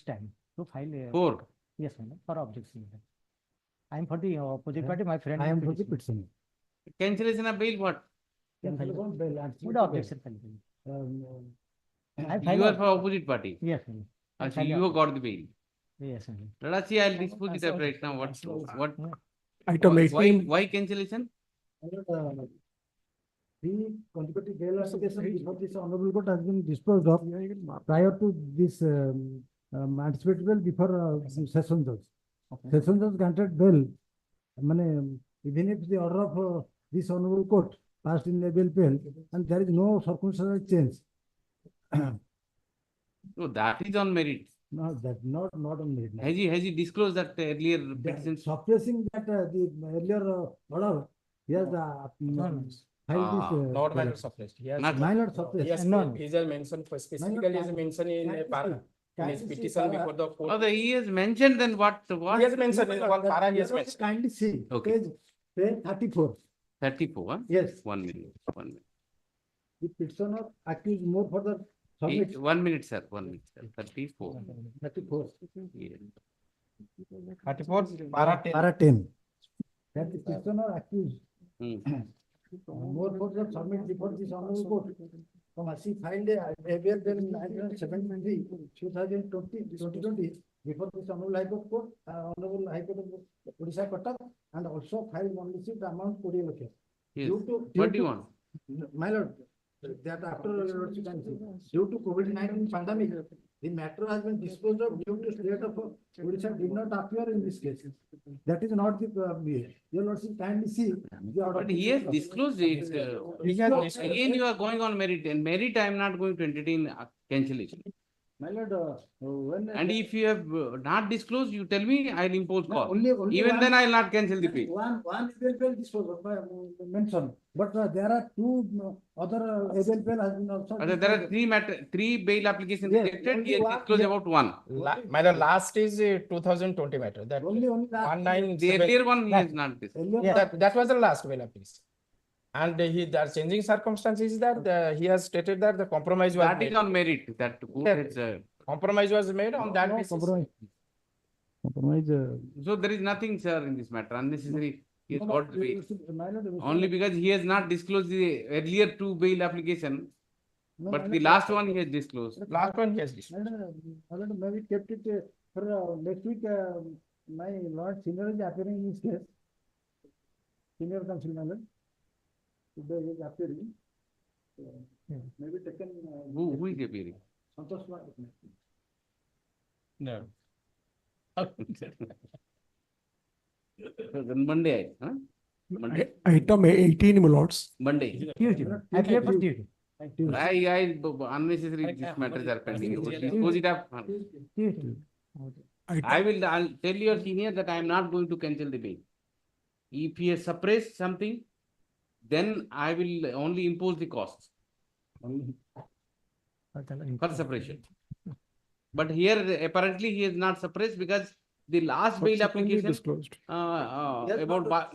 time to file a. 4. Yes, madam, for objection. I am for the opposite party, my friend. I am for the petition. petition. Cancellation of bail, what? Cancellation bail and Good objection. I You filed are for opposite party. Yes, madam. I Actually, filed you have got the bail. Yes, madam. Let us see, I'll dispose it up right now. What? Item Why 18. cancellation? the consecutive bail application before this honorable court has been disposed of prior to this anticipatory bail before session judge. Okay. Session judge granted bail. Even if the order of this honorable court passed in a bail, and there is no circumstantial change. No, that is on merit. No, that not on merit. Has he disclosed that earlier petition? Suppressing that the earlier order, he has filed this. Not minor suppressed. He has Not- Minor suppressed. Yes, No. he has mentioned specifically he has mentioned in a para in his petition before the court. Oh, he has mentioned, then what? He has mentioned in one para he has mentioned. Kindly see. Okay. Page 34. 34, huh? Yes. 1 minute. 1 minute. The petitioner accused more further submit. 1 minute, sir. 1 minute, sir. 34. 34. Yeah. 34 para 10. Para 10. That the petitioner accused Hmm. more further submit before this honorable court. She filed a habeas bail in 1973, 2020, before this honorable High Court, honorable High Court of Orissa Cuttack, and also filed one receipt amount 20 lakhs. Yes. Due What do you to- want? My lord, that after due to COVID-19 pandemic, the matter has been disposed of due to state of Orissa did not appear in this case. That is not the your lordship kindly see the order. But he has disclosed it. Again, you are going on merit. And merit, I am not going to entertain cancellation. My lord, when And if you have not disclosed, you tell me, I'll impose cost. only Even one- then, I'll not cancel the pay. One ABL disposal mentioned, but there are two other ABL has been also. There are three bail applications Yes, rejected. only He has one- disclosed about one. My lord, last is 2020 matter. That Only that. 19 The earlier one, he has not disclosed. Earlier- that was the last bail application. And the changing circumstances is that he has stated that the compromise was That made. is on merit. That court has, Compromise was made on that No, basis. compromise. so there is nothing, sir, in this matter. Unnecessary. He has got the pay. My lord, Only because he has not disclosed the earlier two bail application, No, but my the lord, last one he has disclosed. Last one he has my disclosed. lord, maybe kept it for next week. My lord senior is appearing in this case. Senior counsel, my lord. Today he is appearing. Maybe taken. Who is appearing? Santosh Kumar. No. Then Monday, huh? Monday? Item 18, my lords. Monday. Tuesday. I appear for Tuesday. Unnecessary these matters are pending. Dispose it up. Tuesday. I'll tell your senior that I am not going to cancel the bail. If he has suppressed something, then I will only impose the costs for suppression. But here apparently he has not suppressed because the last bail Subsequently application, disclosed.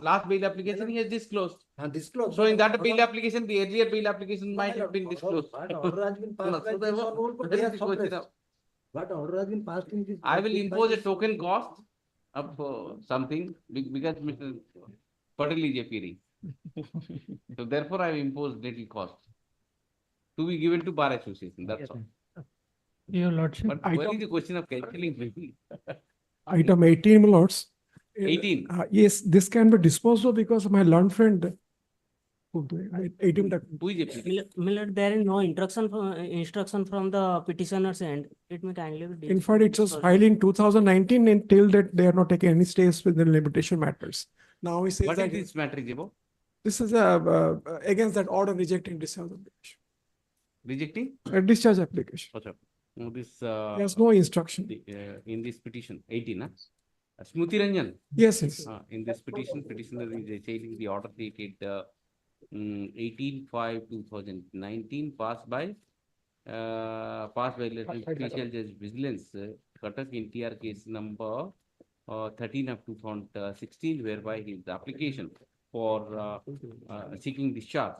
last bail application he has disclosed. Disclosed. So in that bail application, the earlier bail application might have been disclosed. Order has been passed. So by they this were- honorable court, Where they is have the question suppressed. of- But order has been passed in this. I will impose a token cost of something because Mr. Patel is appearing. So therefore I have imposed little cost to be given to Bar Association, that's Yes, all. Your lordship. But where is the question of cancelling bail? Item 18, my lords. 18. Yes, this can be disposed of because my learned friend. 18 that. Who is appearing? Millard, there is no instruction from the petitioner's end. It may kindly be. In fact, it was filed in 2019 and till that they are not taking any stays with the limitation matters. Now he says What that is this matter is about? this is against that order rejecting discharge application. Rejecting? A discharge application. No, this, There's no instruction. in this petition, 18, huh? Smruti Ranjan. Yes, yes. In this petition, petitioner is changing the order dated 18/5/2019 passed by Special Judge Vigilance Cuttack in TR case number 13 of 2016, whereby his application for seeking discharge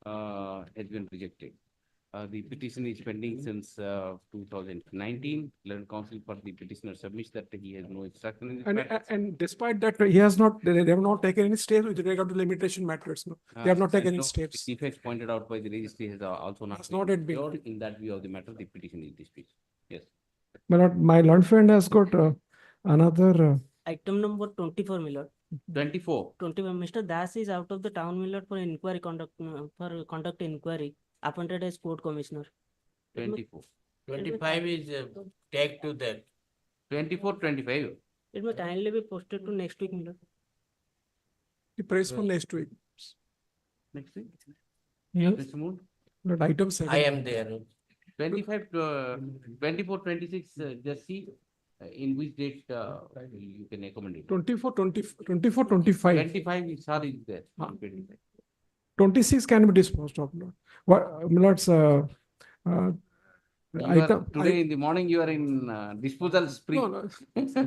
has been rejected. The petition is pending since 2019. Learned counsel for the petitioner submits that he has no instruction in this matter. And despite that, he has not, they have not taken any steps with regard to limitation matters. No, they have not taken any No, steps. the defects pointed out by the registry has also not. Has not yet been. cured. In that view of the matter, the petition is dismissed. Yes. My learned friend has got another. Item number 24, my lord. 24. 21, Mr. Das is out of the town, my lord, for inquiry conduct inquiry, appointed as court commissioner. 24. 25 is tagged to that. 24, 25. It may kindly be posted to next week, my lord. He prays for next week. Next week. Yes. Mr. Moon. But item 7. I am there. 25, 24, 26, just see in which date you can accommodate. 24, 25. 25 is sorry is there. Ah. 25. 26 can be disposed of. Lord. What, Lord's, You item. are, today in the morning you are in disposal spree. No,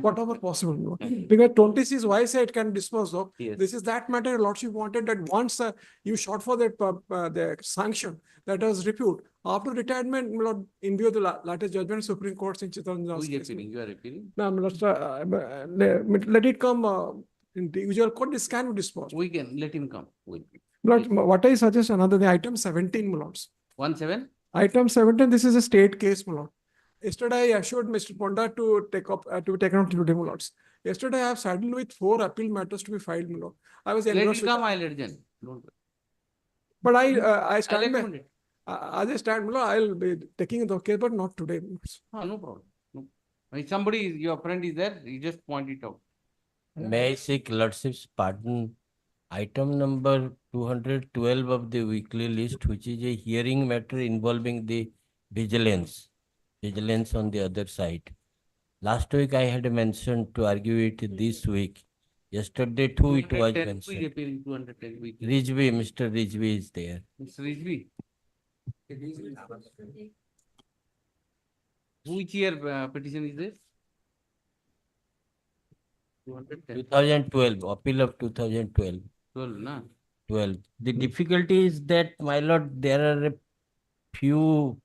whatever possible. No. Because 26, why say it can dispose of? Yes. This is that matter Lordship wanted that once you shot for that the sanction that was reviewed. After retirement, Lord, in view of the latest judgment Supreme Court in Who is 2000. appealing? You are appealing? No, Lord, let it come in the usual court. This can be disposed. We can let him come. Lord, what I suggest another the item 17, my lords. 17? Item 17, this is a state case, my lord. Yesterday, I assured Mr. Ponda to take up to be taken up today, my lords. Yesterday, I have saddled with 4 appeal matters to be filed, my lord. I was Let engrossed him with come, I'll adjourn. Don't worry. but I I'll stand by. accommodate. As I stand, my lord, I'll be taking the case, but not today. My lords. No problem. No. If somebody, your friend is there, you just point it out. May I seek Lordship's pardon? Item number 212 of the weekly list, which is a hearing matter involving the vigilance on the other side. Last week I had mentioned to argue it this week. Yesterday too it was 210, who is mentioned. appealing 210 weekly? Rijvi, Mr. Rijvi is there. Mr. Rijvi. Which year petition is this? 210. 2012, appeal of 2012. 12, na? 12. The difficulty is that, my lord, there are a few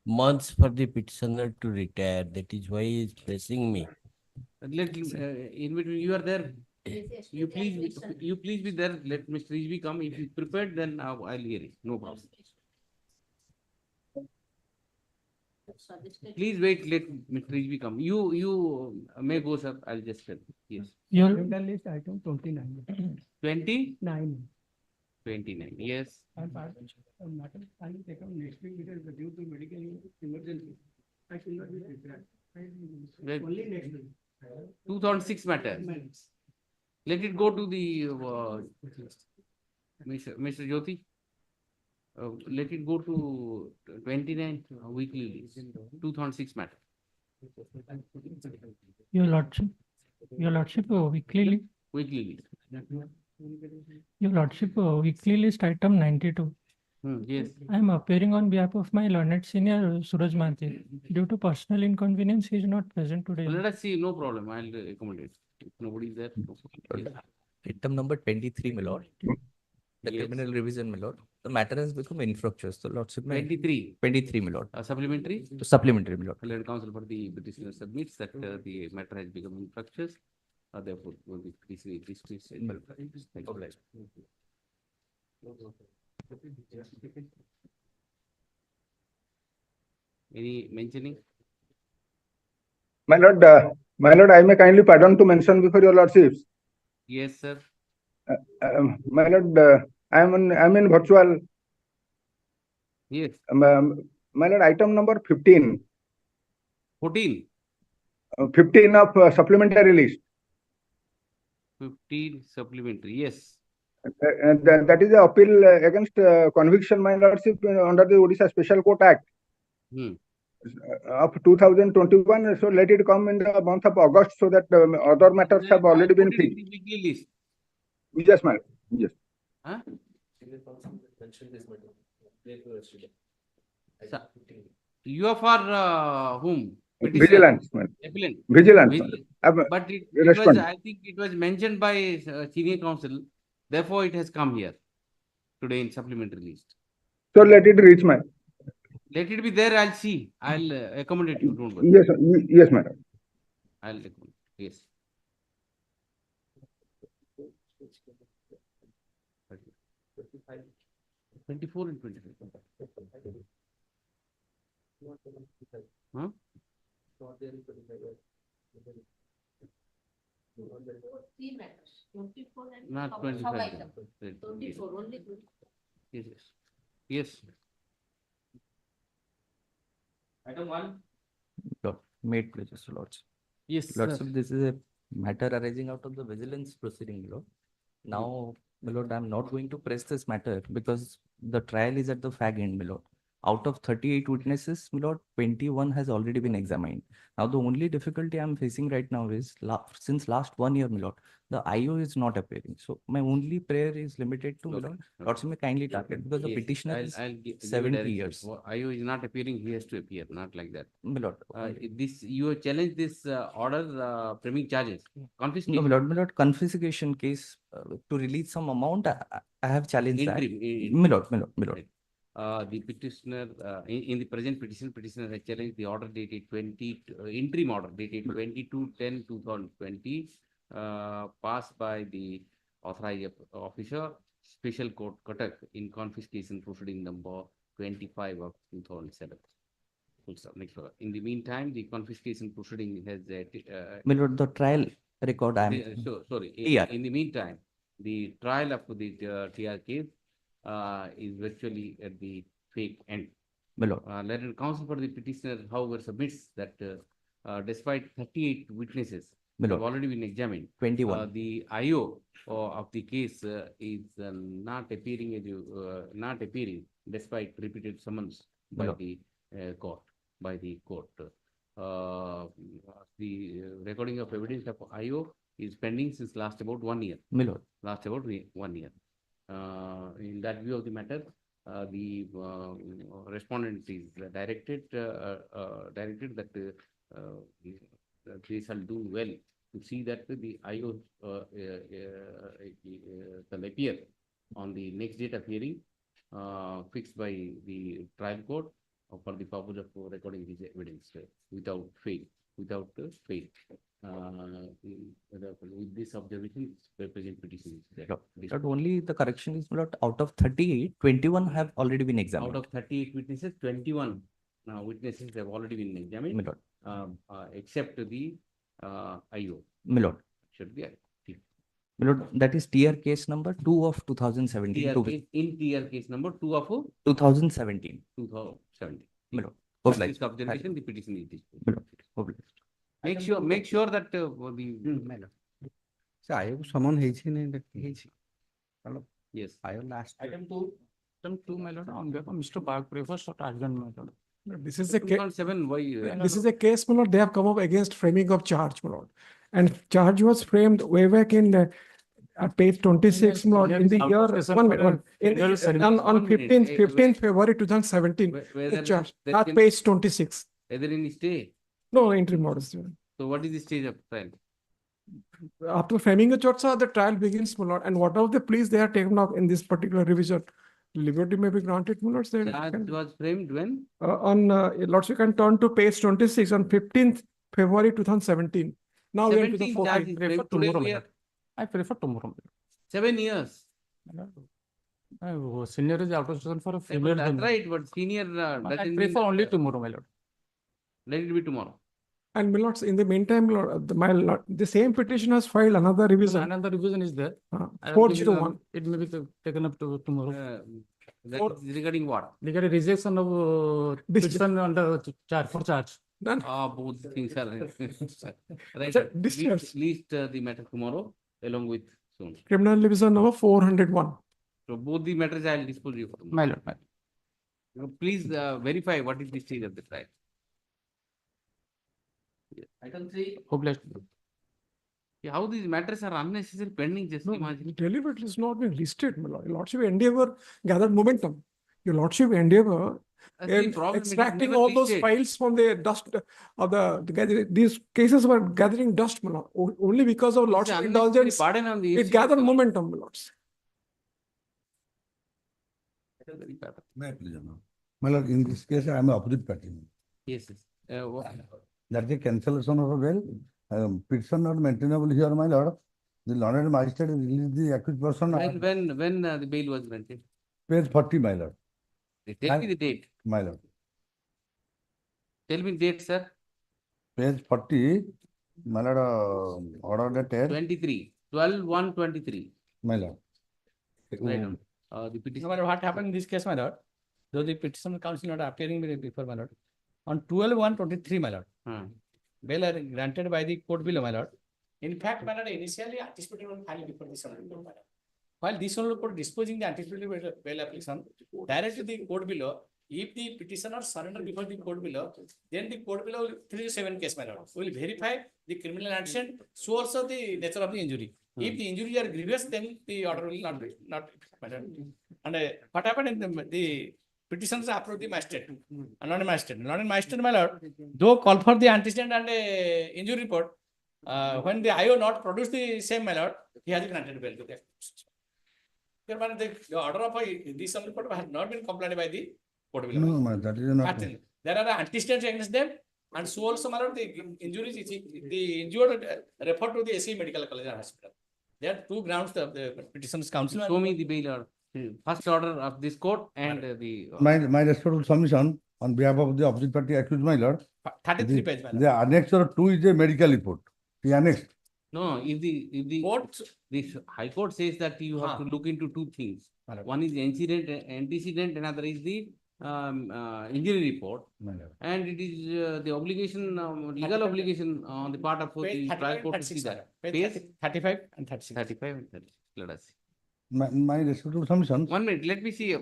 months for the petitioner to retire. That is why he is pressing me. Let him, in between, you are there. You please be there. Let Mr. Rijvi come. If he's prepared, then I'll hear it. No problem. Please wait. Let Mr. Rijvi come. You may go, sir. I'll just tell. Yes. Your list item 29. 20? 9. 29. Yes. Matter I will take up next week because due to medical emergency. I should not be prepared. Right. Only next week. 2006 matter. Let it go to the Mr. Jyoti. Let it go to 29 weekly list. 2006 matter. Your lordship, weekly, Weekly list. your lordship, weekly list item 92. Yes. I am appearing on behalf of my learned senior Suraj Manti. Due to personal inconvenience, he is not present today. Let us see. No problem. I'll accommodate. If nobody is there. No problem. Yes. Item number 23, my lord. The Yes. criminal revision, my lord. The matter has become infructuous. The lordship may 23. 23, my lord. Supplementary. Supplementary, my lord. Appellate counsel for the petitioner submits that the matter has become infructuous. Therefore, will be dismissed. Thank you. Any mentioning? My lord, I may kindly pardon to mention before your lordships. Yes, sir. My lord, I'm in virtual. Yes. My lord, item number 15. 14. 15 of supplementary list. 15 supplementary. Yes. That is the appeal against conviction, my lordship, under the Odisha Special Court Act of 2021. So let it come in the month of August so that other matters have already been Put it in fixed. the weekly list. Yes, my lord. Yes. Huh? You are for whom? Petitioner. Vigilance, my lord. Appellant. Vigilance. my Vigilance. lord. But it was, Respond. I think it was mentioned by senior counsel. Therefore, it has come here today in supplementary list. So let it reach my. Let it be there, I'll see. I'll accommodate you, don't worry. Yes, yes, madam. I'll accommodate, yes. Twenty-four and 25. Huh? Not 25. Yes. Yes, yes. Yes. Item 1. Made pledges, Lords. Yes, Lords, this is a matter arising out of the vigilance proceeding, Lord. Now, my Lord, I'm not going to press this matter because the trial is at the fag end, my Lord. Out of 38 witnesses, my Lord, 21 has already been examined. Now, the only difficulty I'm facing right now is since last 1 year, my Lord, the IO is not appearing. So my only prayer is limited to, my Lord, Lords, you may kindly target because the Yes, petitioner is I'll give 70 direction. years. IO is not appearing, he has to appear, not like that. My Lord, This, you have challenged this order, framing charges, no, confiscation. my Lord, confiscation case to release some amount, I have challenged that. Interim, My Lord, my Lord, my Lord. Right. The petitioner, in the present petition, petitioner has challenged the order dated interim order dated 22/10/2020, passed by the authorized officer, Special Court Cuttack in confiscation proceeding number 25 of 2007. Full stop. Next one. In the meantime, the confiscation proceeding has My Lord, the trial record I am. sorry. TR. In the meantime, the trial of the TR case is virtually at the fake end. My Lord, Learned counsel for the petitioner, however, submits that despite 38 witnesses my have Lord, already been examined, 21. the IO of the case is not appearing despite repeated summons My by Lord. the court. The recording of evidence of IO is pending since last about 1 year. My Lord, Last about 1 year. In that view of the matter, the respondent is directed that they shall do well to see that the IO shall appear on the next date of hearing fixed by the trial court for the purpose of recording his evidence without fail. With this observation, present petition is there. Lord, only the correction is, my Lord, out of 38, 21 have already been examined. Out of 38 witnesses, 21 witnesses have already been examined, My Lord, except the IO. my Lord, Should be my Lord, that is TR case number 2 of 2017. TR case number 2 of 2017. 2017. My Lord, For hope like. this observation, the petition is disposed. My Lord, hope like. Make sure that the ସେ ଆୟକୁ ସମନ ହେଇଛି ନାଇଁ ହେଇଛି yes. ଆୟ last Item 2, my lord, on behalf of Mr. Bag prefers to adjourn, my lord. This is a case. 2007, why? This is a case, my lord, they have come up against framing of charge, my lord. And charge was framed way back in at page 26, my lord, in the year, on 15th February 2017. Whether Charge, there at can- page 26. Whether in stay. No, interim orders. So what is the stage of trial? After framing the charge, sir, the trial begins, my lord, and whatever the pleas they are taken up in this particular revision, liberty may be granted, my lord. Charge was framed when? Lords, you can turn to page 26 on 15th February 2017. Now we are to the 17 14th. charges I prefer framed. Today tomorrow, we my are lord. I prefer tomorrow. 7 years. Senior is out of session for a Yeah, female. but that's right, but senior I doesn't mean prefer that, only tomorrow, my lord. let it be tomorrow. And my lords, in the meantime, lord, the same petition has filed another revision. Another revision is there. 401. It may be taken up to tomorrow. That is regarding what? Regarding rejection of petition under charge for charge. Then Both things are right. Sir, discharge. Least the matter tomorrow along with soon. criminal revision number 401. So both the matters I will dispose you. My lord, my lord. Please verify what is the stage of the trial. Item 3. Hopeless. How these matters are unnecessary pending, just No, imagine. deliberately is not being listed, my lord. Your lordship endeavor gathered momentum. Your lordship endeavor That's the in problem, it is extracting never all those listed. files from the dust of these cases were gathering dust, my lord. Only because of It's lordship unnecessary indulgence, burden on the it ACS, gathered sir. momentum, my lords. Very bad. May I please, Your Honor? My lord, in this case, I am opposite party. Yes, yes. That is cancellation of a bail, petition not maintainable here, my lord. The learned magistrate released the accused person. When the bail was granted? Page 40, my lord. Tell me the date. My lord. Tell me the date, sir. Page 40, my lord, order dated 23, 12/1/23. my lord. Right on. The No petition. matter what happened in this case, my lord, though the petition counsel not appearing before, my lord, on 12/1/23, my lord, bail are granted by the court below, my lord. In fact, my lord, initially anticipated was filed before this honorable court, my lord. While this honorable court disposing the anticipated bail application, direct to the court below, if the petitioner surrender before the court below, then the court below 307 case, my lord, will verify the criminal antecedent, so also the nature of the injury. If the injuries are grievous, then the order will not be, my lord. And what happened in the petitions approved the magistrate, and not a magistrate. Not a magistrate, my lord, though call for the antecedent and injury report, when the IO not produced the same, my lord, he has granted bail to the accused. Therefore, the order of this report has not been complied by the court below. No, my, that is not. There are antecedents against them, and so also, my lord, the injuries, the injured referred to the SC Medical College and Hospital. There are two grounds of the petitions counsel. Show me the bail order. First order of this court and the. My respectful submission on behalf of the opposite party accused, my lord. 33 page, my lord. The annex or 2 is a medical report. The annexed. No, if the Court, this High Court says that you have to look into two things. my lord. One is antecedent, another is the injury report. My lord. And it is the obligation, legal obligation on the part of the Page trial 35 court and to see 36, that. page Page 35 and 36. 35 and 36. Let us see. My respectful submission. 1 minute, let me see.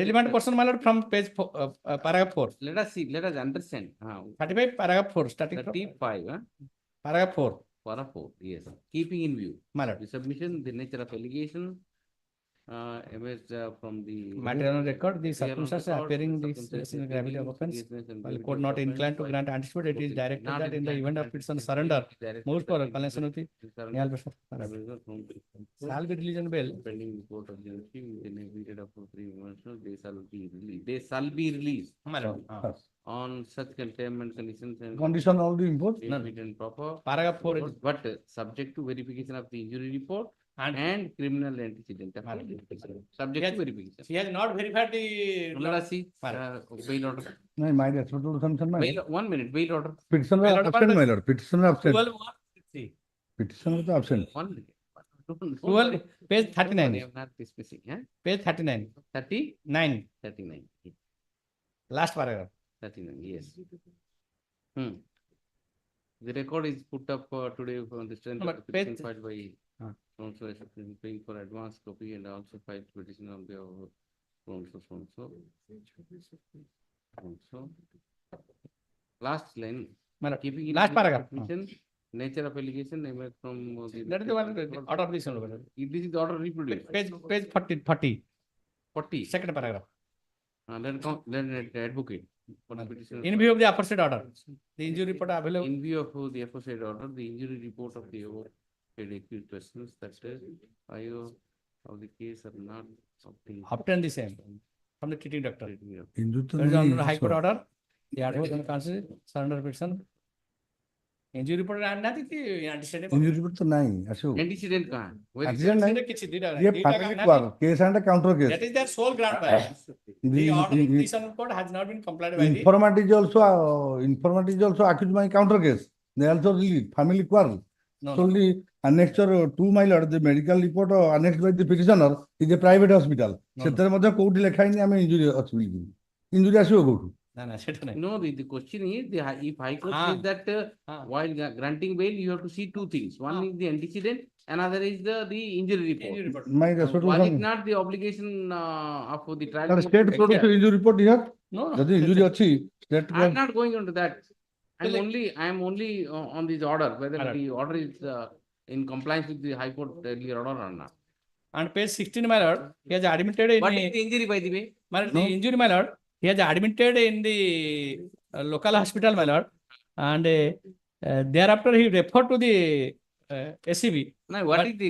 Relevant portion, my lord, from page paragraph 4. Let us see, let us understand. 35, paragraph 4, starting from 35, paragraph 4, para 4, yes. Keeping in view my lord. the submission, the nature of allegation, emerged from the Matter on record, the material on circumstances record, appearing the circumstances seriousness and gravity of appearing offence. seriousness and While gravity court of not offence, inclined to while grant anticipate, it is directed not that in the inclined event to of petition grant surrender, directed moved that for in the collection of the event of Nihal surrender, Bishop, provisional from the shall be released on bail. pending report of the jury within a period of 3 months, they shall be released. They shall be released My lord. on such containment conditions and Condition all the import. fit and proper. Paragraph 4 is But subject to verification of the injury report and criminal antecedent. Subject to verification. he has not verified the. Let us see, bail order. No, my respectful submission, my Bail, lord. 1 minute, bail order. Petitioner My lord, absent, my lord. Petitioner absent. 12/1/3. Petitioner is absent. 1 minute. Don't 12, worry. page Don't worry, 39. I'm not dismissing. Page 39. 39. 9. Last paragraph. 39, yes. The record is put up today on the strength No, of the but petition page- filed by counsel paying for advance copy and also filed petition on behalf of so. Last line. My lord, Keeping in last view paragraph. petition, nature of allegation emerged from the. That is the one, order of this. Honorable. This is the order reproduced. Page 40. 40. Second paragraph. Let advocate. For the petitioner. In view of the aforesaid order, the injury report available. In view of the aforesaid order, the injury report of the accused persons that IO of the case are not obtained. Obtain the same from the treating doctor. Injury to There is nahi, under High Court sir. order, the advocate and counsel surrender petition. Injury report and nothing. Injury report to nahi, Ashok. Antecedent कहाँ है? Where is Accident nahi. Ye family court, case and a counter That case. is their sole ground. The order of this court has not been complied by the. Informant is also accused by counter case. They also release family quarrel. No, no. Solely annexed or 2 my lord, the medical report annexed by the petitioner is a private hospital. No, ସେଥିରେ ମଧ୍ୟ କୋଉଠି ଲେଖା ହେଇନି ଆମେ injury ଅଛି ବୋଲି। Injury ଆସିବ କୋଉଠୁ? No, the question is, if High Court says that while granting bail, you have to see two things. One is the antecedent, another is the injury report. My respectful Was it son. not the obligation of the trial? Sir, court state to produce accept? injury report here. No, no. ଯଦି injury ଅଛି, state I'm not going into that. I'm Like- only on this order, whether Alright. the order is in compliance with the High Court earlier order or not. On page 16, my lord, he has admitted in What is the injury, by the way? the injury, my lord, he has admitted in the local hospital, my lord, and thereafter he referred to the SCB No, what But- is the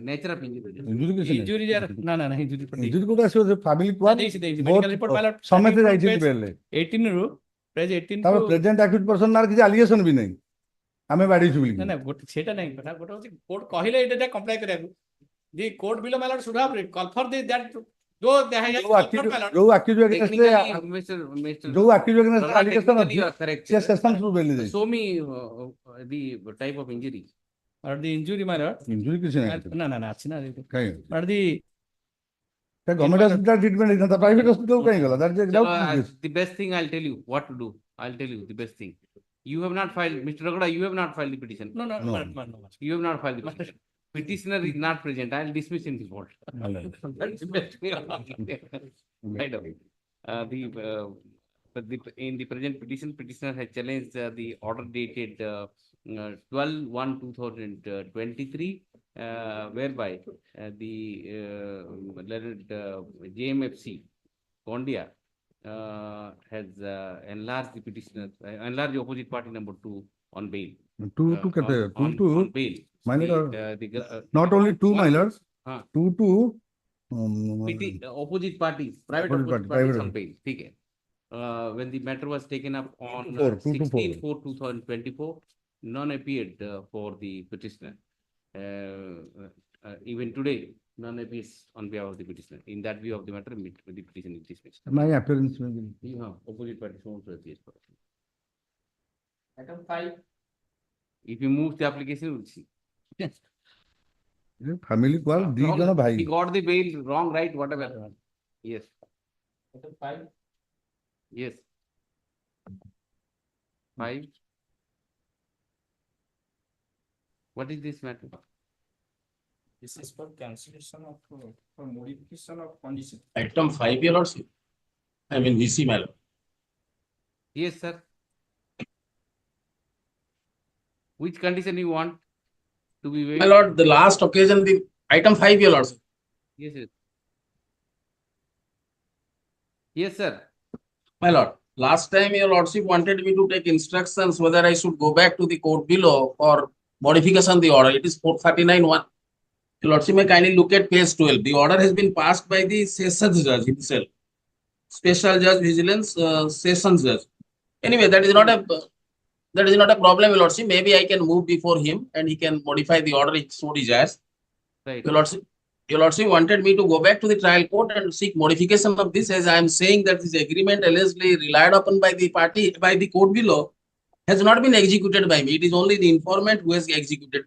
nature of injury? Injury କିଛି ନାହିଁ। Injury are, no, injury for Injury କୋଉଟା ଆସିବ ସେ family ନା କୁଆଡେ ଦେଇଛି ଦେଇଛି both medical report pilot ସମସ୍ତେ starting from ଯାଇଛନ୍ତି page ବେଲରେ 18 ରୁ page 18 ତାପରେ ରୁ ପ୍ରେଜେଣ୍ଟ ଆକ୍ୟୁଜ ପର୍ସନ ନାଁରେ କିଛି ଆଲିଗେସନ ବି ନାହିଁ ଆମେ ବାଡେଇଛୁ ବୋଲି ନା ଗୋଟେ ସେଟା ନାହିଁ କଥା ଗୋଟେ ହଉଛି କୋର୍ଟ କହିଲେ ଏଇଟା କମ୍ପ୍ଲାଏ କରିବାକୁ ଦି କୋର୍ଟ ବିଲୋ ମାଲଟ should have call for the that though they have ଯୋଉ ଆକ୍ୟୁଜ ଏଗେନ୍ଷ୍ଟ ଯୋଉ ଆକ୍ୟୁଜ ଏଗେନ୍ଷ୍ଟ ଆଲିଗେସନ ଅଛି You are correct. ସେ ସେସନ୍ସ ରୁ ବେଲ ଦେଇଛି Show me the type of injury. or the injury ମାଲଟ ଇଞ୍ଜୁରି କିଛି ନାହିଁ ନା ଅଛି ନା କାହିଁ but the ସେ ଗଭର୍ଣ୍ଣମେଣ୍ଟ ହସ୍ପିଟାଲ ଟ୍ରିଟମେଣ୍ଟ ହେଇଥାନ୍ତା ପ୍ରାଇଭେଟ ହସ୍ପିଟାଲ କାହିଁ ଗଲା that is So, doubt the best thing I'll tell you what to do. I'll tell you the best thing. You have not filed, Mr. Raghuda, you have not filed the petition. no No. You have not filed the petition. Petitioner is not present. I'll dismiss in default. That's the best way. Right away. But in the present petition, petitioner has challenged the order dated 12/1/2023, whereby the learned JMFC, Kondia, has enlarged the petitioner, enlarged the opposite party number 2 on bail. two କେତେ two On two bail. My lord, The not only two my lords हाँ. two two opposite parties, private Opposite opposite party, parties private. on bail. ठीक है. When the matter was taken up on 16/4/2024, none appeared for the petitioner. Even today, none appears on behalf of the petitioner. In that view of the matter, the petition is dismissed. my appearance में भी हाँ, opposite parties also appears for it. item 5 If you move the application, we'll see. family କୁଆଡେ ଦି Wrong. ଜଣ ଭାଇ He got the bail wrong, right, whatever. Yes, item 5 yes. 5. What is this matter? this is for cancellation of for modification of condition Item 5 your lordship. I mean VC matter. Yes, sir. Which condition you want to be waived? My lord, the last occasion, the item 5 your lordship. Yes, yes. Yes, sir. My lord, last time your lordship wanted me to take instructions whether I should go back to the court below for modification of the order. It is 439(1). Your lordship may kindly look at page 12. The order has been passed by the sessions judge himself. Special judge vigilance, sessions judge. Anyway, that is not a problem, your lordship. Maybe I can move before him and he can modify the order if so desires. Right. Your lordship wanted me to go back to the trial court and seek modification of this, as I am saying that this agreement allegedly relied upon by the party, by the court below, has not been executed by me. It is only the informant who has executed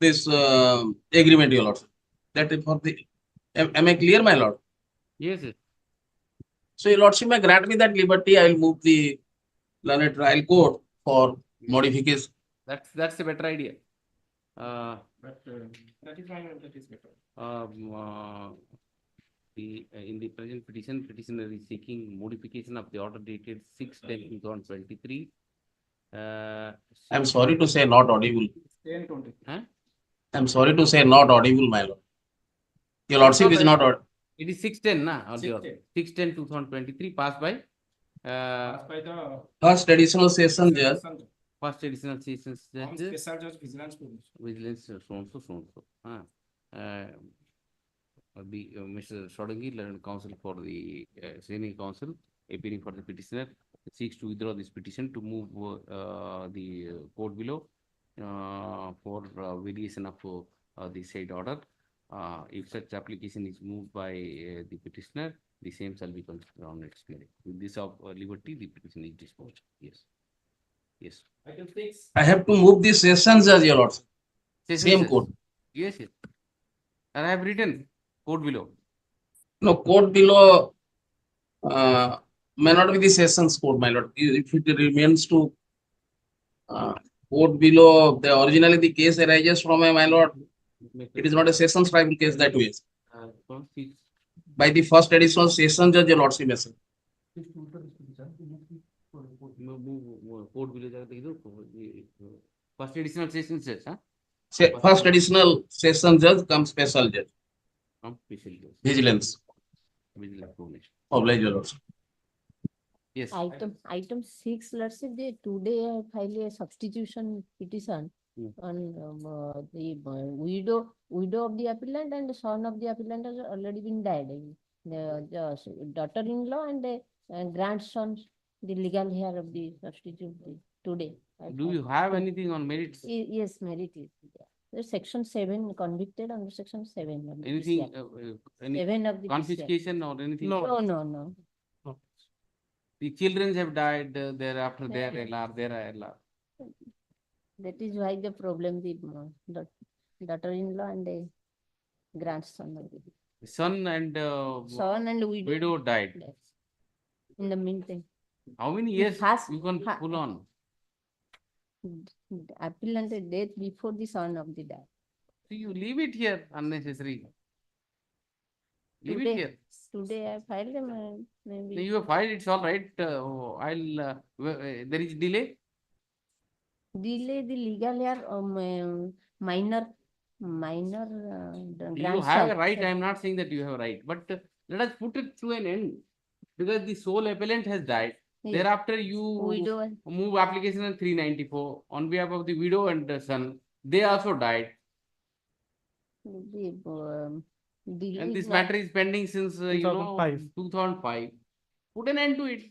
this agreement, your lordship. That is for the, am I clear, my lord? Yes, yes. So your lordship may grant me that liberty. I will move the learned trial court for modification. That's a better idea. but that is fine that is better In the present petition, petitioner is seeking modification of the order dated 6/10/2023. I am sorry to say not audible. 10:20 Huh? I am sorry to say not audible, my lord. Your lordship is not audible. It is 6/10, na? 6/10. 6/10/2023, passed by passed by the First additional session judge. first additional sessions on judge, special judge vigilance police vigilance, so and so, so and so. Mr. Sodangi, learned counsel for the senior counsel, appearing for the petitioner, seeks to withdraw this petition to move the court below for variation of the said order. If such application is moved by the petitioner, the same shall be considered on its merit. With this of liberty, the petition is disposed. Yes. Yes. item 6 I have to move the session judge, your lordship. Sessions Same judge. court. Yes, yes. And I have written court below. No, court below may not be the sessions court, my lord. If it remains to court below, originally the case arises from my lord. It is not a sessions tribal case that way. By the first additional session judge, your lordship may say. Court below first additional session judge, huh? First additional session judge comes special judge. Special judge. Vigilance. Vigilance probation. Oblige, your lordship. Yes. Item 6, let's say they today I file a substitution petition on widow of the appellant and the son of the appellant has already been died. The daughter-in-law and the grandson, the legal heir of the substitute today. Do you have anything on merits? Yes, merit is there. There's section 7 convicted under section 7. of the Anything, PCR. any 7 of the PCR. confiscation or anything? No. The children have died thereafter their LR. That is why the problem, the daughter-in-law and the grandson of the Son and son and widow died. Yes. In the meantime, How many It years has- you can ha- pull on? the appellant death before the son of the death. So you leave it here unnecessary. Leave it here. Today I filed them, maybe. You have filed, it's all right. There is delay. Delay the legal heir, minor, You have a right. I am not saying that you have a right, but let us put it to an end because the sole appellant has died. Yes. Thereafter, you Widow. move application on 394 on behalf of the widow and the son. They also died, Delay and is this not- matter is pending since 2005. 2005. Put an end to it.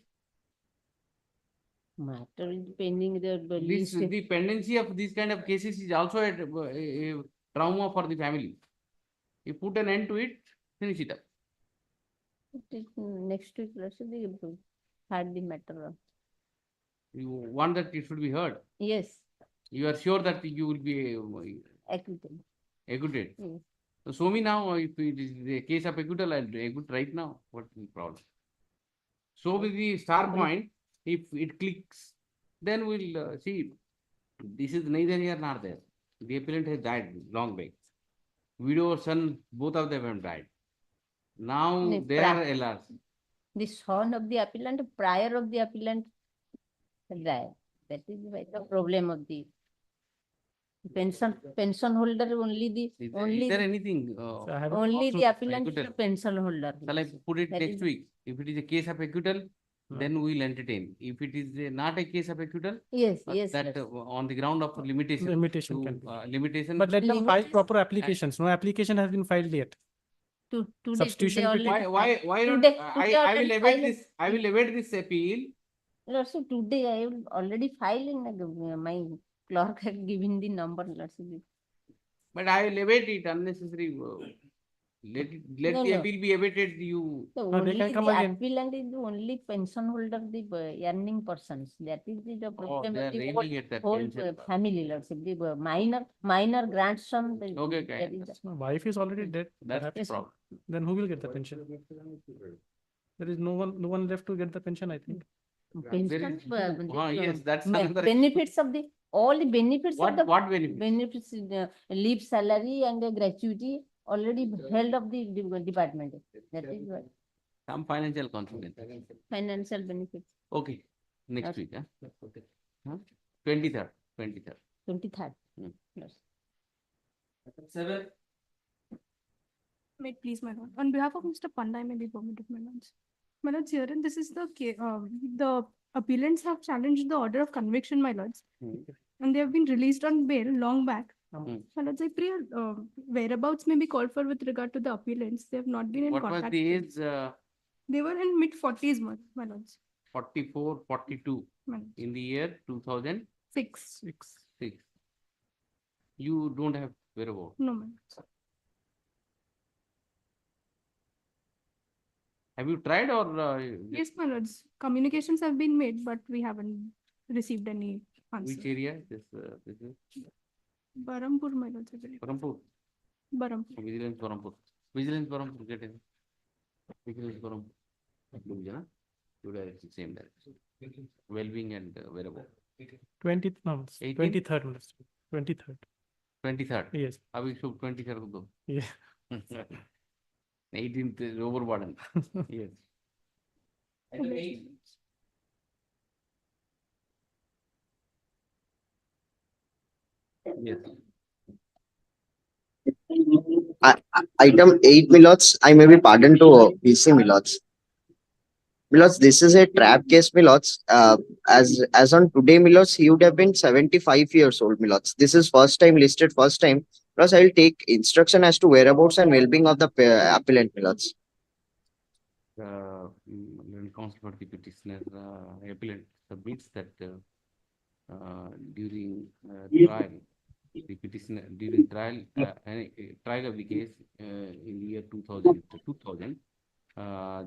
Matter is pending the This, list. the pendency of these kind of cases is also a trauma for the family. You put an end to it, finish it up. Next week, let's say they had the matter. You want that it should be heard. Yes, You are sure that you will be acquitted. acquitted. Yes. So show me now if it is a case of acquittal, I'll acquit right now. What is the problem? Show me the star point. If it clicks, then we'll see. This is neither here nor there. The appellant has died long back. Widow, son, both of them have died. Now No, they are LRs. The son of the appellant, prior of the appellant died. That is why the problem of the pension holder only Is there anything? So I have a only also the appellant is acquittal. the pension holder. Shall I put it That next is- week? If it is a case of acquittal, then we will entertain. If it is not a case of acquittal, Yes, that on the ground of limitation. Limitation to, can be. limitation. But let them file Limited- proper applications. No application has been filed yet. Today, Substitution today petition. already Why not? Today- I today will already await filed. this. I will await this appeal. Also today I will already file in my clerk had given the number. Let's see. But I will await it unnecessary. Let No, the no. appeal be awaited. You The No, they only can come the again. appellant is the only pension holder, the earning persons. That is the problem they are of the aiming at that whole pension. family. Let's say the minor grandson. Okay, that is okay. No, wife is already dead. That's the Perhaps. problem. Then who will get the pension? There is no one left to get the pension, I think. pension, Yes, that's be- another. benefits of the all the benefits of the What benefit? benefits, leave salary and the gratuity already held of the department. That is what Some financial consequence. financial benefits. Okay, next Okay. week. Huh? 23rd. 23rd. Hmm. Yes. May it please, my lord. On behalf of Mr. Panda, I may be permitted, my lords. My lords, here, and this is the appellants have challenged the order of conviction, my lords, and they have been released on bail long back. My lords, I pray whereabouts may be called for with regard to the appellants. They have not been in What was contact. the with- age? They were in mid-40s, my lords. 44, 42 My lords. in the year 2006. 6. You don't have whereabouts. No, my lords. Have you tried or? Yes, my lords. Communications have been made, but we haven't received any answer. Which area? This is Barampur, my lords, I believe. Parampur. Barampur. Vigilance Parampur. Vigilance Parampur. Get in. Vigilance Parampur. Division, two directions, same direction. Well-being and whereabouts. 20th, no, 18? 23rd. Minister. 23rd. 23rd. Yes. Abhi should 23rd go. Yeah. 18th is overburden. Yes. Yes. Item 8, my lords, I may be pardoned to BC, my lords. Milots, this is a trap case, Milots. As on today, Milots, he would have been 75 years old, Milots. This is first time listed, first time. Plus, I will take instruction as to whereabouts and well-being of the appellant, Milots. When counsel for the petitioner, appellant submits that during trial, the petitioner during trial trial of the case in the year 2000,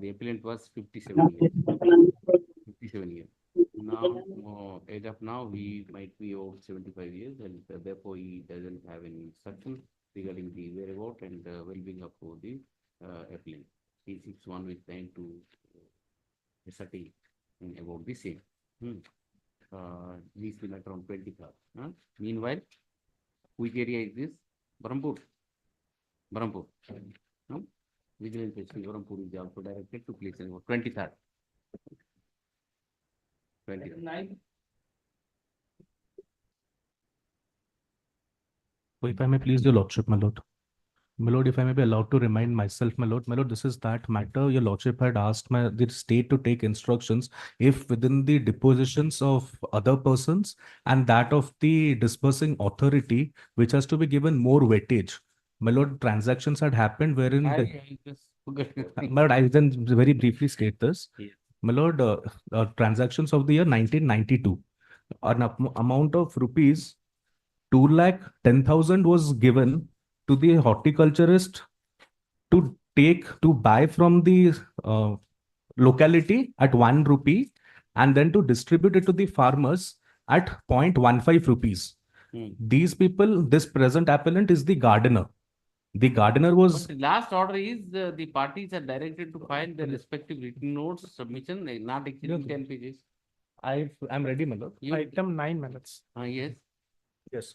the appellant was 57 years. 57 years. Now, as of now, he might be over 75 years, and therefore he doesn't have any instruction regarding the whereabouts and well-being of the appellant. He seeks one with time to ascertain about the same. These will around 23rd. Meanwhile, which area is this? Barampur. Barampur. Vigilance Special Barampur is also directed to place in 23rd. 23rd. So if I may please your lordship, my lord. My lord, if I may be allowed to remind myself, my lord, this is that matter your lordship had asked the state to take instructions if within the depositions of other persons and that of the disbursing authority, which has to be given more weightage. My lord, transactions had happened wherein my lord, I then very briefly state this. Yeah. My lord, transactions of the year 1992, an amount of rupees 2,10,000 was given to the horticulturist to buy from the locality at 1 rupee and then to distribute it to the farmers at 0.15 rupees. These people, this present appellant is the gardener. The gardener was. But the last order is the parties are directed to file their respective written notes, submission, not exceeding 10 pages. I'm ready, my lord. Item 9 minutes. Yes. Yes.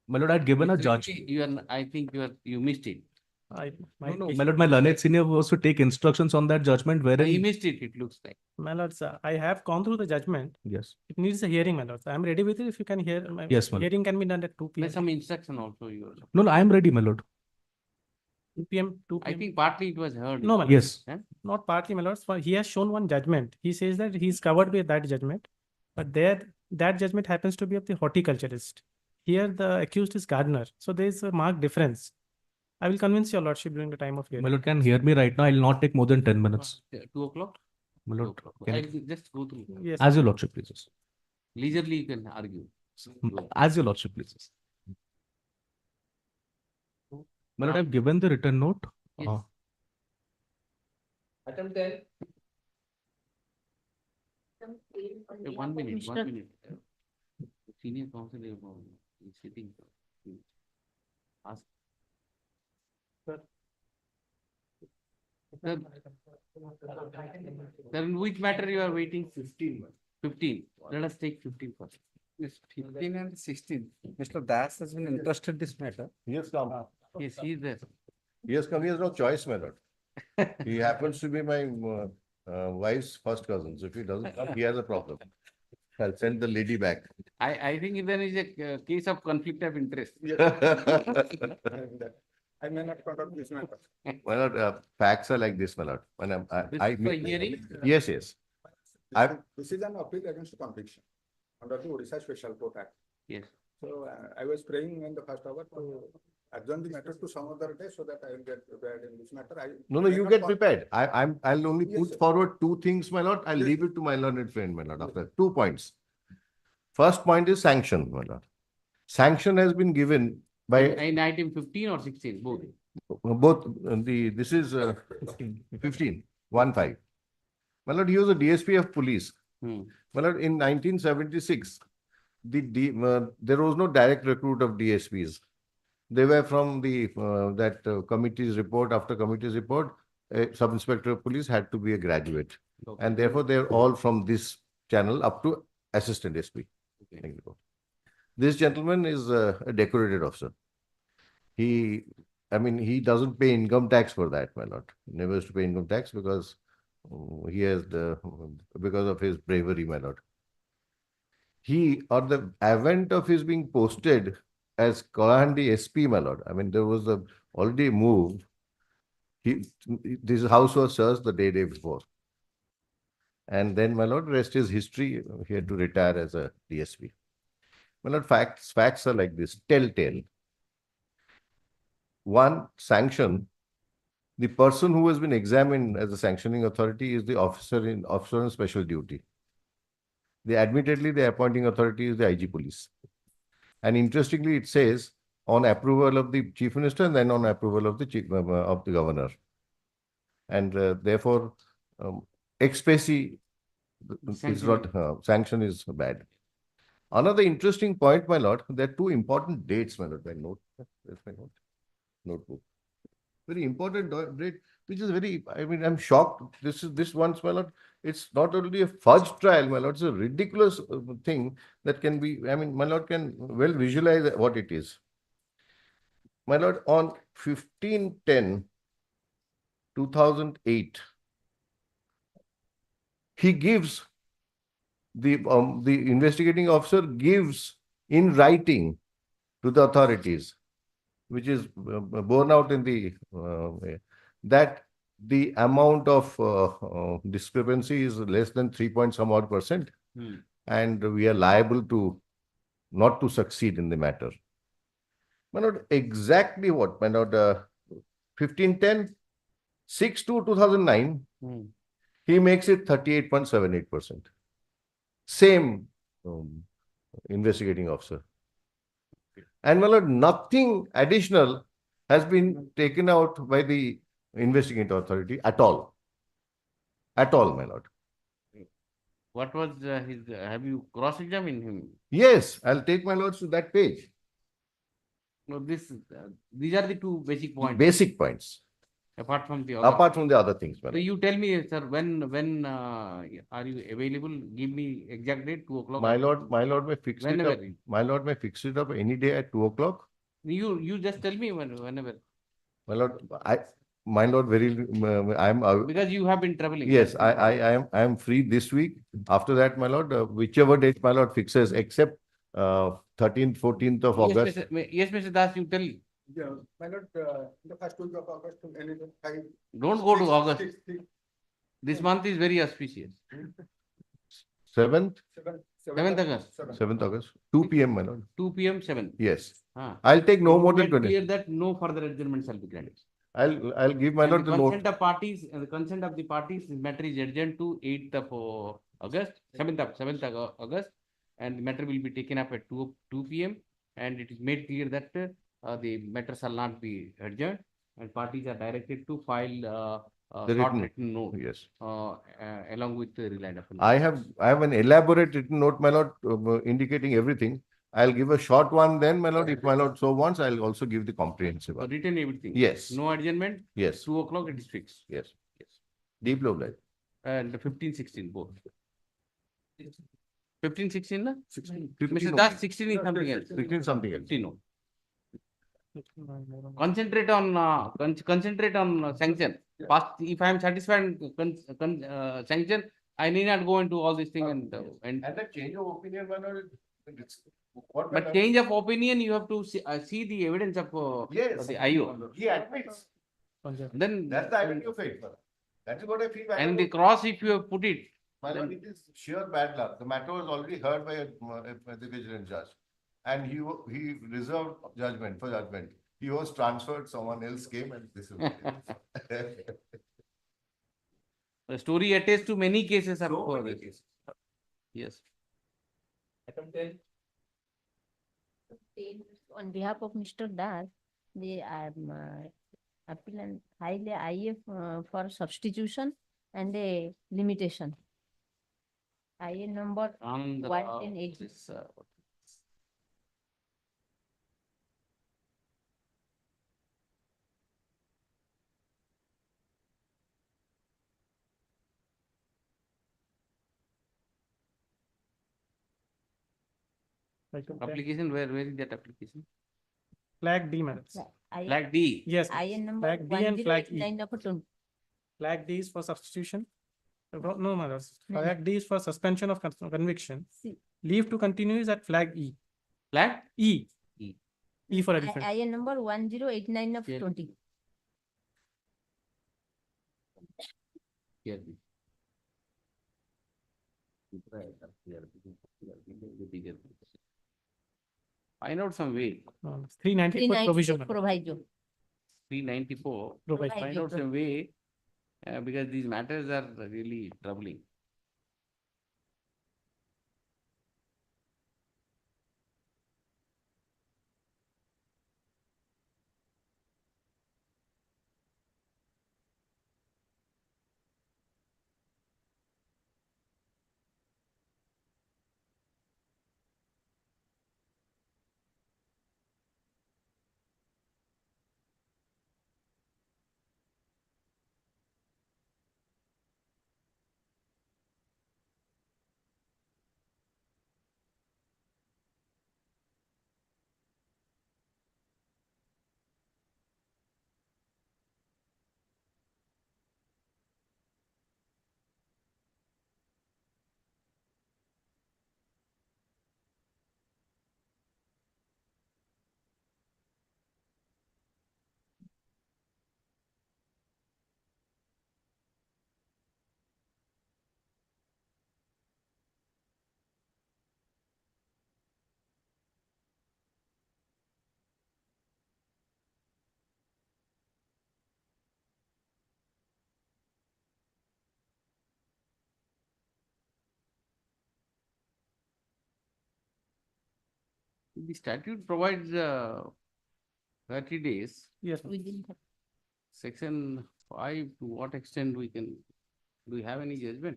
My lord, I had given a judgment. I think you missed it. My lord, my learned senior was to take instructions on that judgment wherein. You missed it, it looks like. My lord, I have gone through the judgment. Yes. It needs a hearing, my lord. I am ready with it if you can hear. Yes, my lord. Hearing can be done at 2 p.m. There's some instruction also. No, I am ready, my lord. 2 p.m. I think partly it was heard. No, my lord. Yes. Not partly, my lord. He has shown one judgment. He says that he is covered with that judgment. But that judgment happens to be of the horticulturist. Here, the accused is gardener. So there is a marked difference. I will convince your lordship during the time of hearing. My lord can hear me right now. I will not take more than 10 minutes. 2 o'clock? My lord, I'll just go through. Yes. As your lordship pleases. Leisurely you can argue. As your lordship pleases. My lord, I have given the written note. Yes. Item 10. 1 minute, 1 minute. Senior counsel is sitting. Ask. Sir, in which matter you are waiting? 15. 15. Let us take 15 first. Yes, 15 and 16. Mr. Das has been interested in this matter. He has come. Yes, he is there. He has come. He has no choice, my lord. He happens to be my wife's first cousin. So if he doesn't come, he has a problem. I'll send the lady back. I think there is a case of conflict of interest. I may not conduct this matter. My lord, facts are like this, my lord. When hearing? Yes, yes. This is an appeal against conviction under the Orissa Special Court Act. Yes. So I was praying in the first hour to adjourn the matter to some other day so that I will get prepared in this matter. No, you get prepared. I'll only put forward 2 things, my lord. I'll leave it to my learned friend, my lord, after 2 points. First point is sanction, my lord. Sanction has been given by in item 15 or 16, both. Both. This is 15, 1-5. My lord, he was a DSP of police. My lord, in 1976, there was no direct recruit of DSPs. They were from the committee's report. After committee's report, a sub-inspector of police had to be a graduate. Okay. And therefore, they're all from this channel up to assistant SP. Okay. This gentleman is a decorated officer. He doesn't pay income tax for that, my lord. He never has to pay income tax because he has because of his bravery, my lord. He, or the event of his being posted as Kalahandi SP, my lord. I mean, there was already a move. This house was searched the day before. And then, my lord, rest is history. He had to retire as a DSP. My lord, facts are like this, telltale. One, sanction. The person who has been examined as a sanctioning authority is the officer in special duty. Admittedly, the appointing authority is the IG police. And interestingly, it says on approval of the chief minister and then on approval of the governor. And therefore, ex specie is not, sanction is bad. Another interesting point, my lord, there are two important dates, my lord. There's my note. Notebook. Very important date, which is very, I mean, I'm shocked. This once, my lord, it's not only a fudge trial, my lord, it's a ridiculous thing that can be, I mean, my lord can well visualize what it is. My lord, on 15/10/2008, he gives, the investigating officer gives in writing to the authorities, which is borne out in the that the amount of discrepancy is less than 3 point some odd %, and we are liable to not to succeed in the matter. My lord, exactly what, my lord, 15/10/6/2009, he makes it 38.78%. Same investigating officer. And my lord, nothing additional has been taken out by the investigating authority at all. At all, my lord. What was his, have you cross-examined him? Yes, I'll take my lords to that page. No, these are the two basic points. Basic points. Apart from the other things. So you tell me, sir, when are you available? Give me exact date, 2 o'clock. My lord may fix it up. My lord may fix it up any day at 2 o'clock. You just tell me whenever. My lord, my lord, I'm because you have been traveling. Yes, I am free this week. After that, my lord, whichever date my lord fixes, except 13th, 14th of August. Yes, Mr. Das, you tell. Yeah, my lord, the first week of August, Don't go to August. This month is very auspicious. 7th? 7th August. 7th August. 2 p.m. my lord. 2 p.m. 7th. Yes. I'll take no more than 20. Clear that no further adjournment shall be granted. I'll give my lord the note. Consent of parties, the consent of the parties, the matter is adjourned to 8th of August, 7th August, and the matter will be taken up at 2 p.m. and it is made clear that the matter shall not be adjourned, and parties are directed to file The short written written note. Yes. Along with the reliance. I have an elaborate written note, my lord, indicating everything. I'll give a short one then, my lord. If my lord so wants, I'll also give the comprehensive one. Written everything. Yes. No adjournment. Yes. 2 o'clock it is fixed. Yes. Yes. Deep low light. And 15/16 both. 15/16, na? 16. Mr. Das, 16 is something else. 16 something else. 15, no. Concentrate on sanction. Past, if I am satisfied sanction, I need not go into all these things and the change of opinion, my lord. But change of opinion, you have to see the evidence of the IO. He admits. Then That's the irony of it. That is what I feel. And the cross, if you have put it. My lord, it is sheer bad luck. The matter was already heard by the vigilant judge, and he reserved judgment for judgment. He was transferred. Someone else came, and this is what it is. The story attests to many cases of this. Yes. On behalf of Mr. Das, the appellant highly IF for substitution and a limitation. IA number 11080. Application, where is that application? Flag D, madam. Flag D. Yes. IA number Flag D and flag E. 1089 Flag D is for substitution. No, madam. Flag D is for suspension of conviction. Leave to continue is at flag E. Flag E. E. E for addition. IA number 1089 of 20. Here. Find out some way. 394 provision. Proviso. 394. Proviso. Find out some way, because these matters are really troubling. The statute provides 30 days. Yes. Within Section 5, to what extent we can, do we have any judgment?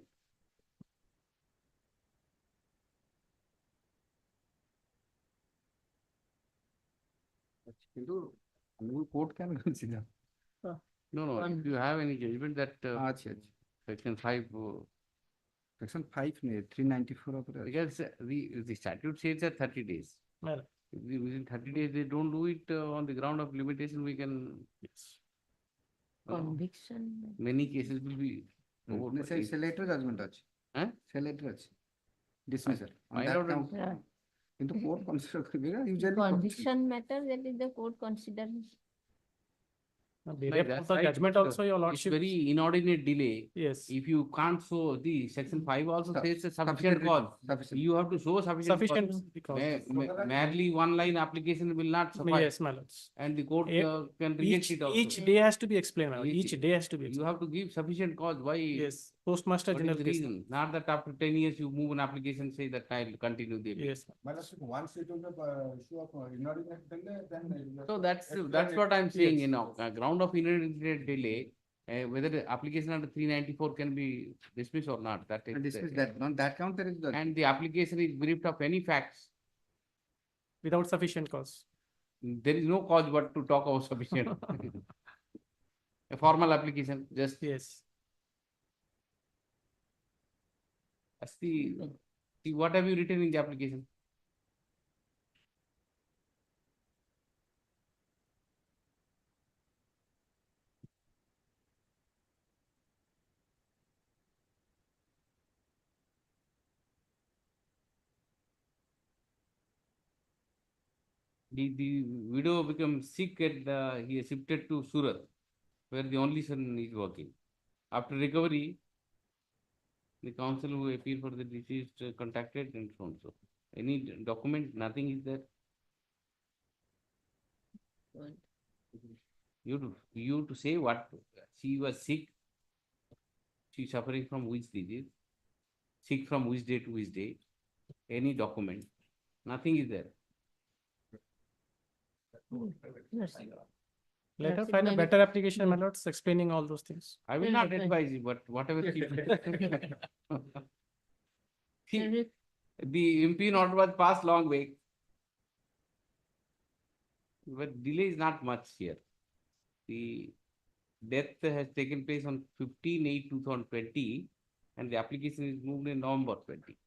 Court can consider. No, if you have any judgment that Section 5, Section 5 ne 394 of because the statute says that 30 days. Well, If within 30 days they don't do it on the ground of limitation, we can. conviction. Many cases will be. over for say later judgment achi. Say later achi. Dismissal. Find out and- Yeah. Into court consider kariga usually. Conviction matter that is the court considers. Delay that's for the right, judgment but, also, your It's lordship. very inordinate delay. Yes. If you can't show the Section 5 also says a sufficient Sufficient cause. sufficient. You have to show sufficient Sufficient cause. because. Merely one line application will not suffice. Yes, my lords. And the court E- can reject Each, it also. each day has to be explained, my lord. Each- Each day has to be You explained. have to give sufficient cause. Why? Yes, postmaster What is general the case. reason? Not that after 10 years you move an application, say that I'll continue the appeal. Yes. Once it will be issue of inordinate delay, then. So that's what I'm saying, you know, ground of inordinate delay, whether the application under 394 can be dismissed or not, that is. Dismiss that. On that count there is the. And the application is briefed of any facts. Without sufficient cause. There is no cause but to talk about sufficient. A formal application, just. Yes. See, what have you written in the application? The widow becomes sick and he is shifted to Surat, where the only son is working. After recovery, the counsel who appealed for the deceased contacted and so on. So, any document, nothing is there. You to say what she was sick, she suffering from which disease, sick from which day to which day, any document, nothing is there. Later, find a better application, my lords, explaining all those things. I will not advise you, but whatever. See, the impugn order was passed long back. But delay is not much here. The death has taken place on 15/8/2020 and the application is moved in November 20.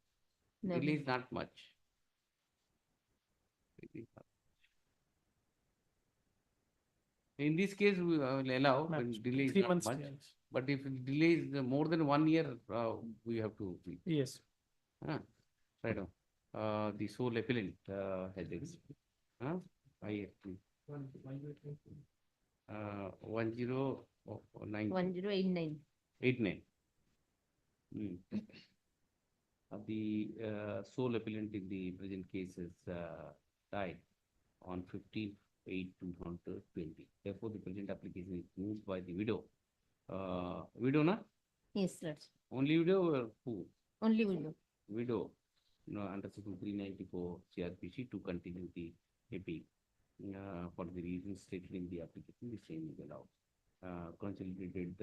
Delay is not much. In this case, we will allow when delay is 3 not months. much. Yes. But if delay is more than 1 year, we have to. Yes. Right now, the sole appellant has this. I 1089. 1089. 89. The sole appellant in the present case is died on 15/8/2020. Therefore, the present application is moved by the widow. Widow, na? Yes, that's Only widow or who? only window. Widow, no, under section 394 CRPC to continue the appeal. For the reasons stated in the application, the same is allowed. Consolidated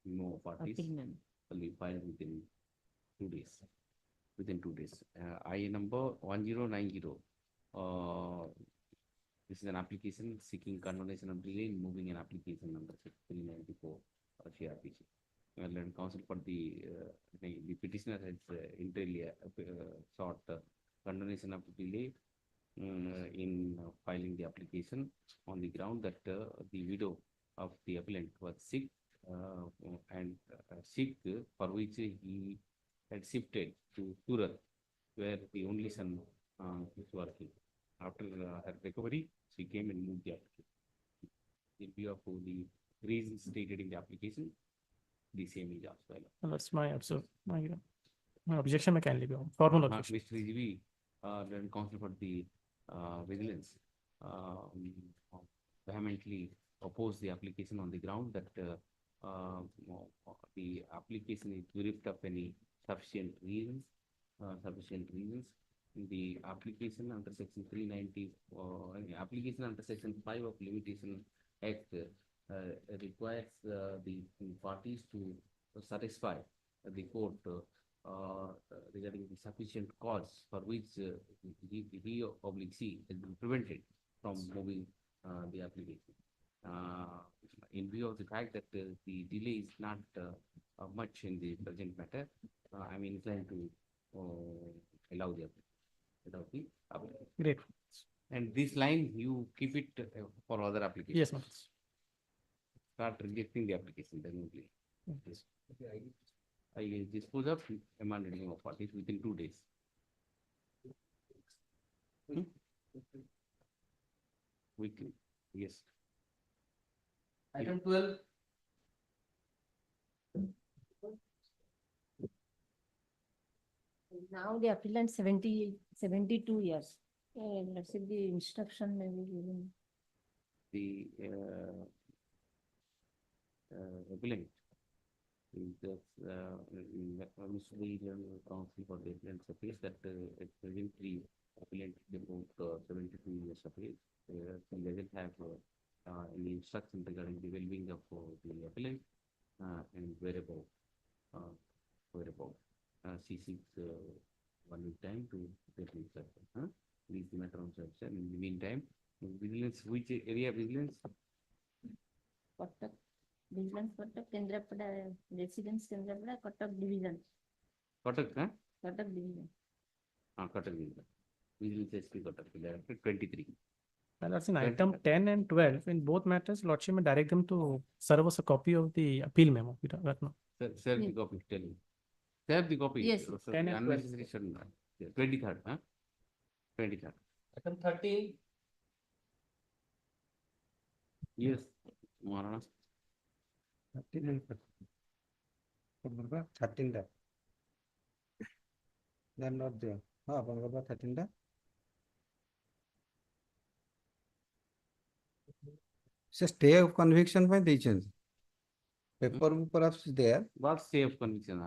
no parties will be filed within 2 days. I number 1090. This is an application seeking condonation of delay in moving an application number 394 CRPC. Learned counsel for the petitioner has entirely sought condonation of delay in filing the application on the ground that the widow of the appellant was sick for which he had shifted to Surat, where the only son is working. After her recovery, she came and moved the application. In view of the reasons stated in the application, the same is as well. That's my objection may kindly be on. Formal objection. Mr. EGB, then counsel for the vigilance vehemently opposed the application on the ground that the application is bereft of any sufficient reasons. The application under section 390, application under section 5 of Limitation Act requires the parties to satisfy the court regarding the sufficient cause for which he or she has been prevented from moving the application. In view of the fact that the delay is not much in the present matter, I'm inclined to allow the application. Great. And this line, you keep it for other applications. Yes, ma'am. Start rejecting the application, definitely. Yes. I dispose of amended of parties within 2 days. Weekly, yes. Item 12. Now the appellant 72 years. Let's see the instruction may be given. The appellant is Mr. General Counsel for the appellant's appeals that presently appellant is about 72 years of age. He doesn't have any instruction regarding the well-being of the appellant and whereabout she seeks 1 week time to get the instruction. Please the matter on submission. In the meantime, vigilance, which area vigilance? Kotak Vigilance Kotak Kendrapada Residence Kendrapada Kotak Division. Kotak, huh? Kotak Division. Kotak Division. Vigilance SP Kotak, Director 23. And that's in item 10 and 12. In both matters, Lordship may direct them to serve us a copy of the appeal memo. Serve the copy, tell me. Serve the copy. Yes. 10 and 12. Unnecessary should not. 23rd, huh? 23rd. Item 13. Yes, Maharana. 13 and 13 that. They are not there. 13 that. So stay of conviction by the change. Paper perhaps is there. What stay of conviction?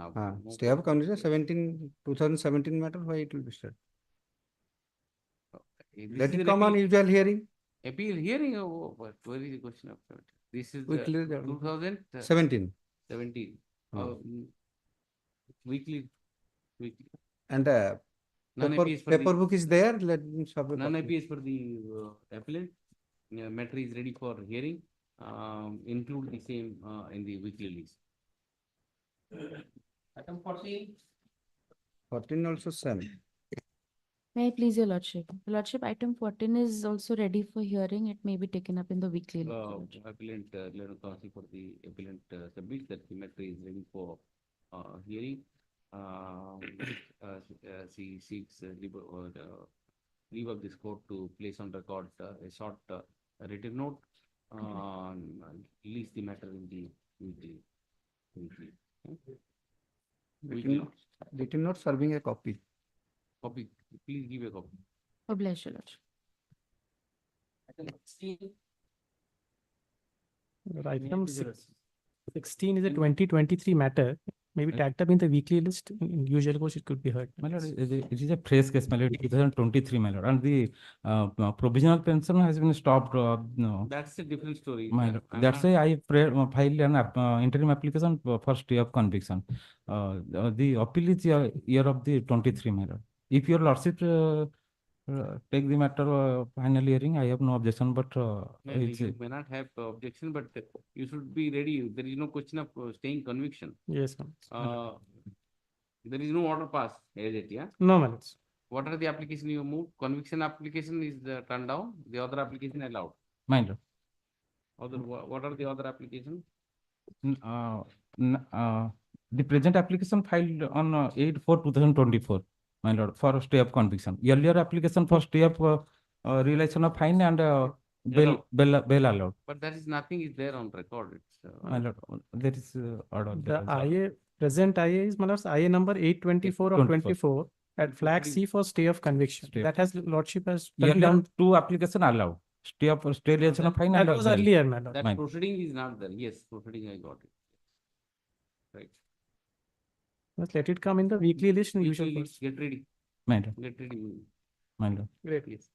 Stay of conviction 2017 matter, why it will be started? Let it come on usual hearing. Appeal hearing, where is the question of that? This is 2017. 17. Weekly. And Non-APS for paper book is there. Let me submit. Non-APS for the appellant. Matter is ready for hearing. Include the same in the weekly list. Item 14. 14 also same. May I please your lordship? Lordship, item 14 is also ready for hearing. It may be taken up in the weekly. Appellant, learned counsel for the appellant submits that the matter is ready for hearing. She seeks leave of this court to place on record a short written note. Release the matter in the weekly. Written note serving a copy. Copy, please give a copy. Oblige, your lordship. Item 16 is a 2023 matter, maybe tagged up in the weekly list. In usual course, it could be heard. My lord, it is a fresh case, my lord, 2023, my lord, and the provisional pension has been stopped. No, That's a different story. my lord. I'm That's not- why I filed an interim application for stay of conviction. The appeal is year of the 23, my lord. If your lordship take the matter final hearing, I have no objection, but it's You may not have objection, but you should be ready. There is no question of staying conviction. Yes, ma'am. There is no order passed as it, yeah? No, ma'am. What are the application you moved? Conviction application is turned down, the other application allowed. my lord. What are the other applications? The present application filed on 8/4/2024, my lord, for stay of conviction. Earlier application for stay of realization of fine and bail allowed. But that is nothing is there on record. It's, My lord, there is order. The IA, present IA is, my lord, IA number 824 of 24 at flag C for stay of conviction. That has lordship has turned Earlier down. 2 application allowed. Stay of realization of fine That and was bail. earlier, my lord. that proceeding is not there. Yes, proceeding I got it. Right. Let's let it come in the weekly list in usual Weekly course. list, get ready. My lord, Get ready. my lord. Great. Yes.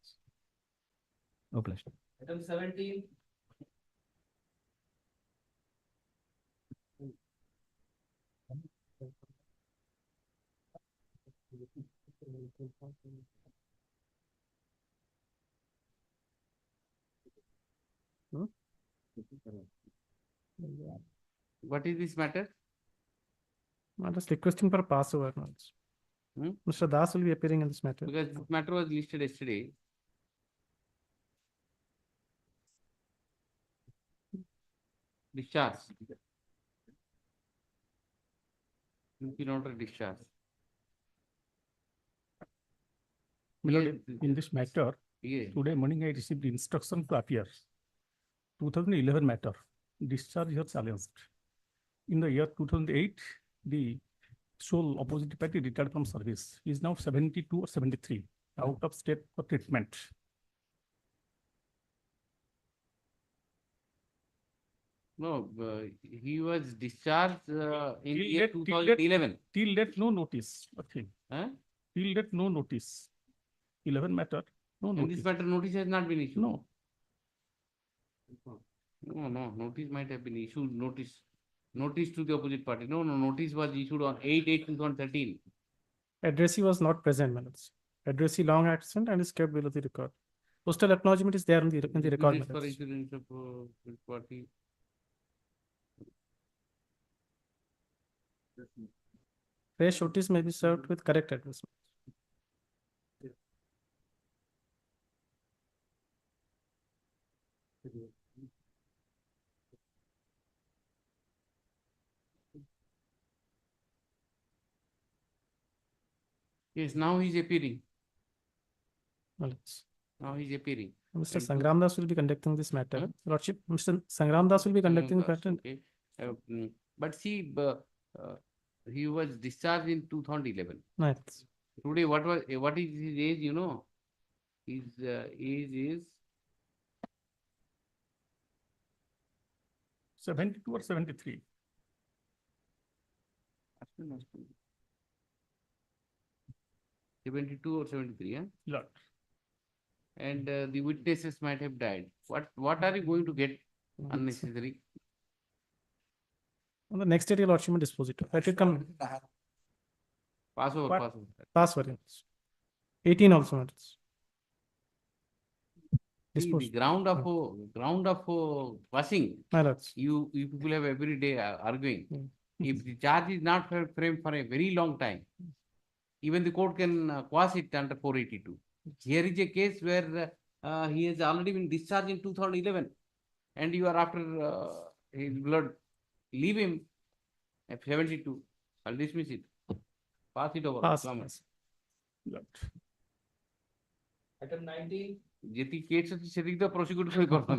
Obliged. Item 17. What is this matter? I'm just requesting for a passover. Mr. Das will be appearing in this matter. Because this matter was listed yesterday. Discharge. In order discharge. My lord, in this matter, Yeah. today morning I received instruction to appear. 2011 matter, discharge here challenged. In the year 2008, the sole opposite party retired from service. He is now 72 or 73, out of state for treatment. No, he was discharged in Till year date- till 2011. Till date, no notice, nothing. Huh? Till date, no notice. 11 matter, no And notice. this matter notice has not been issued. No. No, notice might have been issued, notice to the opposite party. No, notice was issued on 8/8/2013. Addressee was not present, my lords. Addressee long absent and is kept below the record. Postal acknowledgement is there in the record. Notice my for lords. issuance of party. Fresh notice may be served with correct address. Yes, now he is appearing. My lords. Now he is appearing. Mr. And Sangram Das will be conducting this matter. Lordship, Mr. Sangram Das will be conducting the matter. Okay. But see, he was discharged in 2011. Right. Today, what is his age? You know, his age is 72 or 73. 72 or 73, yeah? Lot. And the witnesses might have died. What are you going to get unnecessary? On the next day, your lordship will dispose it. Let it come. Pass over, What? pass over. Pass over. Yes. 18 also matters. See, the ground of passing, My lords. you people have every day arguing. If the charge is not framed for a very long time, even the court can quash it under 482. Here is a case where he has already been discharged in 2011 and you are after his blood. Leave him at 72. I'll dismiss it. Pass it over. Pass. Come on. Pass. Lot. Item 19. যেটি case আছে সেদিক তো prosecute করে করতাম।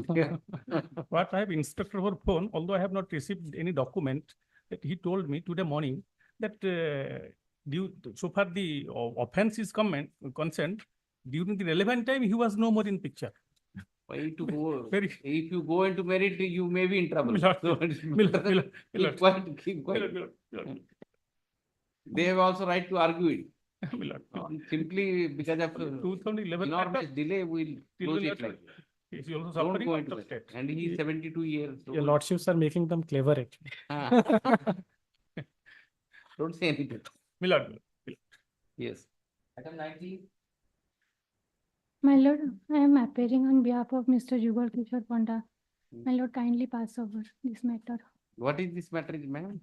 What I have instructed over phone, although I have not received any document, that he told me today morning that so far the offense is consent, during the relevant time, he was no more in picture. Why to go? Very. If you go into merit, you may be in trouble. Milord, So Milord, keep quiet, keep quiet. They have also right to argue it. Simply because of 2011 enormous delay, we'll close it like that. Is also Don't suffering go out into of that. state. And he is 72 years Your old. lordships are making them clever actually. Don't say anything. Milord. Yes. Item 19. My lord, I am appearing on behalf of Mr. Jugal Kishore Panda. My lord, kindly pass over this matter. What is this matter, ma'am?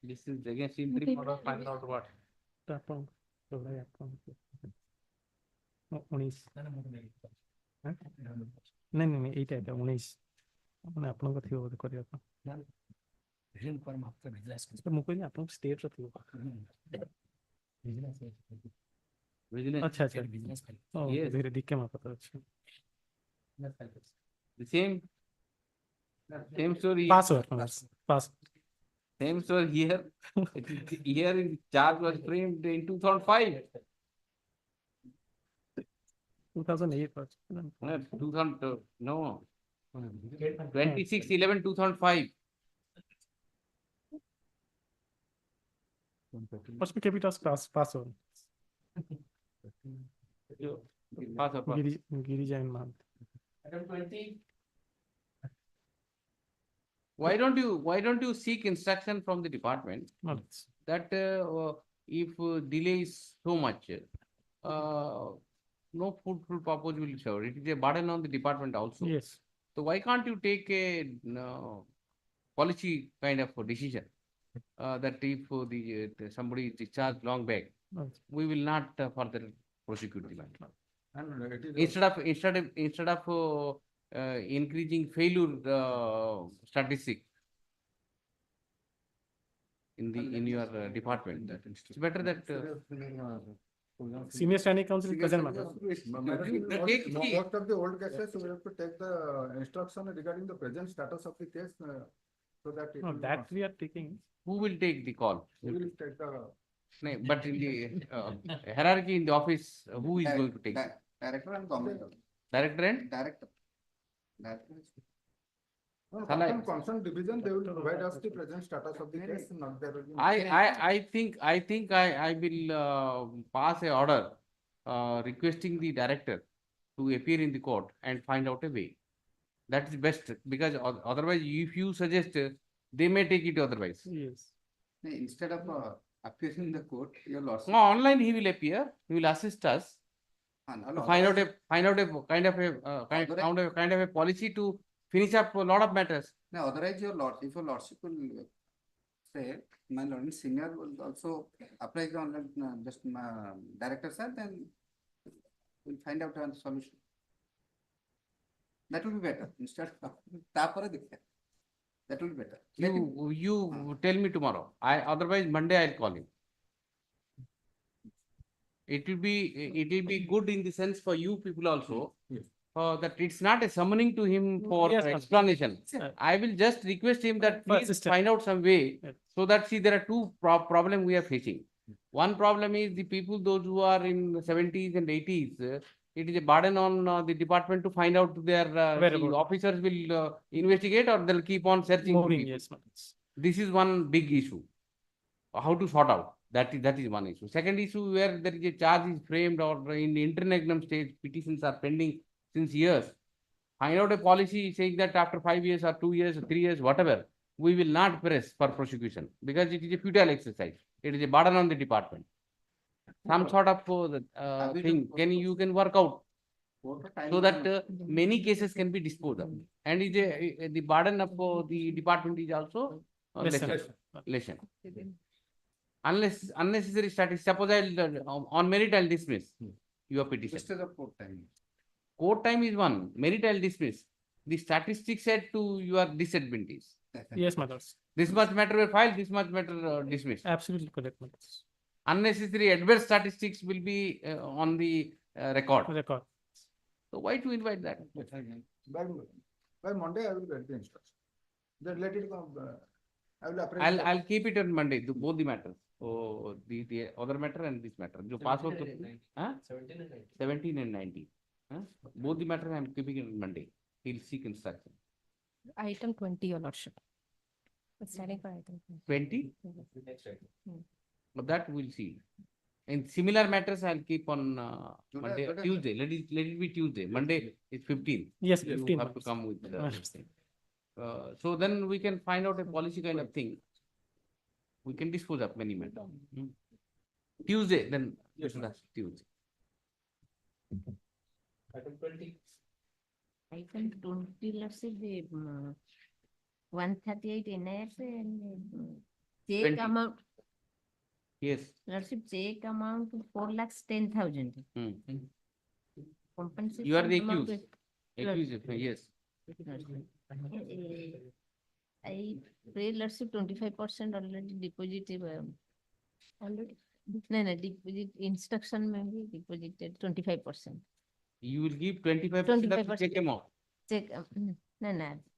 This is against interim Okay. order, find out what. नहीं एटा एटा 19 माने आपन को थियो करिया तो Vision for after business. मु कहनी आपन स्टेट रो थियो Vigilance. अच्छा अच्छा Business. Yes. धीरे दिख के मा पता अच्छा The same story. पास हो पास Same story here. Here in charge was framed in 2005. 2008 was 2000, no. 26/11/2005. Must be capital pass on. Pass. Giri Jain Mahant. Item 20. Why don't you seek instruction from the department that if delay is so much, no fruitful purpose will serve. It is a burden on the department also. Yes. So why can't you take a policy kind of a decision that if somebody is discharged long back, we will not further prosecute the matter. And it is Instead of increasing failure statistic in your department, it's better that Senior standing counsel is present, madam. most of the old cases, we have to take the instruction regarding the present status of the case, so that it No, will that not- we are taking. who will take the call? we will take the No, but in the hierarchy in the office, who is going to take? director and government. Director and? Director. Shall I- Concerned division, they will provide us the present status of the case, not there will be. I think I will pass a order requesting the director to appear in the court and find out a way. That is best, because otherwise, if you suggest, they may take it otherwise. Yes. Instead of appearing in the court, your lordship. No, online he will appear. He will assist us to find out a kind of a policy to finish up a lot of matters. Now, otherwise your lord, if your lordship will say, my lord, senior will also apply the online, just director sir, then we'll find out a solution. That will be better. Instead of that will be better. You tell me tomorrow. Otherwise Monday I'll call him. It will be good in the sense for you people also. That it's not a summoning to him for Yes, ma'am. explanation. Yes. I will just request him that For please assistance. find out some way, Yes. so that, see, there are two problems we are facing. One problem is the people, those who are in the 70s and 80s, it is a burden on the department to find out their, the Whereabouts. officers will investigate or they'll keep on searching. for Moving, people. yes, madam. This is one big issue. How to sort out? That is one issue. Second issue, where there is a charge is framed or in the interregnum stage, petitions are pending since years. Find out a policy saying that after 5 years or 2 years or 3 years, whatever, we will not press for prosecution because it is a futile exercise. It is a burden on the department. Some sort of thing you can work out so that many cases can be disposed of. And the burden of the department is also lessened. Unless unnecessary statistics, suppose on merit I'll dismiss your petition. Just as a court time. Court time is one, merit I'll dismiss. The statistics said to your disadvantage. Yes, madam. This much matter will file, this much matter dismissed. Absolutely correct, madam. Unnecessary adverse statistics will be on the record. So why to invite that? By Monday, I will get the instruction. Then let it come. I will appraise. I'll keep it on Monday, both the matters. Oh, the other matter and this matter. जो pass out, huh? 17 and 19. Huh? Both the matter I'm keeping it on Monday. He'll seek instruction. Item 20, Your Lordship. Standing for item 20? But that we'll see. In similar matters, I'll keep on Monday, Tuesday. Let it be Tuesday. Monday is 15. Yes, You 15 have to come with this thing. So then we can find out a policy kind of thing. We can dispose of many matters. Tuesday, then Tuesday. Item 20, let's say the 138 NIS and check 20. amount. Yes. Lordship, check amount 4,10,000. Compensation. You are the amount accused. with- Accused, yes. I pray Lordship 25% already deposited. Already? No, deposit instruction maybe deposited 25%. You will give 25% of the check amount. Check, no.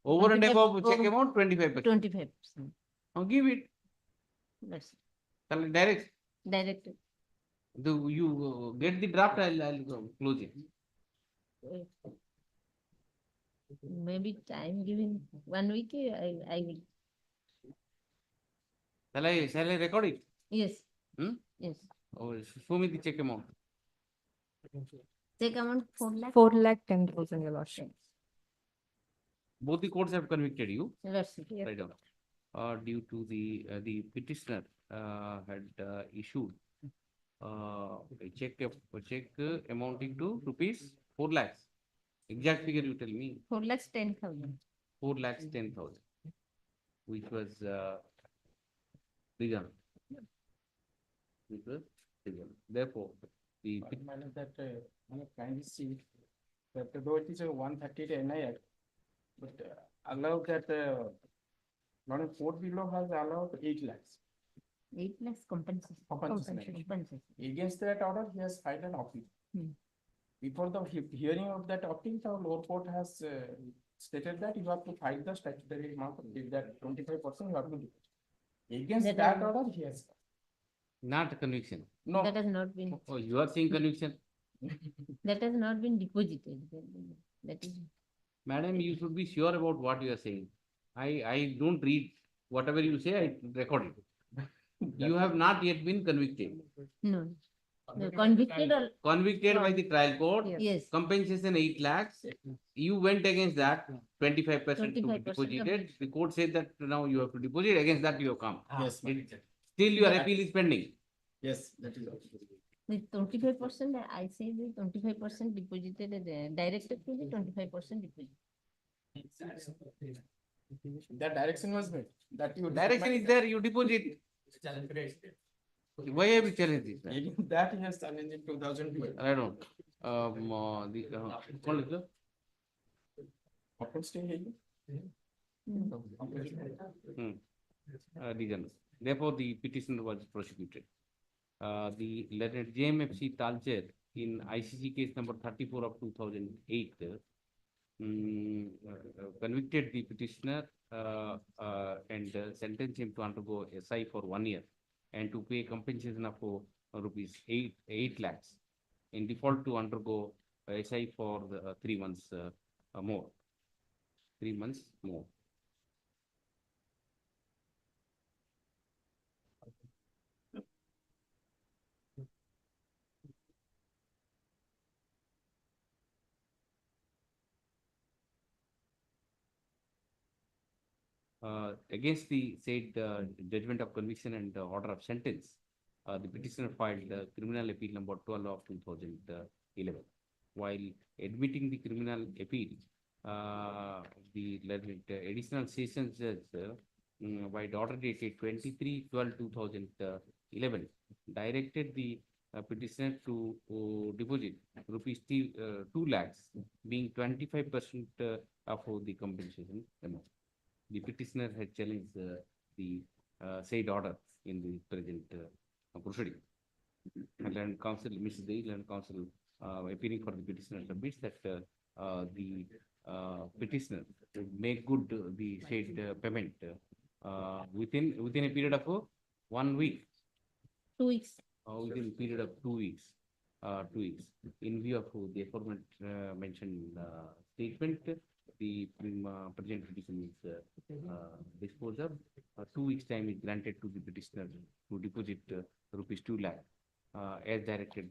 Over and 25 above check over- amount, 25%. 25%. Now give it. That's Direct. directed. Do you get the draft? I'll close it. Maybe time given 1 week, I will. Shall I record it? Yes. Hmm? Yes. Oh, show me the check amount. Check amount 4,00,000. 4,10,000, Your Lordship. Both the courts have convicted you. Yes. Right down. Due to the petitioner had issued a check amounting to rupees 4 lakhs. Exact figure you tell me. 4,10,000. 4,10,000, which was begun. Therefore, the That kindly see that though it is a 138 NIR, but allow that not a court below has allowed 8 lakhs. 8 lakhs compensation. Compensation. Against that order, he has filed an appeal. Before the hearing of that appeal, the lower court has stated that you have to file the statutory amount, if that 25% you have to do. Against that order, he has. not conviction. No. That has not been. Oh, you are saying conviction. That has not been deposited. That is. Madam, you should be sure about what you are saying. I don't read whatever you say, I record it. You have not yet been convicted. No. No, convicted or. Convicted by the trial court. Yes. Compensation 8 lakhs. You went against that 25% to be 25% deposited. The court said that now you have to deposit. Against that you have come. Yes. Still your appeal is pending. Yes, that is also. The 25%, I say the 25% deposited, directed to the 25% deposit. That direction was made. That you. Direction is there, you deposit. Why have you challenged this? That he has challenged in 2012. I don't. What is the? Open stay hearing. Reason. Therefore, the petition was prosecuted. The letter JMFC Talcher in ICC case number 34 of 2008 convicted the petitioner and sentenced him to undergo SI for 1 year and to pay compensation of rupees 8 lakhs in default to undergo SI for 3 months more. 3 months more. Against the said judgment of conviction and order of sentence, the petitioner filed criminal appeal number 12 of 2011. While admitting the criminal appeal, the additional sessions judge by order dated 23/12/2011 directed the petitioner to deposit rupees 2 lakhs, being 25% of the compensation amount. The petitioner had challenged the said order in the present proceeding. Land Council, Mrs. The Land Council appearing for the petitioner submits that the petitioner would make good the said payment within a period of 1 week. 2 weeks. Within a period of 2 weeks. 2 weeks. In view of the aforementioned mentioned statement, the present petition is disposed of. 2 weeks time is granted to the petitioner to deposit rupees 2 lakh as directed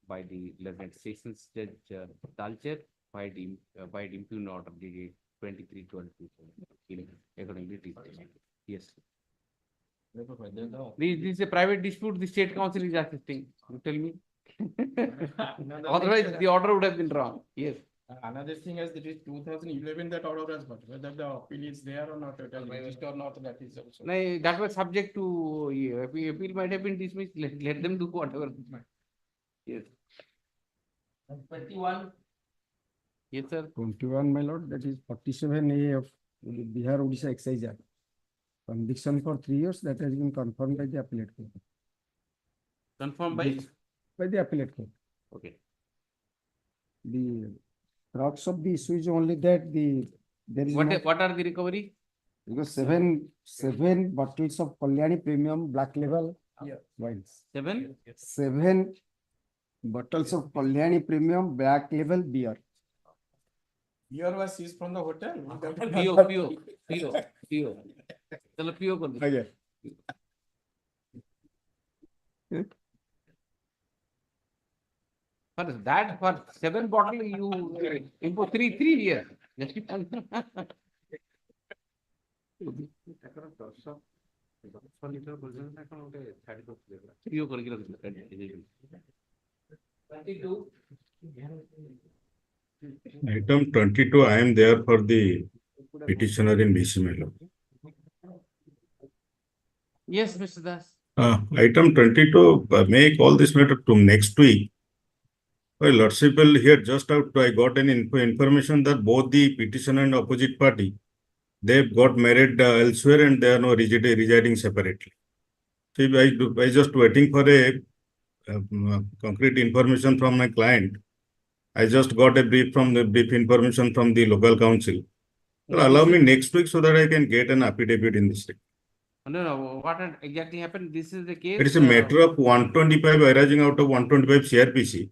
by the Lieutenant Sessions Judge Talcher by the impugned order dated 23/12/2000. Accordingly, yes. This is a private dispute. The State Council is assisting. You tell me. Otherwise, the order would have been wrong. Yes. Another thing is that is 2011 that order has got, whether the appeal is there or not, it has registered or not, that is also. No, that was subject to appeal might have been dismissed. Let them do whatever. Yes. 21. Yes, sir. 21, my lord, that is 47A of the Bihar Odisha Excise Act. Conviction for 3 years that has been confirmed by the appellate court. Confirmed by? By the appellate court. Okay. The crux of the issue is only that there is What are the recovery? because seven bottles of Kalyani Premium Black Label wines. 7 bottles of Kalyani Premium Black Label beer. Beer was seized from the hotel. Pio. चलो पियो कर दो. For that, for 7 bottles, you impose 3 years. Just keep on. पियो करके रख दो. 22. Item 22, I am there for the petitioner in BC, my lord. Yes, Mr. Das. Item 22, may I call this matter to next week? Well, Lordship will hear just out, I got an information that both the petitioner and opposite party, they've got married elsewhere and they are now residing separately. So I just waiting for a concrete information from my client. I just got a brief information from the local council. So allow me next week so that I can get an affidavit in this. No. What had exactly happened? This is the case. It is a matter of 125 arising out of 125 CRPC.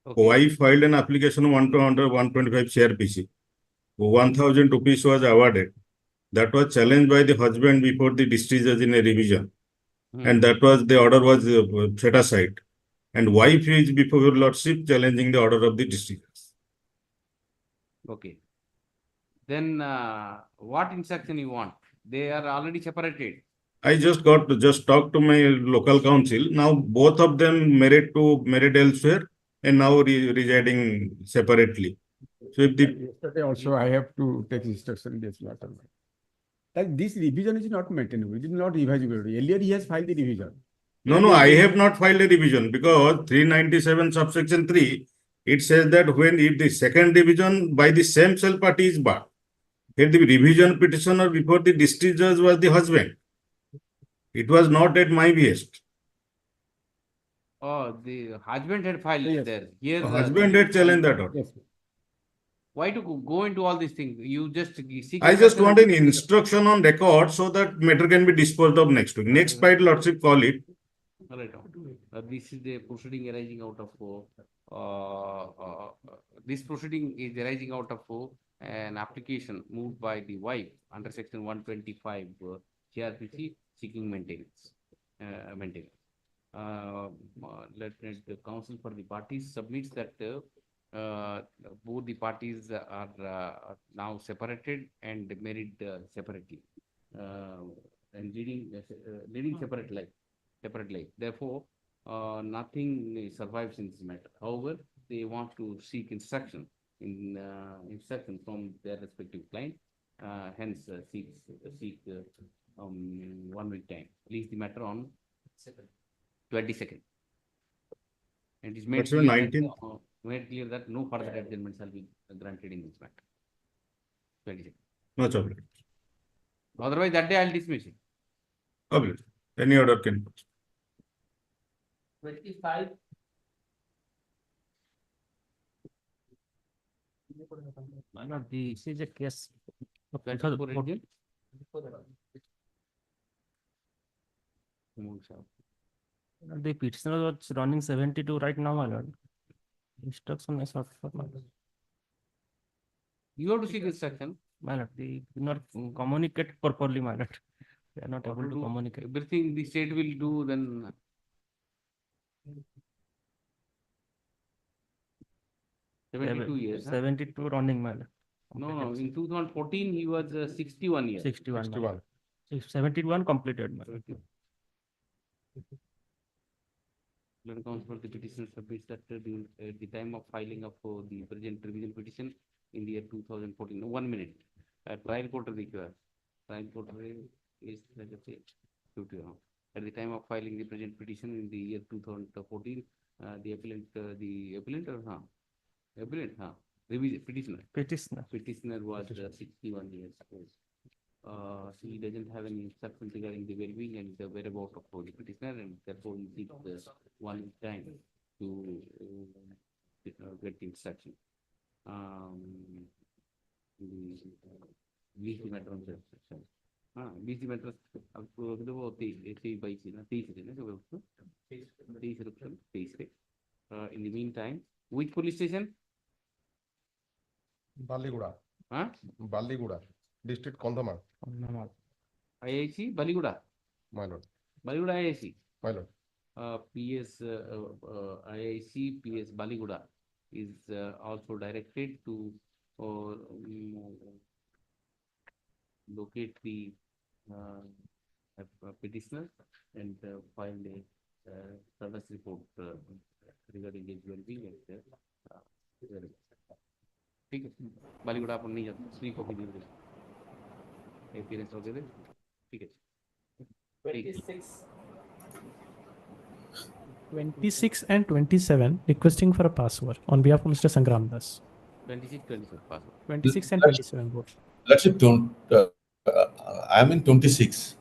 Okay. Wife filed an application under 125 CRPC. 1,000 rupees was awarded. That was challenged by the husband before the district judge in a revision. And that was the order was set aside. And wife is before your lordship challenging the order of the district judge. Okay. Then what instruction you want? They are already separated. I just talked to my local council. Now both of them married elsewhere and now residing separately. So if the Yesterday also I have to take instruction in this matter. Like this revision is not maintainable. It is not revisable. Earlier he has filed the revision. No, I have not filed a revision because 397 subsection 3, it says that if the second revision by the same self party is barred, here the revision petitioner before the district judge was the husband. It was not at my behest. Oh, the husband had filed there. Here The husband had challenged that order. Yes. Why to go into all these things? You just seek. I just want an instruction on record so that matter can be disposed of next week. Next fight, lordship call it. All right. This is the proceeding arising out of this proceeding is arising out of an application moved by the wife under section 125 CRPC seeking maintenance. Let the counsel for the parties submits that both the parties are now separated and married separately and leading separate life. Therefore, nothing survives in this matter. However, they want to seek instruction from their respective client. Hence, seek 1 week time. Release the matter on 22nd. And it is made clear that no further adjournment shall be granted in this matter. 22nd. No problem. Otherwise, that day I'll dismiss it. Okay. Any order can. 25. This is a case of 24 Indian. The petitioner was running 72 right now, my lord. Instruction is not for my lord. You have to seek instruction. My lord, they do not communicate properly, my lord. They are not What able to do? communicate. Everything the state will do, then 72 years. Huh? 72 running, my lord. No, in 2014 he was 61 years. 61. 71 completed, my lord. Lord Counsel, the petitioner submits that at the time of filing of the present revision petition in the year 2014. No, 1 minute. Trial court requires. Trial court is, let us say, at the time of filing the present petition in the year 2014, the appellant, petitioner was 61 years old. He doesn't have any instruction regarding the well-being and the whereabouts of the petitioner, and therefore he seeks 1 time to get the instruction. BC matter on the instruction. BC matter अब तो वो 23 ना 23 दिन है जो 23. In the meantime, which police station? Baliguda. Huh? Baliguda. District Kondhamal. IIC Baliguda. My lord. Baliguda IIC. My lord. PS IIC PS Baliguda is also directed to locate the petitioner and file a service report regarding his well-being and ठीक है बालीगुड़ा अपन नहीं जाते free copy दे दे appearance वगैरह ठीक है 26 and 27 requesting for a password on behalf of Mr. Sangram Das. 26 password 26 and 27 both. Let's say I'm in 26.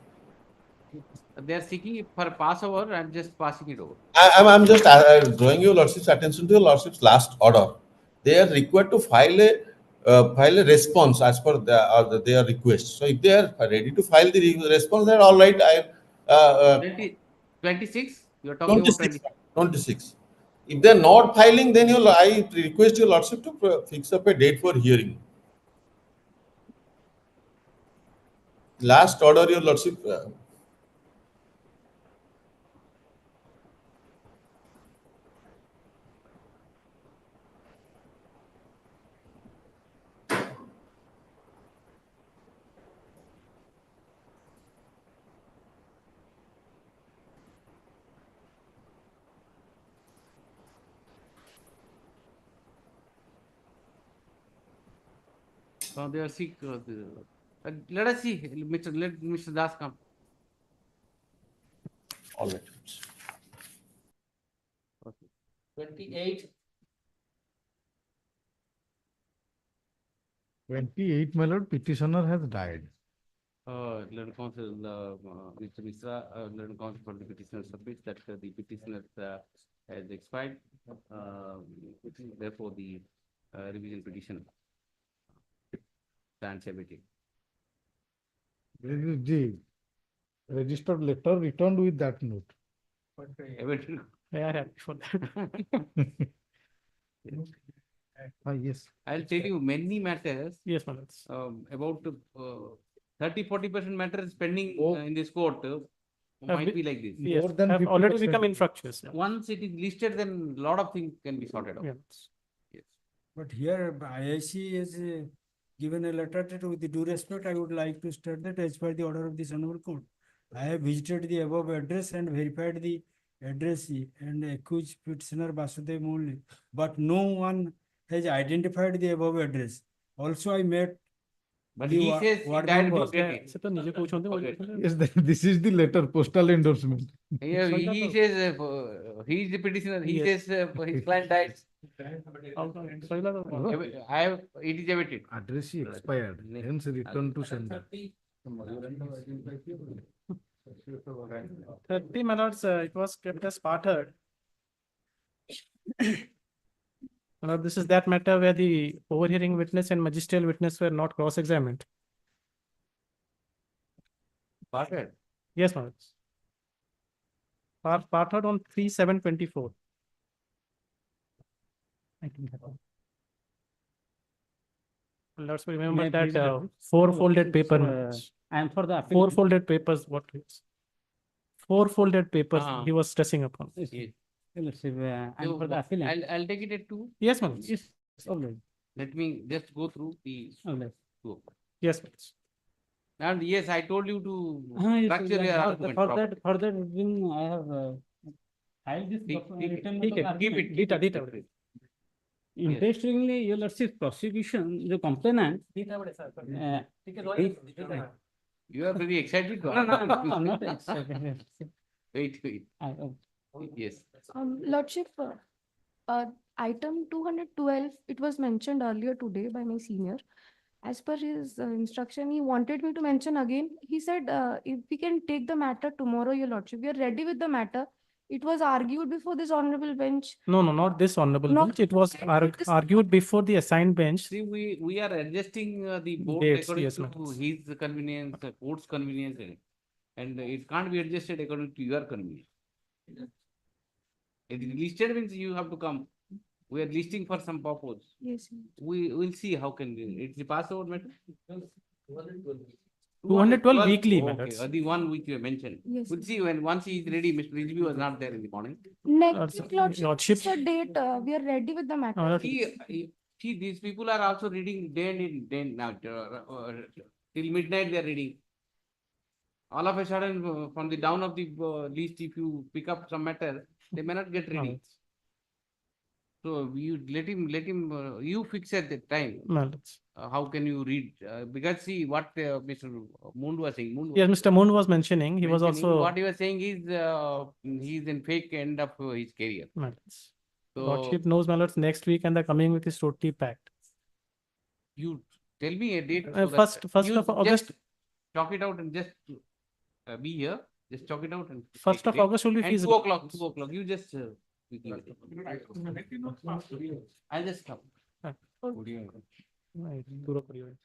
They are seeking it for pass over. I'm just passing it over. I'm just drawing your lordship's attention to your lordship's last order. They are required to file a response as per their request. So if they are ready to file the response, then all right. 26. You are talking 26, about 26. If they are not filing, then I request your lordship to fix up a date for hearing. Last order, your lordship. They are seek. Let us see. Let Mr. Das come. All right. Okay. 28. 28, my lord, petitioner has died. Lord Counsel, Mr. Mishra, Lord Counsel for the petitioner submits that the petitioner has expired. Therefore, the revision petition stands abated. This is the registered letter returned with that note. Abated. I am happy for that. Yes. I'll tell you many matters. Yes, my lords. About 30-40% matters pending in this court might be like this. Yes, have already become infructuous. Once it is listed, then a lot of things can be sorted out. Yes. Yes. But here IIC is given a letter that with due respect, I would like to state that as per the order of this honorable court, I have visited the above address and verified the addressee and accused petitioner Basudev Moli, but no one has identified the above address. Also, I met. But he says he died was. Yes, This is the letter, postal endorsement. Yeah, he says he is the petitioner. He says his client died. It is abated. Address expired, hence return to sender. 30, my lords, it was kept as part heard. This is that matter where the overhearing witness and magisterial witness were not cross-examined. Part heard? Yes, my lords. Part heard on 3/7/24. Let's remember May I that please repeat? four-folded paper. I am for the appellate. Four-folded papers, what it is. Four-folded papers Ah. he was stressing upon. Yes. Yes. Let's say, I am So for the appellate. I'll take it at 2. Yes, ma'am. Yes, alright. Let me just go through the Alright. 2. Yes, ma'am. And yes, I told you to Yes, structure your argument properly. for that, when I have filed this Keep written it, argument. keep it. Interestingly, your lordship prosecution, the complainant. You are very excited. No, I'm not excited. Wait. Yes. Lordship, item 212, it was mentioned earlier today by my senior. As per his instruction, he wanted me to mention again. He said, if we can take the matter tomorrow, your lordship, we are ready with the matter. It was argued before this honorable bench. No, not this honorable Not- bench. It was argued before the assigned bench. See, we are adjusting the board Dates, according yes, to ma'am. his convenience, the court's convenience, and it can't be adjusted according to your convenience. It is listed means you have to come. We are listing for some purpose. Yes. We will see how can we. It's the passover matter. 212 weekly Okay, matters. the one which you mentioned. Yes. We'll see once he is ready. Mr. Rijvi was not there in the morning. Next Sir, week, lordship, lordship. is the date, we are ready with the matter. See, these people are also reading day and in day and night. Till midnight they are reading. All of a sudden, from the down of the list, if you pick up some matter, they may not get reading. So you let him, you fix at the time. How can you read? Because see what Mr. Moon was saying. Yes, Mr. Moon was mentioning, he was also. What he was saying is he's in fake end of his career. So Lordship knows, my lords, next week and the coming week is totally packed. you tell me a date. First you of August. just chalk it out and just be here. Just chalk it out and. 1st of August will be and feasible. 2 o'clock. 2 o'clock. You just. I'll just come. Right, Duro kariyo.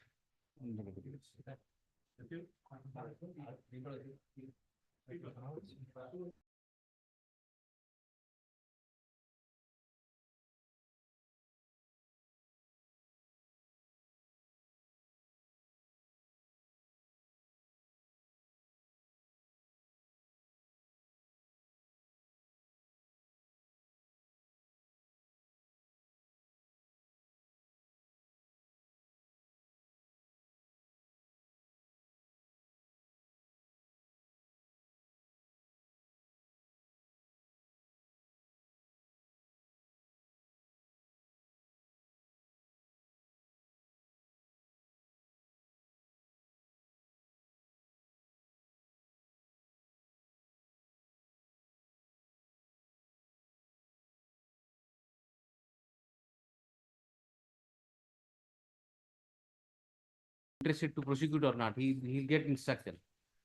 Interested to prosecute or not, he'll get instruction.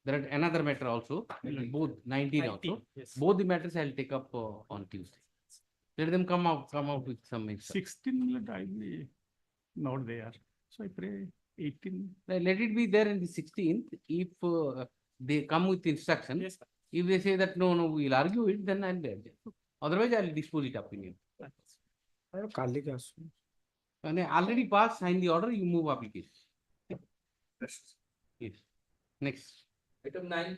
There are another matter also, both 19 also. Yes. Both the matters I'll take up on Tuesday. Let them come out with some instruction. 16 I be not there. So I pray 18. Let it be there in the 16th. If they come with instruction, if they say that no, we'll argue it, then I'll be. Otherwise, I'll dispose it up in you. And already passed, sign the order, you move application. Yes. Next. Item 9.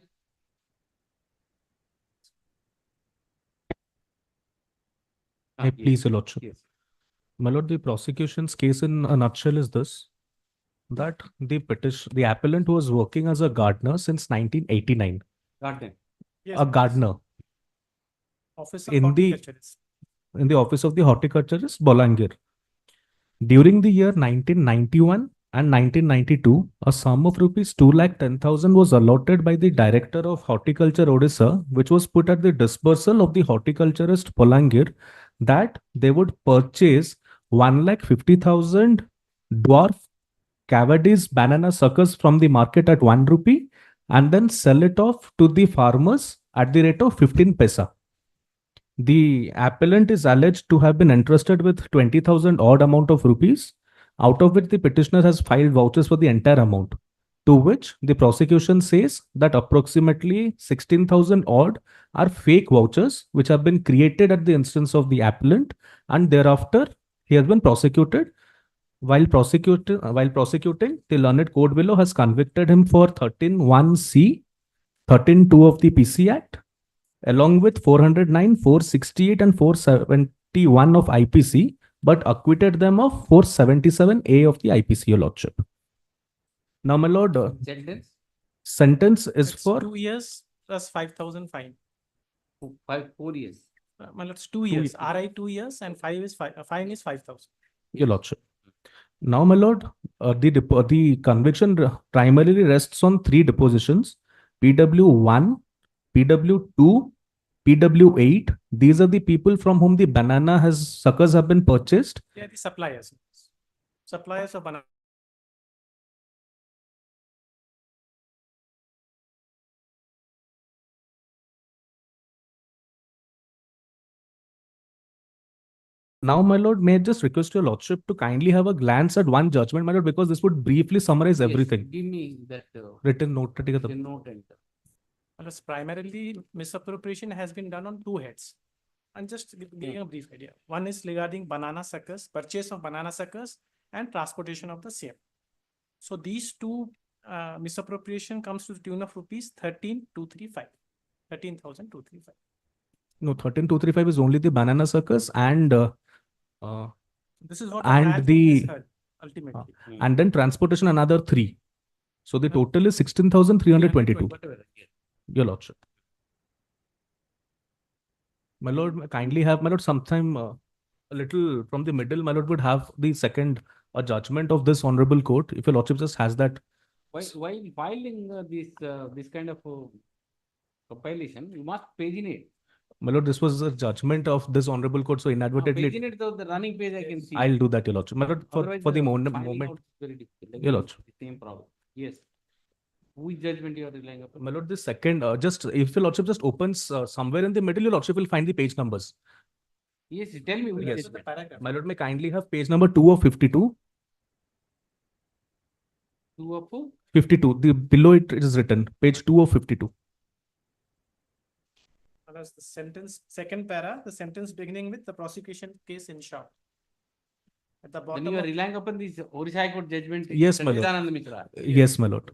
Please, Your Lordship. My lord, the prosecution's case in a nutshell is this: that the appellant was working as a gardener since 1989. Gardener. A gardener Office of in the Horticulturist. office of the horticulturist Bolangir. During the year 1991 and 1992, a sum of rupees 2,10,000 was allotted by the Director of Horticulture Odisha, which was put at the dispersal of the horticulturist Bolangir, that they would purchase 1,50,000 dwarf Cavadis banana suckers from the market at 1 rupee and then sell it off to the farmers at the rate of 15 paisa. The appellant is alleged to have been entrusted with 20,000 odd amount of rupees, out of which the petitioner has filed vouchers for the entire amount. to which the prosecution says that approximately 16,000 odd are fake vouchers which have been created at the instance of the appellant, and thereafter he has been prosecuted. While prosecuting, the learned court below has convicted him for 13(1)(c), 13(2) of the PC Act, along with 409, 468, and 471 of IPC, but acquitted them of 477A of the IPC, Your Lordship. Now, my lord, sentence is It's for 2 years plus 5,000 fine. 4 years. My lord, it's 2 years. RI 2 years and fine is 5,000. Your Lordship. Now, my lord, the conviction primarily rests on 3 depositions: PW1, PW2, PW8. These are the people from whom the banana suckers have been purchased. They are the suppliers. Suppliers of banana. Now, my lord, may I just request your lordship to kindly have a glance at one judgment, my lord, because this would briefly summarize Yes, everything. give me that Written note. written note and Because primarily misappropriation has been done on 2 heads. And just giving a brief idea. One is regarding banana suckers, purchase of banana suckers and transportation of the same. So these 2 misappropriation comes to the tune of rupees 13,235. 13,235. No, 13,235 is only the banana circus and This is what and ultimately. and then transportation another 3. So the total is 16,322. Your lordship. My lord, kindly have, my lord, sometime a little from the middle, my lord would have the second judgment of this honorable court. If your lordship just has that. while filing this kind of compilation, you must paginate. My lord, this was a judgment of this honorable court, so inadvertently. Paginate the running page I can see. I'll do that, your lordship. My lord, for the filing moment, out is very difficult. your lordship. Same problem. Yes. Which judgment you are relying upon? My lord, the second, just if your lordship just opens somewhere in the middle, your lordship will find the page numbers. Yes, tell me which Yes. judgment. My lord, may kindly have page number 2 of 52. 2 of 52. Below it is written page 2 of 52. That's the sentence, second para, the sentence beginning with the prosecution case in short. At the Then bottom you are of- relying upon this Orissa High Court judgment. Yes, my lord. Sachidanand Mishra. Yes, my lord.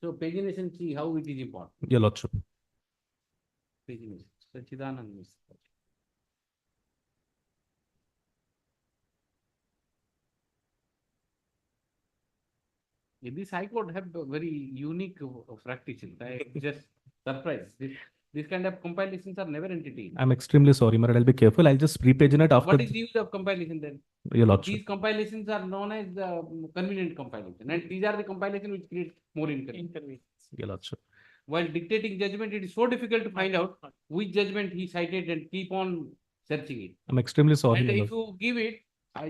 So pagination, see how it is important. Your lordship. Pagination. Sachidanand Mishra. This High Court have a very unique practice. I just surprised. This kind of compilations are never entertained. I'm extremely sorry, my lord. I'll be careful. I'll just repaginate after. What is the use of compilation then? Your lordship. These compilations are known as convenient compilation, and these are the compilation which create more inconvenience. Your lordship. While dictating judgment, it is so difficult to find out which judgment he cited and keep on searching it. I'm extremely sorry, And my if lord. you give it,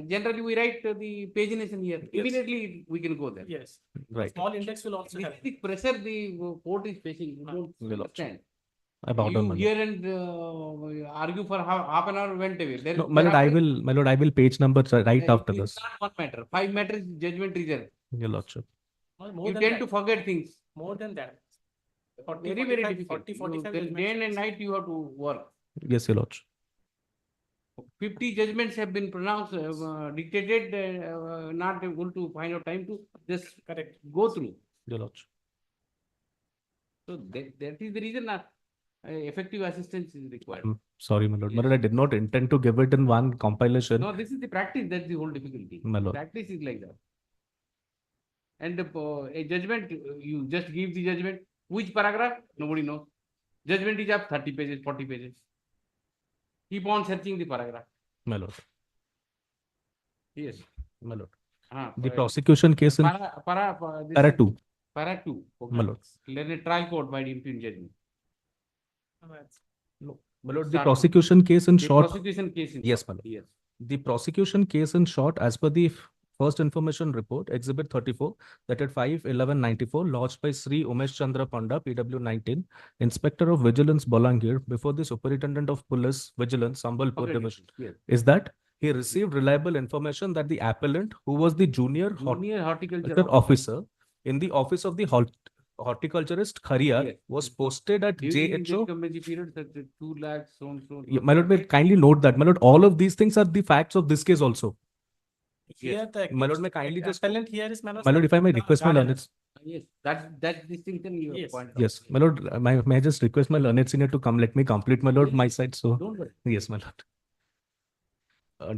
generally we write the pagination here. Immediately we can go there. Yes. Right. Small index will also This have. is the pressure the court is facing. You don't Your lordship. understand. I bow down, You my lord. hear and argue for half an hour, went away. No, my lord, my lord, I will page number right after It this. is not one matter. 5 matters judgment reserve. Your lordship. More You than tend that. to forget things. More than that. 40, Very, very 45, difficult. 40, 45 You- Day and night you have to work. Yes, your lordship. 50 judgments have been pronounced, dictated, not able to find out time to just correct go through. Your lordship. So that is the reason effective assistance is required. I'm sorry, my lord. My lord, I did not intend to give it in one compilation. No, this is the practice. That's the whole difficulty. My lord. Practice is like that. And a judgment, you just give the judgment. Which paragraph? Nobody knows. Judgment is up 30 pages, 40 pages. Keep on searching the paragraph. My lord. Yes. My lord. Ah, The para- prosecution case in this para is 2. Para 2. Okay. My lord. Learned trial court by the impugned judgment. No, my lord, the Start. prosecution case in The short. prosecution case in Yes, short. my lord. Yes. The prosecution case in short, as per the first information report, Exhibit 34, dated 5/11/94, lodged by Sri Umesh Chandra Panda, PW 19, Inspector of Vigilance, Bolangir, before the Superintendent of Police Vigilance, Sambalpur Okay, Division, yes. is that he received reliable information that the appellant, who was the junior Junior horticulture horticulture officer, in the office of the horticulturist Khariar Yes. was posted at During the JHO. incumbency period, that the 2 lakhs, so and so. Yeah, my lord, may kindly note that, my lord, all of these things are the facts of this case also. Here the. My lord, may kindly just, Appellant here is. my lord, if I may request my learned. Yes, that distinction you have Yes. pointed out. Yes, my lord, may I just request my learned senior to come, let me complete, my lord, my side, so. Don't worry. Yes, my lord.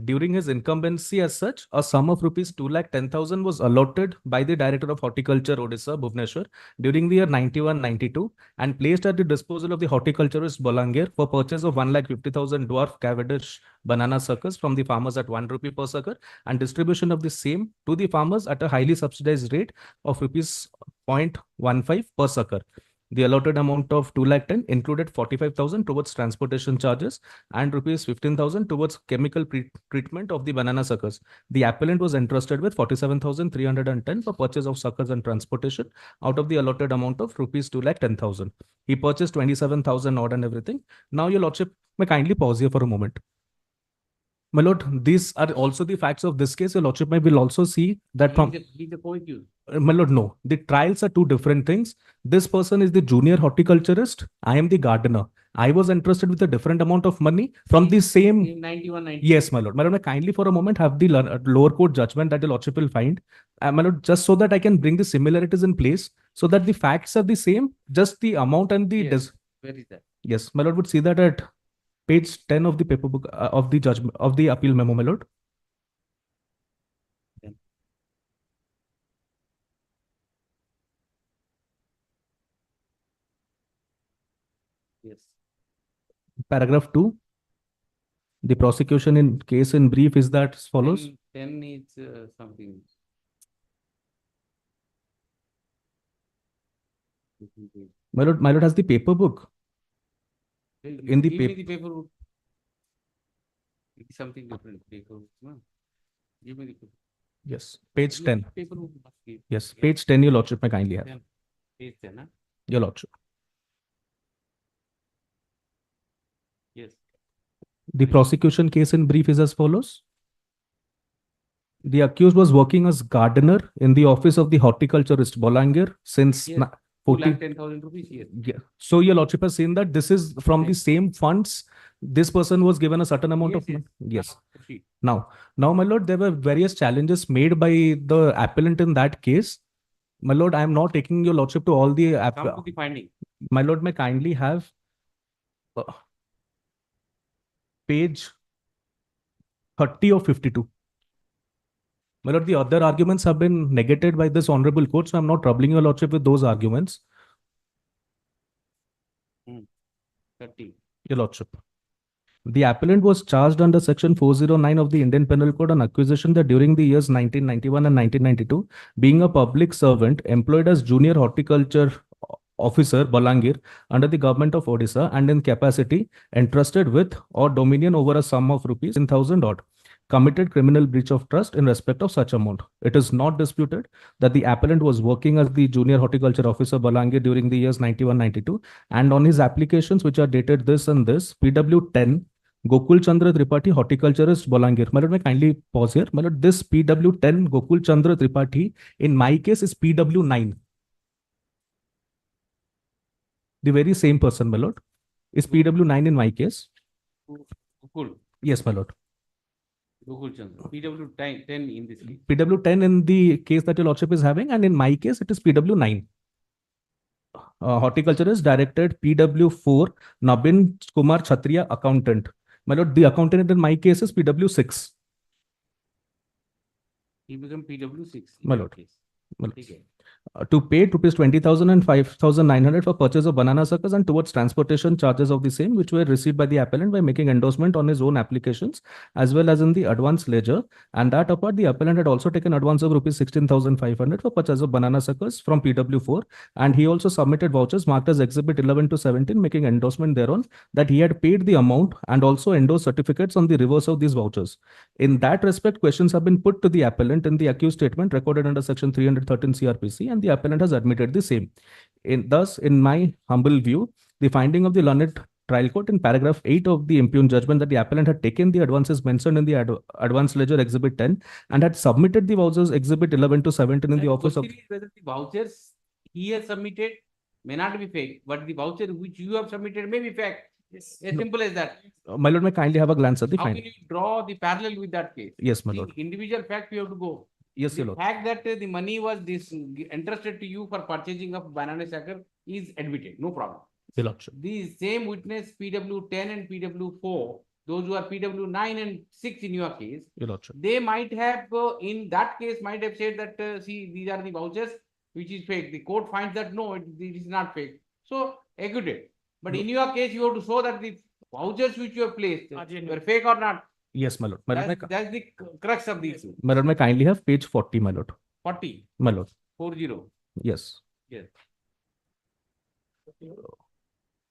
During his incumbency as such, a sum of rupees 2,10,000 was allotted by the Director of Horticulture, Odisha, Bhubaneswar, during the year 91-92 and placed at the disposal of the horticulturist Bolangir for purchase of 1,50,000 dwarf Cavendish banana suckers from the farmers at 1 rupee per sucker and distribution of the same to the farmers at a highly subsidized rate of rupees 0.15 per sucker. The allotted amount of 2,10,000 included 45,000 towards transportation charges and rupees 15,000 towards chemical treatment of the banana suckers. The appellant was entrusted with 47,310 for purchase of suckers and transportation out of the allotted amount of rupees 2,10,000. He purchased 27,000 odd and everything. Now, your lordship, may kindly pause here for a moment. My lord, these are also the facts of this case. Your lordship may will also see that from. He's the co-accused. My lord, no. The trials are two different things. This person is the junior horticulturist. I am the gardener. I was entrusted with a different amount of money from the same. In 91-92. Yes, my lord. My lord, may kindly for a moment have the lower court judgment that the lordship will find. My lord, just so that I can bring the similarities in place, so that the facts are the same, just the amount and the. Yes. Where is that? Yes, my lord would see that at page 10 of the paper book of the judgment of the appeal memo, my lord. Yes. Paragraph 2. The prosecution in case in brief is that as follows. 10 is something. My lord has the paper book. In the Give me paper. the paper. It's something different. Paper. No. Give me the paper. Yes, page 10. Paper must give. Yes, page 10, your lordship may kindly have. 10. Page 10, huh? Your lordship. Yes. The prosecution case in brief is as follows. The accused was working as gardener in the office of the horticulturist Bolangir since Yes. 2,10,000 rupees here. Yeah. So your lordship has seen that this is from the same funds. This person was given a certain amount of money. Yes. Now, my lord, there were various challenges made by the appellant in that case. My lord, I am not taking your lordship to all the. Come to the finding. My lord, may kindly have page 30 of 52. My lord, the other arguments have been negated by this honorable court, so I'm not troubling your lordship with those arguments. 30. Your lordship. The appellant was charged under section 409 of the Indian Penal Code on accusation that during the years 1991 and 1992, being a public servant employed as junior horticulture officer Bolangir under the government of Odisha and in capacity entrusted with or dominion over a sum of rupees 10,000 odd, committed criminal breach of trust in respect of such amount. It is not disputed that the appellant was working as the junior horticulture officer Bolangir during the years 91-92 and on his applications which are dated this and this, PW10, Gokul Chandra Tripathi, horticulturist Bolangir. My lord, may kindly pause here. My lord, this PW10 Gokul Chandra Tripathi in my case is PW9. The very same person, my lord, is PW9 in my case. Gokul. Yes, my lord. Gokul Chandra. PW10 in this case. PW10 in the case that your lordship is having, and in my case, it is PW9. Horticulturist directed PW4, Nabin Kumar Kshatriya, accountant. My lord, the accountant in my case is PW6. He became PW6. My lord. My lord. Okay. To pay rupees 20,000 and 5,900 for purchase of banana suckers and towards transportation charges of the same, which were received by the appellant by making endorsement on his own applications as well as in the advance ledger. And that apart, the appellant had also taken advance of rupees 16,500 for purchase of banana suckers from PW4. And he also submitted vouchers marked as Exhibit 11 to 17, making endorsement thereon that he had paid the amount and also endorsed certificates on the reverse of these vouchers. In that respect, questions have been put to the appellant in the accused statement recorded under section 313 CRPC, and the appellant has admitted the same. Thus, in my humble view, the finding of the learned trial court in paragraph 8 of the impugned judgment that the appellant had taken the advances mentioned in the advance ledger exhibit 10 and had submitted the vouchers exhibit 11 to 17 in the office of. Question is whether the vouchers he has submitted may not be fake, but the voucher which you have submitted may be fake. Yes. As simple as that. My lord, may I kindly have a glance at the How fine. can you draw the parallel with that case? Yes, my The lord. individual fact you have to go. Yes, The your lord. fact that the money was entrusted to you for purchasing of banana sucker is admitted, no problem. Your lordship. The same witness PW 10 and PW 4, those who are PW 9 and 6 in your case, Your lordship. they might have in that case might have said that see, these are the vouchers which is fake. The court finds that no, it is not fake. So acquitted. But in your case, you have to show that the vouchers which you have placed were fake or not. Yes, my lord. My lord, That's the crux of the issue. my lord, may I kindly have page 40, my lord. 40. My lord. 40. Yes. Yes.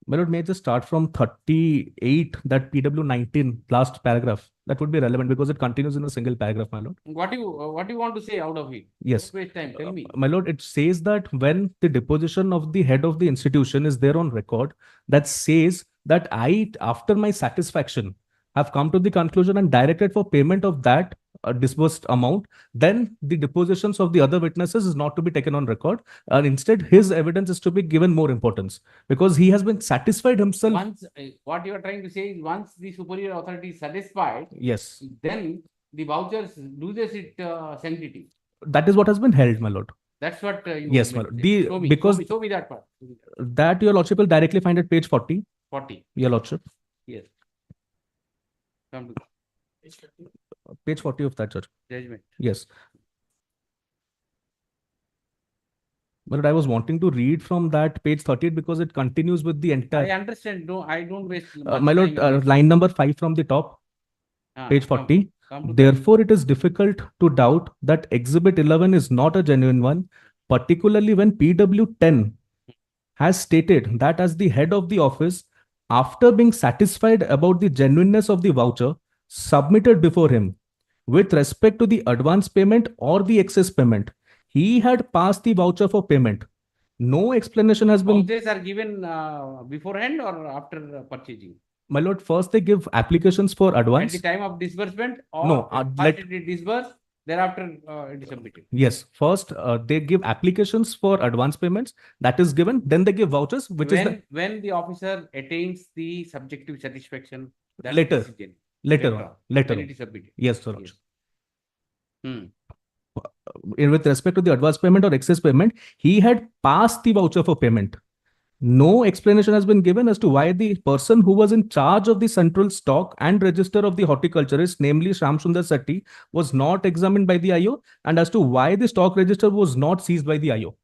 My lord, may I just start from 38, that PW 19, last paragraph. That would be relevant because it continues in a single paragraph, my lord. What do you want to say out of it? Yes. Don't waste time. Tell me. My lord, it says that when the deposition of the head of the institution is there on record, that says that I, after my satisfaction, have come to the conclusion and directed for payment of that disbursed amount, then the depositions of the other witnesses is not to be taken on record. And instead, his evidence is to be given more importance because he has been satisfied himself. Once, what you are trying to say is once the superior authority is satisfied, Yes. then the vouchers loses its sanctity. That is what has been held, my lord. That's what you Yes, my meant lord. to say. The, Show me, because show me that part. that your lordship will directly find at page 40. 40. Your lordship. Yes. Come to Page 40 of that, judge. judgment. Yes. But I was wanting to read from that page 38 because it continues with the I entire. understand. No, I don't waste My lord, time. line number 5 from the top, page 40. come to Therefore, it is difficult to doubt that Exhibit 11 is not a genuine one, particularly when PW 10 has stated that as the head of the office, after being satisfied about the genuineness of the voucher submitted before him with respect to the advance payment or the excess payment, he had passed the voucher for payment. No explanation has been. Vouchers are given beforehand or after purchasing? My lord, first they give applications for advance. At the time of disbursement or No, first it is disbursed, thereafter it is submitted. Yes, first they give applications for advance payments. That is given. Then they give vouchers, which is the When the officer attains the subjective satisfaction, that's Later. decision. later on. Later When on. it is submitted. Yes, sir. Yes. Hmm. With respect to the advance payment or excess payment, he had passed the voucher for payment. No explanation has been given as to why the person who was in charge of the central stock and register of the horticulturist, namely Shyam Sundar Sethi, was not examined by the IO, and as to why the stock register was not seized by the IO.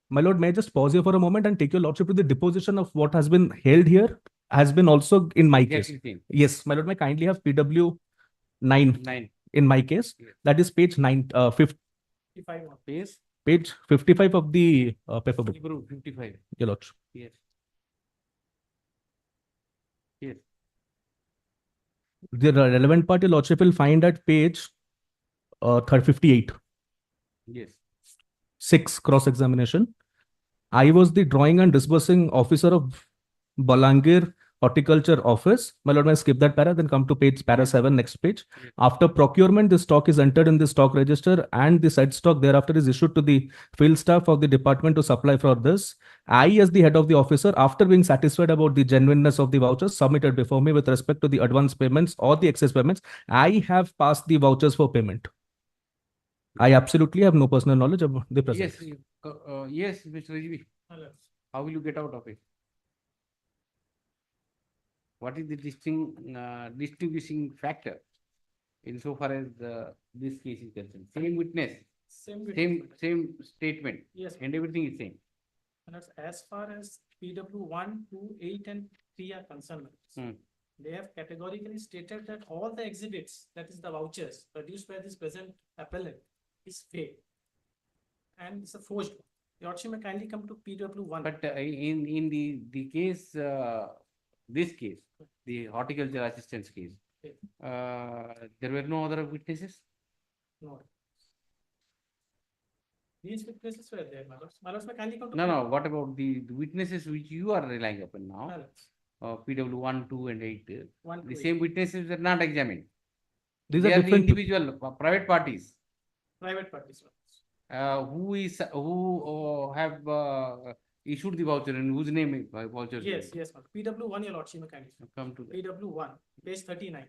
My lord, may I just pause here for a moment and take your lordship to the deposition of what has been held here has been also in my case. Exactly same. Yes, my lord, may I kindly have PW 9 9. in my case. That is page 9, 50. Page 55 of the paper book. Hebrew 55. Your lordship. Yes. Yes. The relevant part, your lordship will find at page 58. Yes. 6, cross-examination. I was the drawing and disbursing officer of Balangir Horticulture Office. My lord, may I skip that para, then come to para 7, next page. After procurement, the stock is entered in the stock register and the said stock thereafter is issued to the field staff of the department to supply for this. I, as the head of the officer, after being satisfied about the genuineness of the vouchers submitted before me with respect to the advance payments or the excess payments, I have passed the vouchers for payment. I absolutely have no personal knowledge of the present. Yes. Yes, Mr. Rajvi. How will you get out of it? What is the distinguishing factor insofar as this case is concerned? Same witness, same statement, Yes. and everything is same. And as far as PW 1, 2, 8, and 3 are concerned, they have categorically stated that all the exhibits, that is the vouchers produced by this present appellant, is fake. And it's a forged. Your Lordship may kindly come to PW 1. But in the case, this case, the horticulture assistance case, there were no other witnesses? No. These witnesses were there, my lords. My lords may kindly come to. No, no. What about the witnesses which you are relying upon now? My lords. PW 1, 2 and 8. One, The two, same witnesses were not examined. These They are are the different. individual private parties private parties. who have issued the voucher and whose name is voucher. Yes, yes, ma'am. PW1, your lordship mechanic. Come to that. PW1, page 39.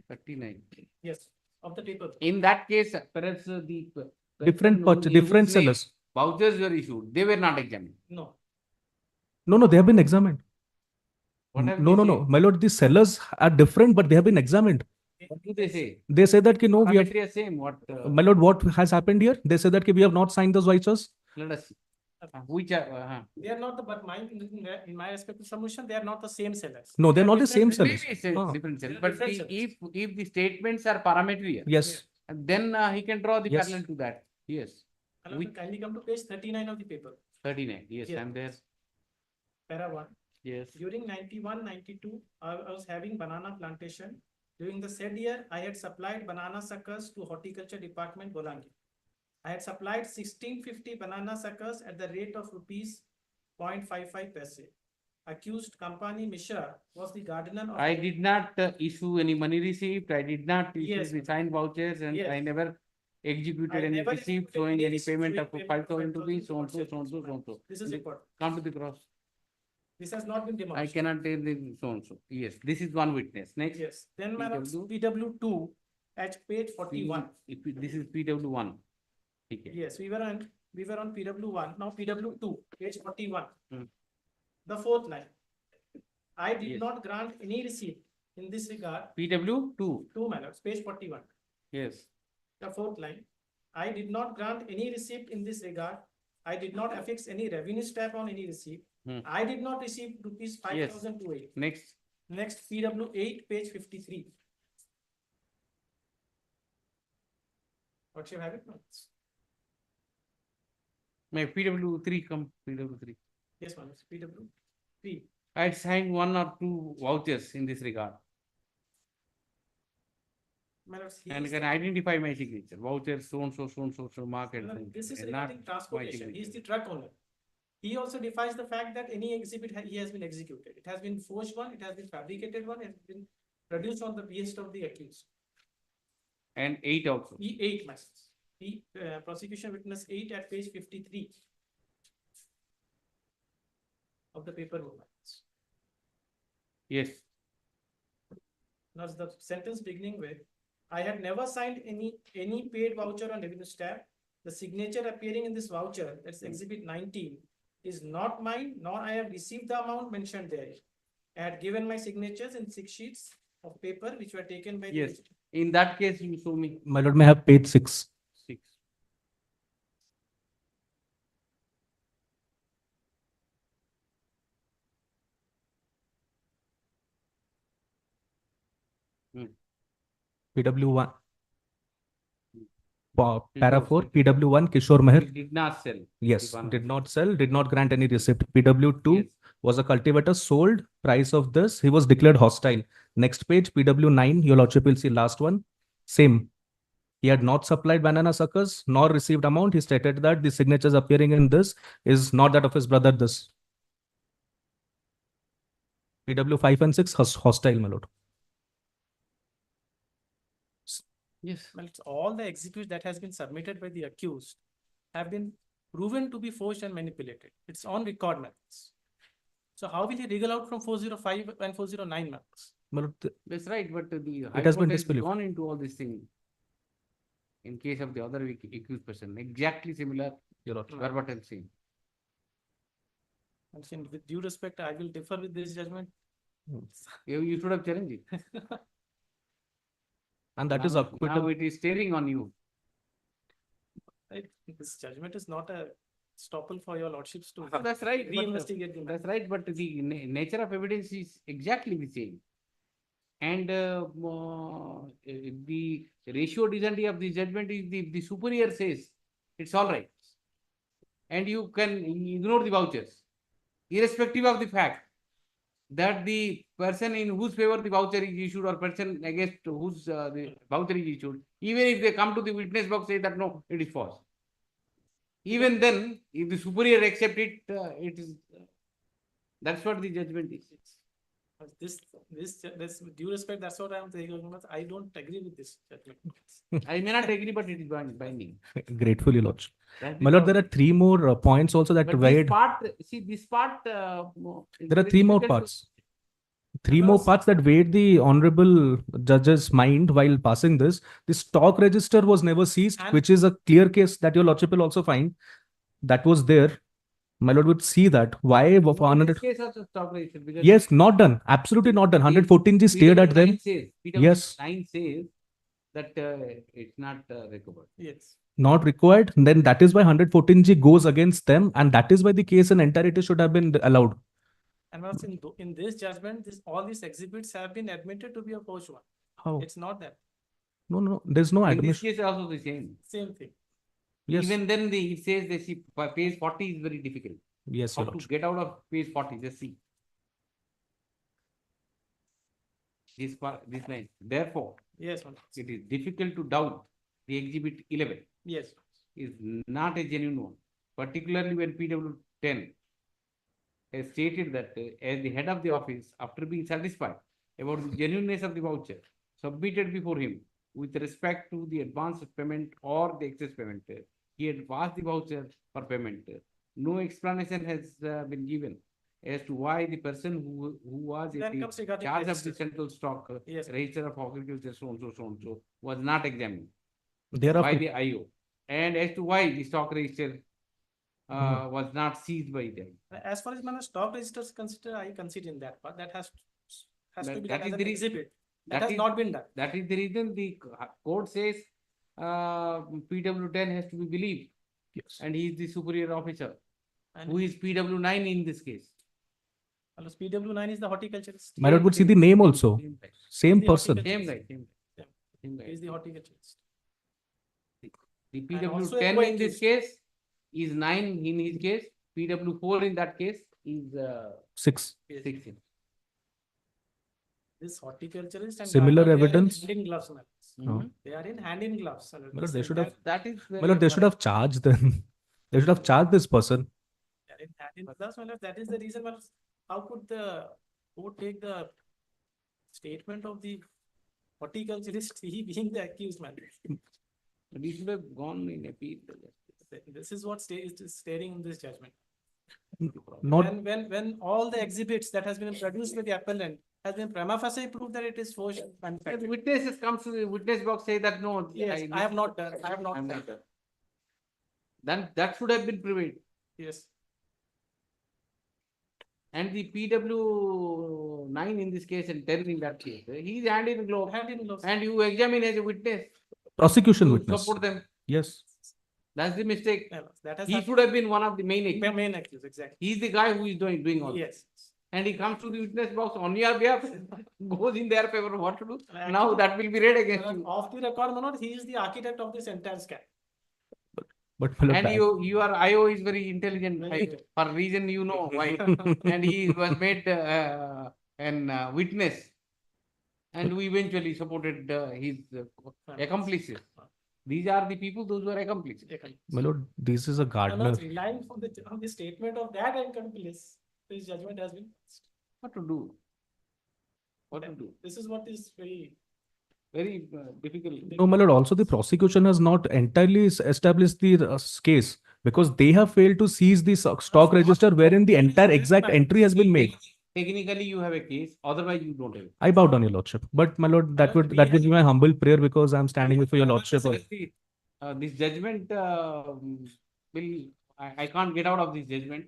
39. Yes, of the paper. In that case, perhaps the Different person in different whose name sellers. Vouchers were issued. They were not examined. No. No, they have been examined. What have No, they no, said? my lord, the sellers are different, but they have been examined. What do they say? They say that, no, we have, Parametry are same. What? my lord, what has happened here? They say that we have not signed those vouchers. Let us see. Which are? They are not the, but in my respective submission, they are not the same sellers. No, they're not the same Maybe sellers. it's a Ah. different cell. They're But different cells. if the statements are parametric, Yes. then he can draw the Yes. parallel to that. Yes. Allow me kindly come to page 39 of the paper. 39. Yes, Yes. I'm there. Para 1. Yes. During 91, 92, I was having banana plantation. During the said year, I had supplied banana suckers to horticulture department, Bolangi. I had supplied 1650 banana suckers at the rate of rupees 0.55 paise. Accused company Mishra was the gardener of. I did not issue any money receipt. I did not issue Yes. the signed vouchers, and Yes. I never executed I any never receipt executed showing any any receipt payment showing of payment 5,000 of rupees, so and so, 5,000, so and so, so and so. This is important. Come to the cross. This has not been I demolished. cannot tell the so and so. Yes, this is one witness. Next. Yes. Then madam, PW. PW2 at page 41. This is PW1. Okay. Yes, we were on PW1. Now PW2, page 41. Hmm. The fourth line. I did Yes. not grant any receipt in this regard. PW2. Two madams, page 41. Yes. The fourth line. I did not grant any receipt in this regard. I did not affix any revenue stamp on any receipt. Hmm. I did not receive rupees 5,000 to 8. Next. Next, PW8, page 53. What you have it? May PW3 come. PW3. Yes, ma'am. PW3. I signed one or two vouchers in this regard. Madam, And can identify my signature. Voucher, so and so, so and so, so market. This is and regarding not transportation. my He is the truck owner. He also defies the fact that any exhibit he has been executed. It has been forged one, it has been fabricated one, it has been produced on the behest of the accused. And 8 also. E8, my sons. Prosecution witness 8 at page 53 of the paperwork. Yes. Now the sentence beginning with, I had never signed any paid voucher on revenue stamp. The signature appearing in this voucher, that's exhibit 19, is not mine, nor I have received the amount mentioned there. I had given my signatures in 6 sheets of paper which were taken by the Yes. In that case, you show me. My lord, may I have page 6. 6. PW1. Para 4, PW1, Kishore Meher. He did not sell. Yes, Divana. did not sell, did not grant any receipt. PW2 Yes. was a cultivator sold, price of this, he was declared hostile. Next page, PW9, your lordship will see last one. Same. He had not supplied banana suckers, nor received amount. He stated that the signatures appearing in this is not that of his brother, this. PW5 and 6, hostile, my lord. Yes. Well, it's all the exhibits that has been submitted by the accused have been proven to be forged and manipulated. It's on record methods. So how will he wriggle out from 405 and 409 methods? My lord, That's right, but the High has been Court has disbelieved. gone into all these things. In case of the other accused person, exactly similar, your lord. verbatim same. And saying with due respect, I will differ with this judgment. You should have challenged it. And that is Now acquittal. it is staring on you. Right? This judgment is not a stopple for your lordships to That's right. but, reinvestigate the matter. That's right, but the nature of evidence is exactly the same. And the ratio disanity of the judgment is the superior says it's all right. And you can ignore the vouchers, irrespective of the fact that the person in whose favor the voucher is issued or person against whose the voucher is issued, even if they come to the witness box say that no, it is false. Even then, if the superior accept it, it is, that's what the judgment is. This due respect, that's what I'm saying. I don't agree with this judgment. I may not agree, but it is binding. Gratefully, Your Lordship. That is My Lord, how- there are three more points also that But weighed. this part, see, this part. There are three more parts. Three more parts that weighed the honorable judge's mind while passing this. The stock register was never seized, which is a clear case that Your Lordship will also find. That was there. My Lord would see that. Why? No, For in 100 this case also stop register, because Yes, not done. Absolutely not done. 114G stared at them. Yes, 9 says that it's not recovered. Yes. not required. Then that is why 114G goes against them, and that is why the case in entirety should have been allowed. And what's in this judgment, all these exhibits have been admitted to be a forged one. How? It's not that. No. There's no In this admission. case also the same. Same thing. Yes. Even then it says that see, page 40 is very difficult. Yes, How Your to Lordship. get out of page 40, just see. This line. Therefore, Yes, one. it is difficult to doubt the exhibit 11 Yes. is not a genuine one, particularly when PW 10 has stated that as the head of the office, after being satisfied about the genuineness of the voucher submitted before him with respect to the advance payment or the excess payment, he had passed the voucher for payment. No explanation has been given as to why the person who was Then in comes regarding charge of register. the central stock Yes. register of agriculture so and so was not examined Thereafter, by the IO, and as to why the stock register was not seized by them. As far as my stock registers consider, I consider in that part that has to be That done is as the an reason. exhibit. That has not been done. That is the reason the court says PW10 has to be believed. Yes. And he is the superior officer. And Who is PW9 in this case? Unless PW9 is the horticulturist. My Lord would see the name also. Same the person. horticulturist. Same guy. He is the horticulturist. The And also PW10 a in this case is 9 in his case. PW4 in that case is 6. 6. This horticulturist and Similar gardener, they are in evidence? hand in gloves. No. They are in hand in gloves. My Lord, they should have. That is My Lord, they should have charged them. They should have charged this person. They are in hand in gloves. My lord. That is the reason. Well, how could the court take the statement of the horticulturist, he being the accused man? We should have gone in appeal. This is what is staring in this judgment. Not When all the exhibits that has been produced by the appellant has been prima facie proved that it is forged The manufactured. witnesses comes to the witness box, say that no. Yes, I have not done. I have not I'm done. not done. Then that should have been prevailed. Yes. And the PW9 in this case and 10 in that case, he is hand in glove. Hand in gloves. And you examine as a witness. prosecution to witness. Support them. Yes. That's the mistake. No, that has He happened. should have been one of the main accused. Main accused, exactly. He is the guy who is doing all. Yes. And he comes to the witness box on your behalf, goes in their favor, what to do? And Now actually- that will be read against you. Off the record, Manoj, he is the architect of this entire scam. But my Lord, And your IO is very intelligent, for reason you know why. And he was made an witness. And who eventually supported his accomplices. These are the people, those who are accomplices. my Lord, this is a gardener. Manoj, relying on the statement of that accomplice, this judgment has been passed. What to do? What to do? This is what is very Very difficult. No, my Lord, also the prosecution has not entirely established the case because they have failed to seize the stock register wherein the entire exact entry has been made. Technically, you have a case, otherwise you don't have it. I bow down, Your Lordship. But my Lord, that would be my humble prayer because I'm standing before Your Lordship. This judgment I can't get out of this judgment.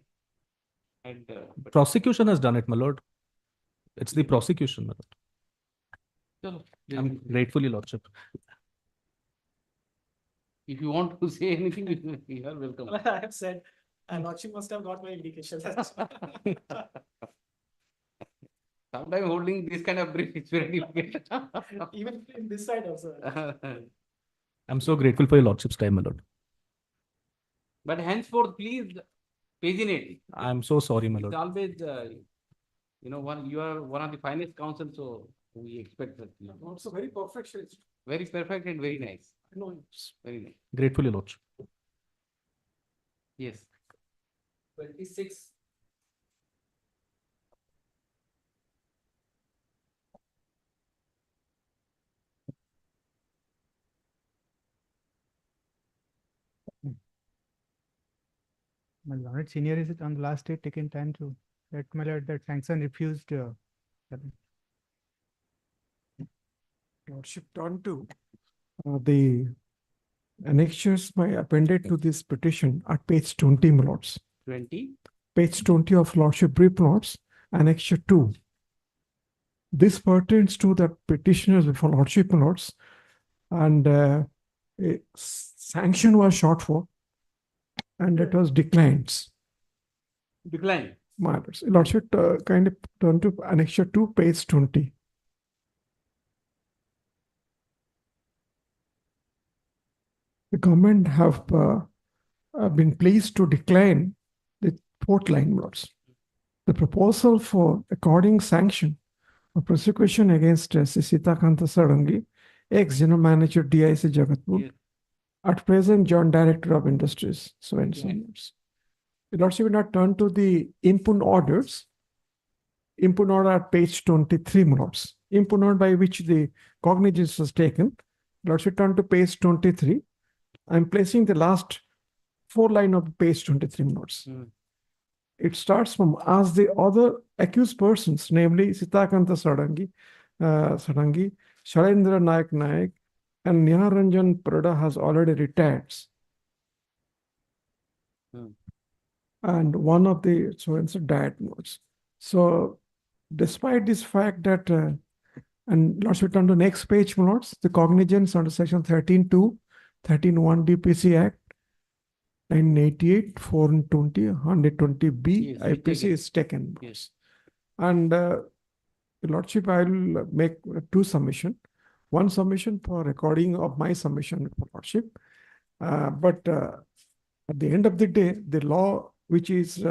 And Prosecution has done it, my Lord. It's the prosecution, my Lord. I'm grateful, Your Lordship. If you want to say anything, you are welcome. I have said, Lordship must have got my indication. Sometimes holding this kind of brief is very difficult. Even in this side also. I'm so grateful for Your Lordship's time, my Lord. But henceforth, please paginate it. I'm so sorry, my It's Lord. always, you are one of the finest counsel, so we expect that. Also very perfectionist. Very perfect and very nice. No. Very nice. Grateful, Your Lordship. Yes. 26. My lord, senior is on the last day taken time to let my lord that sanction refused. Lordship, turn to the annexures by appended to this petition at page 20, my lords. 20. Page 20 of Lordship brief, my lords, annexure 2. This pertains to the petitioners before Lordship, my lords, and a sanction was shot for, and it was declined. Decline. My lords, Lordship, kind of turn to annexure 2, page 20. The government have been pleased to decline the fourth line, lords. The proposal for according sanction of prosecution against Sita Kanta Sarangi, ex-general manager DIC Jagatpur, at present Joint Director of Industries, so and so. The lordship will not turn to the input orders. Input order at page 23, lords. Input order by which the cognizance was taken. Lordship turn to page 23. I'm placing the last 4 line of page 23, lords. It starts from as the other accused persons, namely Sitakanta Sarangi, Shalendra Naik Naik, and Niharanjan Prada has already retired. And one of the so-and-so died notes. So, despite this fact that, and Lords, we turn to next page, Lords, the cognizance under section 13.2, 13.1 DPC Act, 1988, 420, 120B, IPC is taken. Yes. And Lordship, I will make 2 submissions. 1 submission for recording of my submission for Lordship. But at the end of the day, the law which is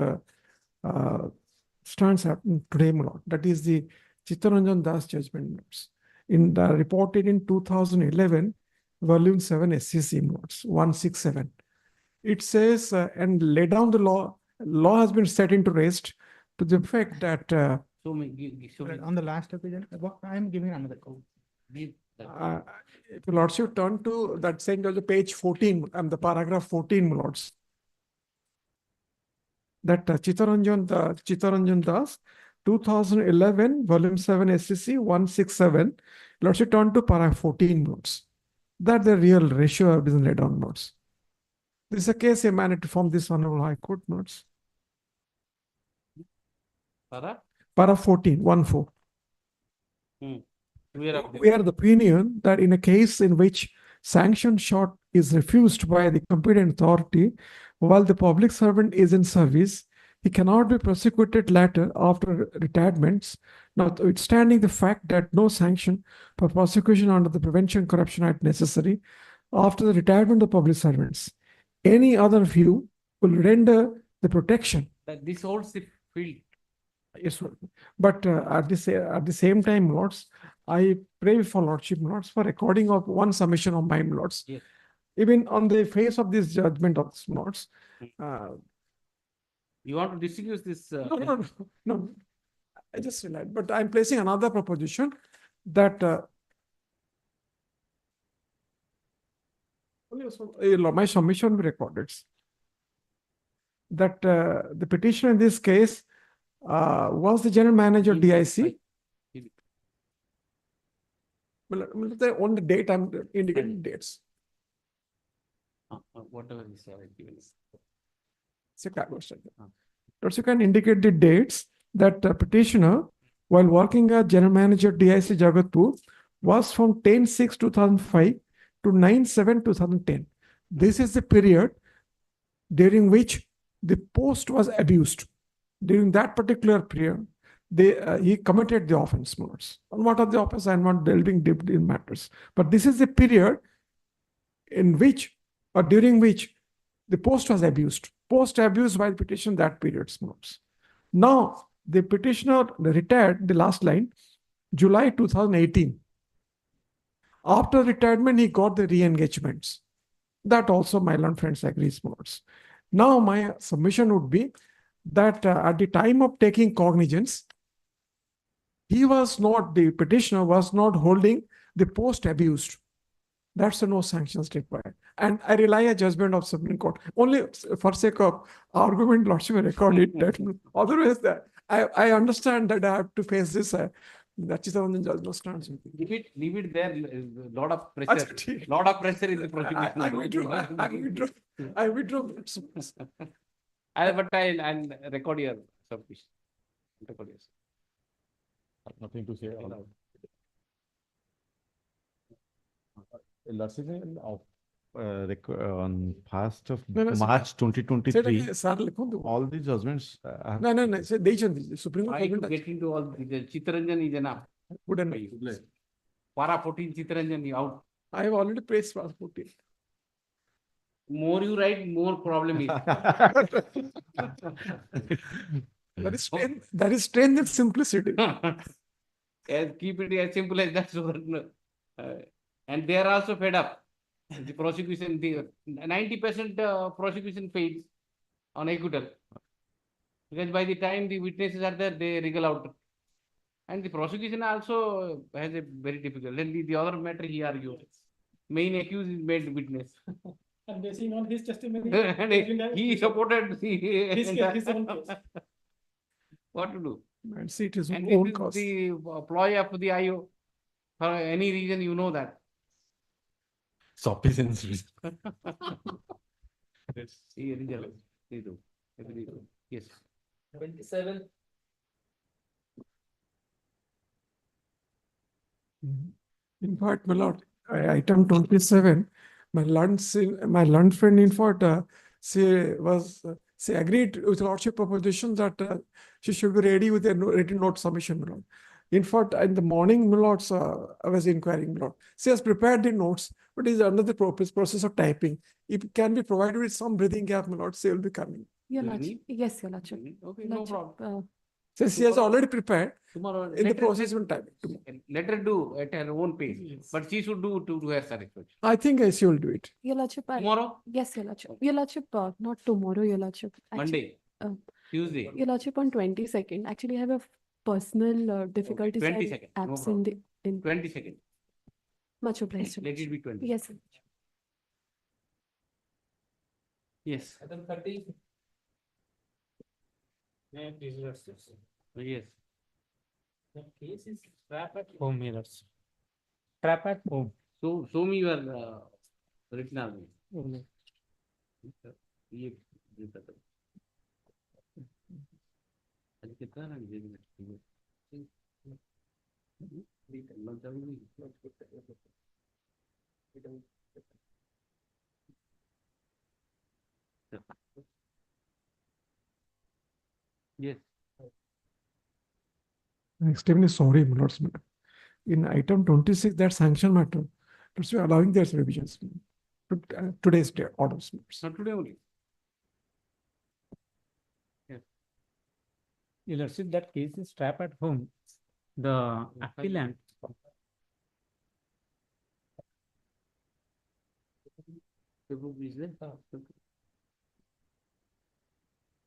stands up today, my lord, that is the Chittaranjan Das judgment notes. In the reported in 2011, volume 7 SCC notes 167. It says and lay down the law. Law has been set into rest to the effect that On the last page, I am giving another code. if your lordship turn to that saying of the page 14 and the paragraph 14, my lords, that Chittaranjan Das, 2011, volume 7 SCC 167, lordship turn to paragraph 14 notes. That the real ratio have been laid down notes. This is a case emanated from this Honorable High Court notes. Para 14, 1-4. We are the opinion that in a case in which sanction shot is refused by the competent authority while the public servant is in service, he cannot be prosecuted later after retirements, notwithstanding the fact that no sanction for prosecution under the Prevention Corruption Act necessary after the retirement of public servants. Any other view will render the protection. That this holds the field. Yes, sir. But at the same time, lords, I pray for lordship, lords, for recording of 1 submission of mine, lords. Yes. Even on the face of this judgment of lords. You want to distinguish this? No. I just realized, but I'm placing another proposition that my submission will be recorded. That the petitioner in this case was the general manager DIC. On the date, I'm indicating dates. Whatever is given. Also, you can indicate the dates that the petitioner, while working as general manager DIC Jagatpur, was from 10/6/2005 to 9/7/2010. This is the period during which the post was abused. During that particular period, he committed the offense. And what are the offense? I'm not delving deep in matters. But this is the period in which, or during which, the post was abused. Post abused by the petition that period. Now, the petitioner retired, the last line, July 2018. After retirement, he got the re-engagements. That also my learned friends agrees. Now, my submission would be that at the time of taking cognizance, the petitioner was not holding the post abused. that's a no sanctions required. And I rely a judgment of Supreme Court only for sake of argument. Lordship will record it. Otherwise, I understand that I have to face this. That is the one judge must stand. Leave it there. Lot of pressure. Lot of pressure in the prosecution. I withdraw. But I'll record your submission. Record yours. Nothing to say. Lordship, on 1st of March 2023, all the judgments. No. Say they Supreme I Court. to get into all the Chittaranjan is enough. Para 14 Chittaranjan is out. I have already praised para 14. More you write, more problem is. That is strength and simplicity. Keep it as simple as that. So that, and they are also fed up. The prosecution, the 90% prosecution fails on acquittal. Because by the time the witnesses are there, they wriggle out. And the prosecution also has a very difficult. Then the other matter he argues. Main accused is made witness. And basing on his testimony, and he supported his own case. What to do? And see it is And own this is cost. the ploy of the IO. For any reason, you know that. Sufficiency. See, result. Yes. 27. In fact, my lord, item 27, my learned friend in fact, she agreed with lordship proposition that she should be ready with a written note submission, my lord. In fact, in the morning, my lords, I was inquiring, my lord. She has prepared the notes, but is under the process of typing. If it can be provided with some breathing gap, my lord, she will be coming. Your Lordship. Yes, Your Lordship. Okay, no Lordship, problem. So she has already prepared Tomorrow, in the process of typing. Let her do at her own pace. But she should do to her satisfaction. I think she will do it. Your Lordship. Tomorrow? Yes, Your Lordship. Your Lordship, not tomorrow, Your Lordship. Monday. Tuesday. Your Lordship, on 22nd. Actually, I have a personal difficulty. 22nd. No Absent problem. in 22nd. much obliged. Let it be 20. Yes, sir. Yes. Item 30. May I please justice? Yes. The case is trap at home mirrors. Trap at home. So, show me your written argument. Yes. I'm extremely sorry, my lords. In item 26, that sanction matter, we are allowing their revisions to today's day orders. Not today only. Your Lordship, that case is trap at home. The appellant.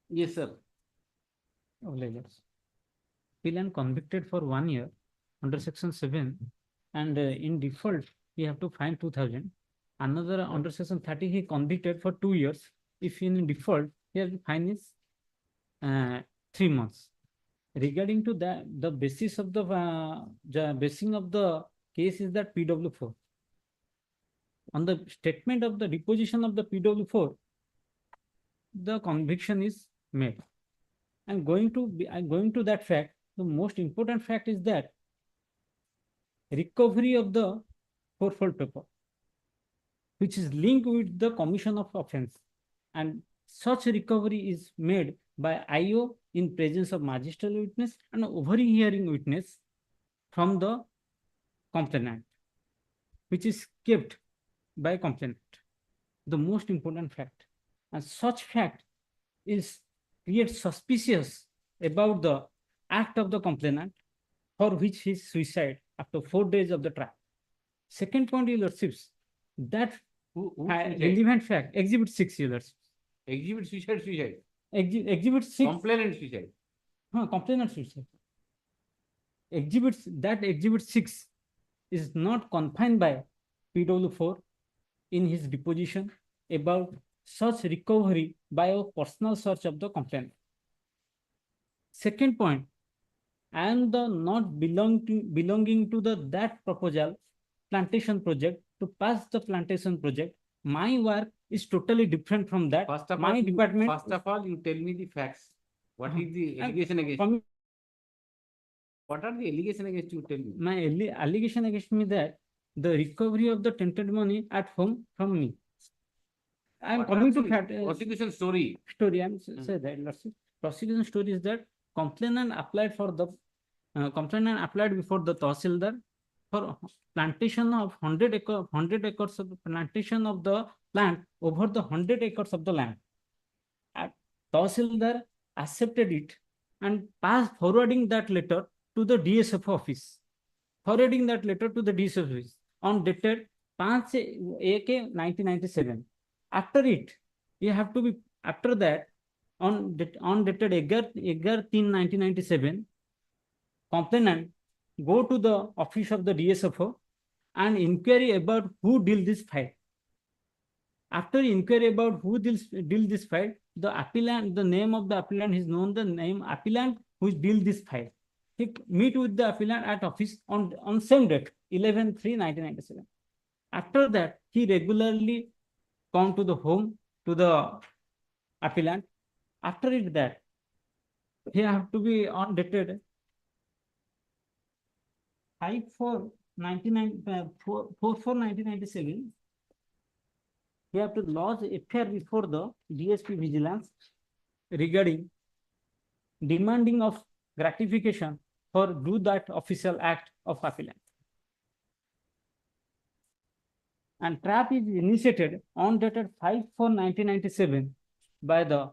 Yes, sir. Appellant convicted for 1 year under section 7, and in default he have to fine 2,000. Another under section 30 he convicted for 2 years. If in default, he has to fine is 3 months. Regarding to that, the basis of the basing of the case is that PW4. On the statement of the deposition of the PW4, the conviction is made. I'm going to that fact. The most important fact is that recovery of the fourfold paper, which is linked with the commission of offense, and such recovery is made by IO in presence of magistrate witness and overhearing witness from the complainant, which is kept by complainant. The most important fact, and such fact is creates suspicious about the act of the complainant, for which he suicide after 4 days of the trial. Second point, Your Lordships, that relevant fact, Exhibit 6, Your Lordships. Exhibit suicide. Exhibit 6. Complainant suicide. Complainant suicide. Exhibit 6 is not confined by PW4 in his deposition about such recovery by a personal search of the complainant. Second point, I am the not belonging to the that proposal plantation project to pass the plantation project. My work is totally different from that. First of My all, department. first of all, you tell me the facts. What is the And allegation against from- you? What are the allegation against you? Tell me. My allegation against me that the recovery of the tainted money at home from me. I am What coming are to the fact. prosecution story. Story. I am say that. Prosecution story is that complainant applied for the complainant applied before the Tahsildar for plantation of 100 acres of plantation of the plant over the 100 acres of the land. Tahsildar accepted it and forwarding that letter to the DSF office. Forwarding that letter to the DSF office on dated 5/1/1997. After it, you have to be after that on dated 11/3/1997. Complainant go to the office of the DSFO and inquiry about who deal this file. After inquiry about who deal this file, the appellant, the name of the appellant is known, the name appellant who deal this file. He meet with the appellant at office on same date, 11/3/1997. After that, he regularly come to the home to the appellant. After it that, he have to be on dated 4/4/1997. He have to lodge FIR before the DSP vigilance regarding demanding of gratification for do that official act of appellant. And trap is initiated on dated 5/4/1997 by the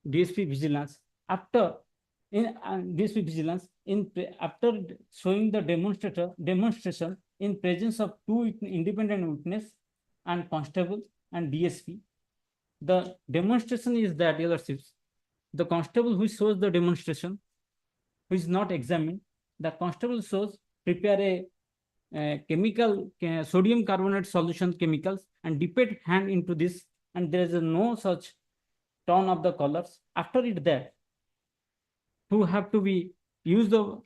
DSP vigilance after DSP vigilance after showing the demonstration in presence of two independent witness and constable and DSP. The demonstration is that, Your Lordships, the constable who shows the demonstration, who is not examined, the constable shows prepare a chemical sodium carbonate solution chemicals and dip it hand into this, and there is no such tone of the colors. After it that, who have to be use the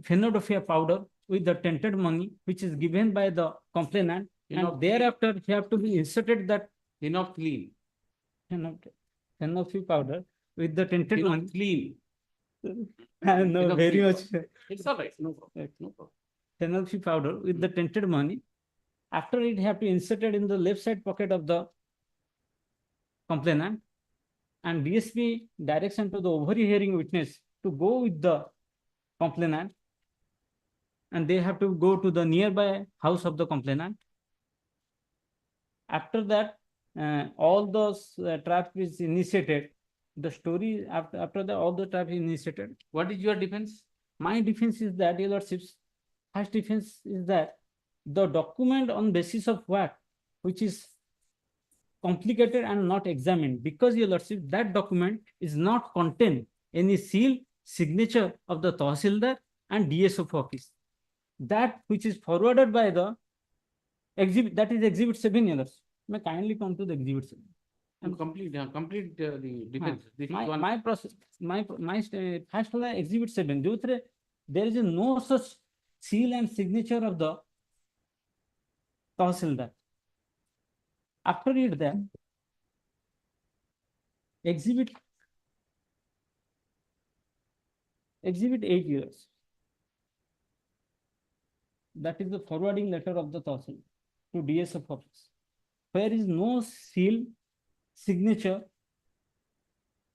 phenolphthalein powder with the tainted money which is given by the complainant, and thereafter he have to be inserted that phenolphthalein powder with the tainted money. No, very much. It's all right. No problem. No problem. Phenolphthalein powder with the tainted money. After it have to inserted in the left side pocket of the complainant, and DSP direction to the overhearing witness to go with the complainant, and they have to go to the nearby house of the complainant. After that, all those trap is initiated. The story after that, all the trap is initiated. What is your defense? My defense is that, Your Lordships, first defense is that the document on basis of what, which is complicated and not examined, because, Your Lordship, that document is not contain any seal, signature of the Tahsildar and DSF office. That which is forwarded by the exhibit, that is exhibit 7, Your Lordship. May kindly come to the exhibit 7. And complete the defense. This is one. My process, my first one, exhibit 7. There is no such seal and signature of the Tahsildar. After it, then exhibit 8 years. That is the forwarding letter of the Tahsildar to DSF office. There is no seal, signature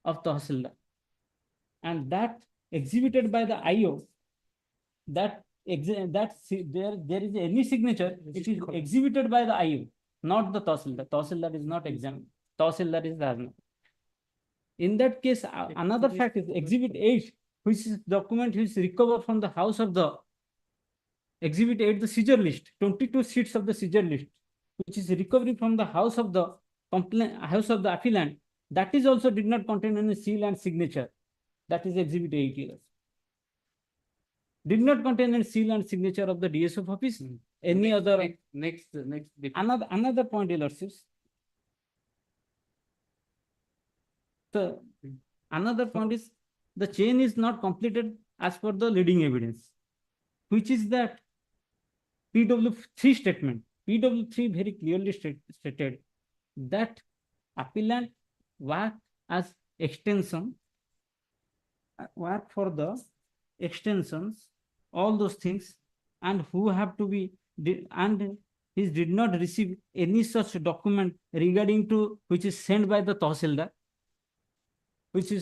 of Tahsildar, and that exhibited by the IO, there is any signature, it is exhibited by the IO, not the Tahsildar. Tahsildar is not examined. Tahsildar is the. In that case, another fact is exhibit 8, which is document which is recovered from the house of the exhibit 8, the seizure list, 22 sheets of the seizure list, which is recovery from the house of the appellant, that is also did not contain any seal and signature. That is exhibit 8 years. did not contain any seal and signature of the DSO office. Any other Next. another point, Your Lordships. So another point is the chain is not completed as per the leading evidence, which is that PW3 statement. PW3 very clearly stated that appellant work as extension, work for the extensions, all those things, and who have to be, and he did not receive any such document regarding to which is sent by the Tahsildar, which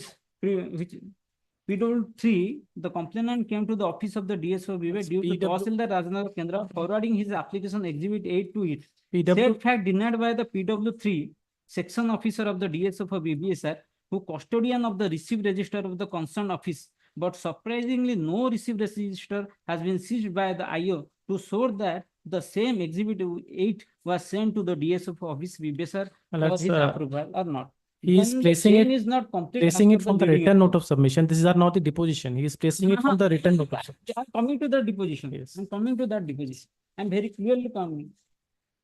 PW3, the complainant came to the office of the DSO due to Tahsildar Rajanagar Kendra forwarding his application exhibit 8 to it. Said fact denied by the PW3 section officer of the DSO for BBSR, who custodian of the receipt register of the concerned office, but surprisingly no receipt register has been seized by the IO to show that the same exhibit 8 was sent to the DSO office BBSR for his approval or not. He is placing it, is not complete placing it after from the leading written note of submission. These are not the deposition. He is placing it from the written note of submission. I'm coming to the deposition. Yes. I'm coming to that deposition. I'm very clearly coming.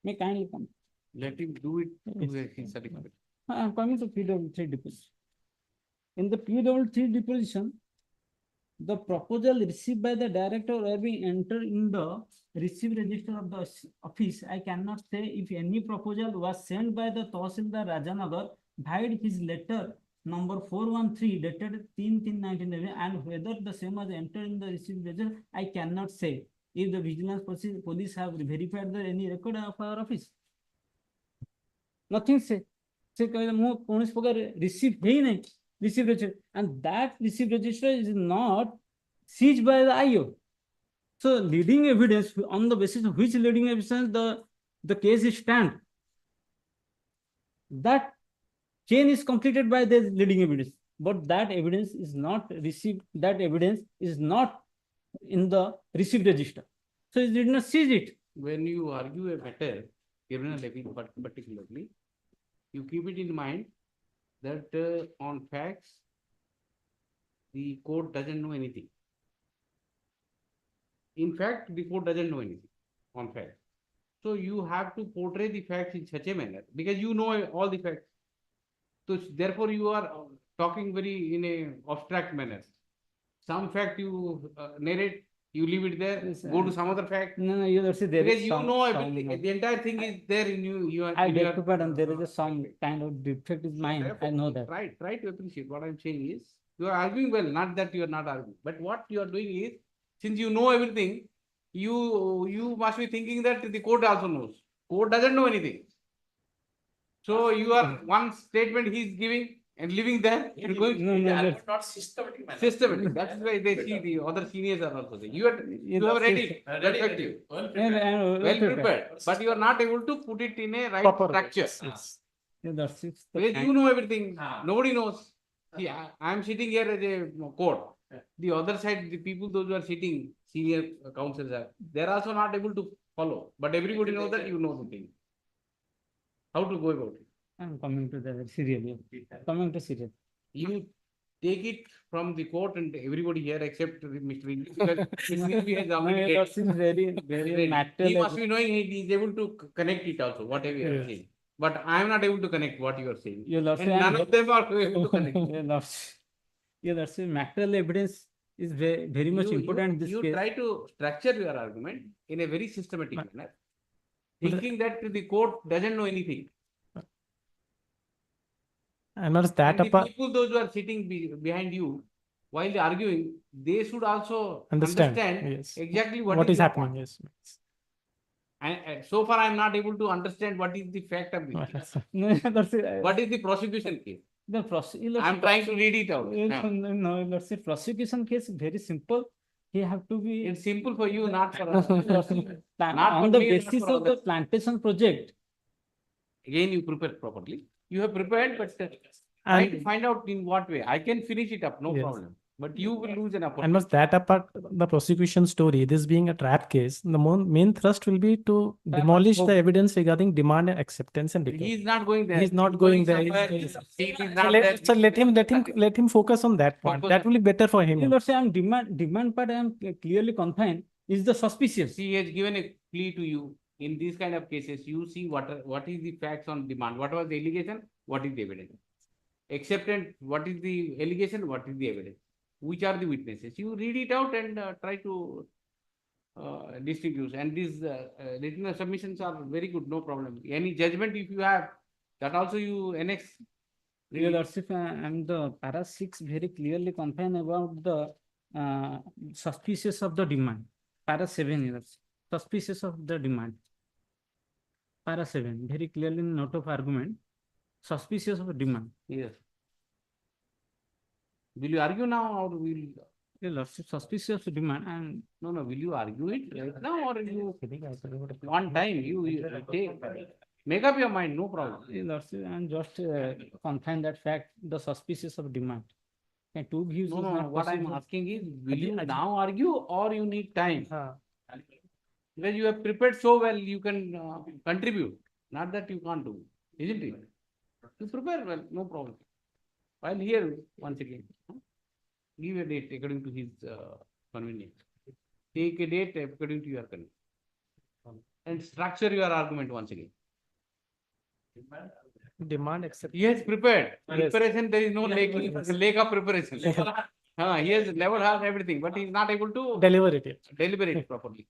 May kindly come. Let him do it to his certificate. I'm coming to PW3 deposition. In the PW3 deposition, the proposal received by the director will be entered in the receipt register of the office. I cannot say if any proposal was sent by the Tahsildar Rajanagar via his letter number 413 dated 3/3/1911 and whether the same was entered in the receipt register, I cannot say. If the vigilance police have verified the any record of our office. Nothing say. Say receive receipt register, and that receipt register is not seized by the IO. So leading evidence, on the basis of which leading evidence the case is stand, that chain is completed by the leading evidence, but that evidence is not received, that evidence is not in the receipt register. So it did not seize it. When you argue a matter, criminal appeal particularly, you keep it in mind that on facts, the court doesn't know anything. In fact, the court doesn't know anything on facts. So you have to portray the facts in such a manner because you know all the facts. So therefore you are talking very in a abstract manner. Some fact you narrate, you leave it there, go to some other fact. No, you see there because is you know everything. The entire thing is there in you. I beg to pardon, there is some kind of defect in mine. Therefore, I know that. Try to appreciate. What I'm saying is, you are arguing well, not that you are not arguing. But what you are doing is, since you know everything, you must be thinking that the court also knows. Court doesn't know anything. So you are one statement he is giving and leaving there and going. Not systematic manner. Systematic. That is why they see the other seniors are also saying. You have ready, effective, well prepared, but you are not able to put it in a right structure. Because you know everything. Nobody knows. See, I am sitting here as a court. The other side, the people, those who are sitting, senior counsels, they are also not able to follow. But everybody knows that you know the thing. How to go about it? I'm coming to the serial. Coming to serial. You take it from the court and everybody here except Mr. English, because Mr. English has already very he must be knowing he is able to connect it also, whatever you are saying. But I am not able to connect what you are saying. And none of them are able to connect. Material evidence is very much important. You try to structure your argument in a very systematic manner, thinking that the court doesn't know anything. And not that the people, those who are sitting behind you, while arguing, they should also understand exactly what is happening. Yes. And so far, I am not able to understand what is the fact of this case. What is the prosecution case? I am trying to read it out. No, let's say prosecution case very simple. He have to be. It's simple for you, not for us. On the basis of the plantation project. Again, you prepare properly. You have prepared, but try to find out in what way. I can finish it up, no problem. But you will lose an And opportunity. was that apart, the prosecution story, this being a trap case, the main thrust will be to demolish the evidence regarding demand and acceptance and He recovery. is not going there. He's not He's going there. somewhere. He He is not there. So let him focus on that point. Focus That will be better for him. Let's say I'm demand part I am clearly confined is the suspicious. He has given a plea to you. In these kind of cases, you see what is the facts on demand, what was the allegation, what is the evidence. Acceptance, what is the allegation, what is the evidence. Which are the witnesses? You read it out and try to distribute. And these written submissions are very good, no problem. Any judgment if you have, that also you annex. Your Lordship, and the para 6 very clearly confined about the suspicious of the demand. Para 7 years, suspicious of the demand. Para 7, very clearly note of argument, suspicious of demand. Yes. Will you argue now or will Your Lordship, suspicious of demand and no, will you argue it right now or you one time you take, make up your mind, no problem. Your Lordship, and just confine that fact, the suspicious of demand. And two views No, is no, not what I'm possible. asking is, will you now argue or you need time? Because you have prepared so well, you can contribute. Not that you can't do, isn't it? You prepare well, no problem. While here, once again, give a date according to his convenience. Take a date according to your convenience. And structure your argument once again. Demand acceptance. He has prepared. Yes. Preparation, there is no lack of preparation. He has level has everything, but he is not able to Deliver it. properly.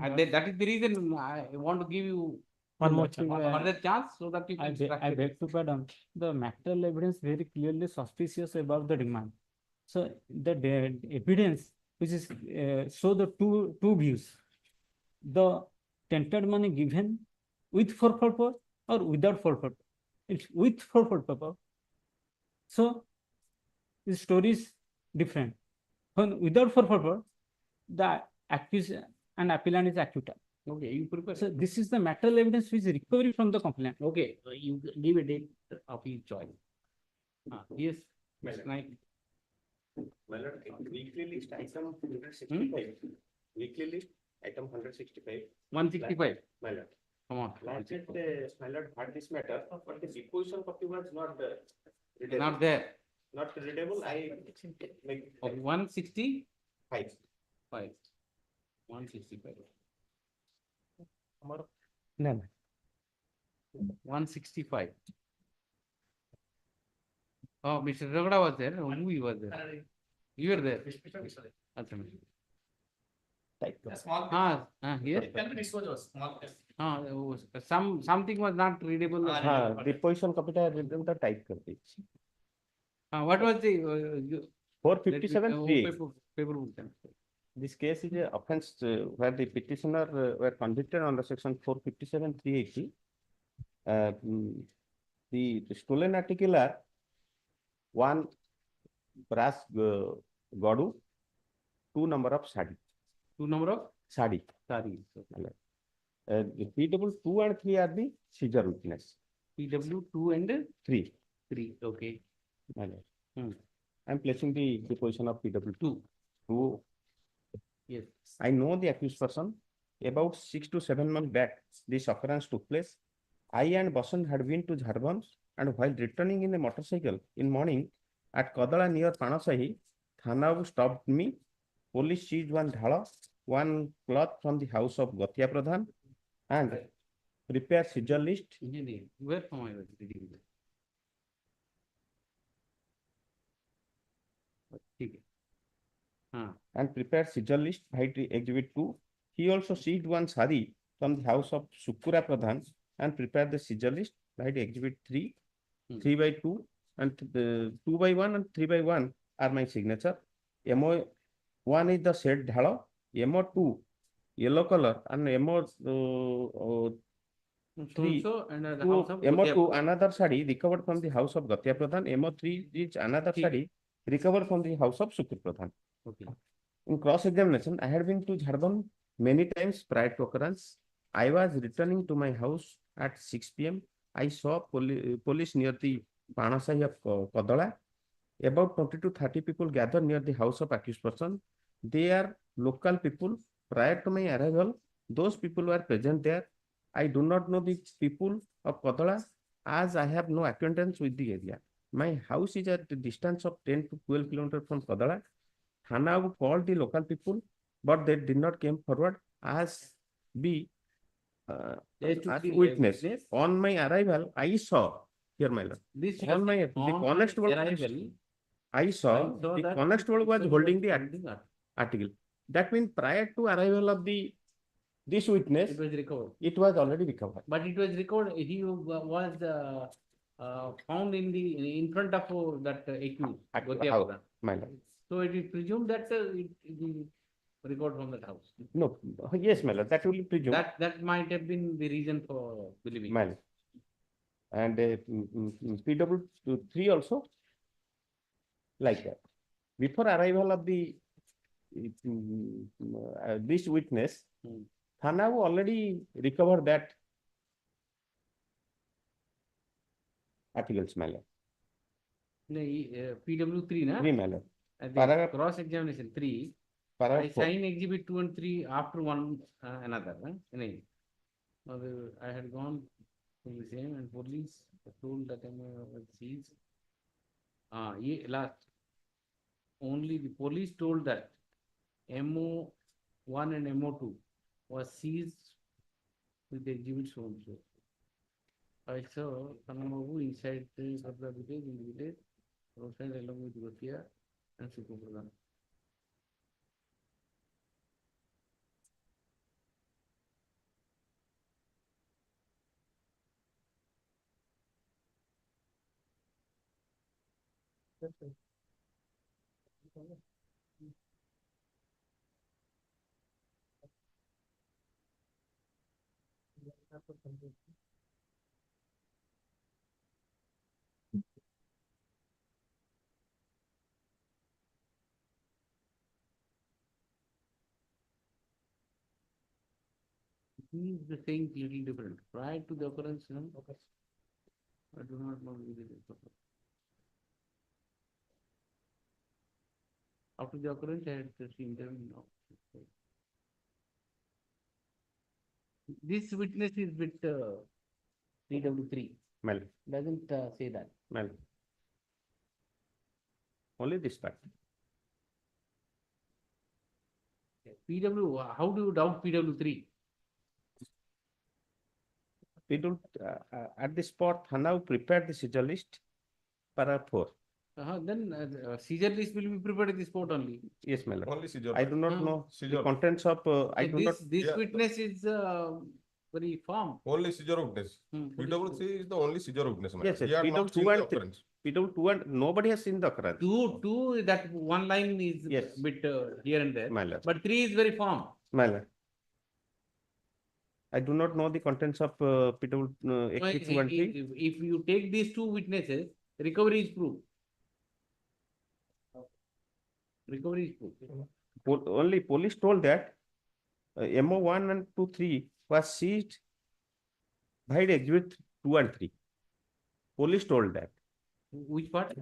And that is the reason I want to give you One more further chance so that you I can beg to pardon. The material evidence very clearly suspicious about the demand. So the evidence which is show the two views. The tented money given with for purpose or without for purpose. It's with for purpose. So the story is different. When without for purpose, the accused and appellant is acquitted. Okay, you prepare. So this is the material evidence which is recovery from the complaint. Okay, you give a date of his choice. Yes, Mr. Naik. My lord, weekly list item 165. Weekly list item 165. 165. My lord. Come on. Last date, my lord, heard this matter, but the deposition copy was not readable. Not there. Not readable. I make Of 165. 5. 165. No. 165. Oh, Mr. Ragada was there. Who he was there? You were there. Something was not readable. Deposition copy ta readable ta type kar di. What was the 457 paper book? This case is a offense where the petitioner were convicted under section 457 380. The stolen article are one brass godu, 2 number of sadi. 2 number of sadi. Sadi. PW2 and 3 are the seizure witness. PW2 and 3. 3. Okay. I'm placing the deposition of PW2. Yes. I know the accused person. About 6 to 7 months back, this occurrence took place. I and Basant had been to Jharban, and while returning in a motorcycle in morning at Kadala near Panasahi, Thanavu stopped me. Police seized one dhala, one cloth from the house of Gatia Pradhan, and prepared seizure list. Where from I was reading this? And prepared seizure list by Exhibit 2. He also seized one sari from the house of Sukura Pradhan and prepared the seizure list by Exhibit 3, 3 by 2, and 2 by 1 and 3 by 1 are my signature. MO1 is the said dhala, MO2 yellow color, and MO3 MO2 another sari recovered from the house of Gatia Pradhan. MO3 is another sari recovered from the house of Sukura Pradhan. Okay. In cross-examination, I had been to Jharban many times prior to occurrence. I was returning to my house at 6 p.m. I saw police near the Panasahi of Kadala. About 20 to 30 people gather near the house of accused person. They are local people. Prior to my arrival, those people were present there. I do not know the people of Kodala as I have no acquaintance with the area. My house is at the distance of 10 to 12 kilometers from Kodala. Thana called the local people, but they did not come forward as be as witness. On my arrival, I saw here, my lord. This On my the constable arrival, I saw the that constable was holding the holding article. That means prior to arrival of this witness, it was recovered. it was already recovered. But it was recovered. He was found in front of that accused. How, my lord? So it is presumed that it is recovered from that house. No, yes, my lord. That will be presumed. That might have been the reason for believing. My lord. And PW3 also like that. Before arrival of the this witness, Thana already recovered that articles, my lord. PW3, na? 3, my lord. The cross examination 3. Paragraph I 4. sign exhibit 2 and 3 after one another. I had gone to the same and police told that I seized. Last. Only the police told that MO1 and MO2 was seized with the exhibit so and so. I saw Kanamabu inside the village, in the village, outside along with Gotia and Sukupradan. He is the saying little different. Prior to the occurrence, I do not know the occurrence. After the occurrence, I had seen them now. This witness is with PW3. Well, Doesn't say that. well, only this part. PW, how do you doubt PW3? At the spot, Thana prepared the seizure list, paragraph 4. Then seizure list will be prepared at the spot only. Yes, my lord. Only seizure. I do not know the Seizure. contents of. I do not. This witness is very firm. Only seizure witness. PW3 is the only seizure witness. Yes, yes. He had not seen PW2 the and occurrence. PW2 and nobody has seen the occurrence. Two, that one line is Yes. bit here and there. My lord. But 3 is very firm. My lord. I do not know the contents of PW If 2 and 3. if you take these 2 witnesses, recovery is proved. Recovery is proved. Only police told that MO1 and 2, 3 was seized by the exhibit 2 and 3. Police told that. Which part?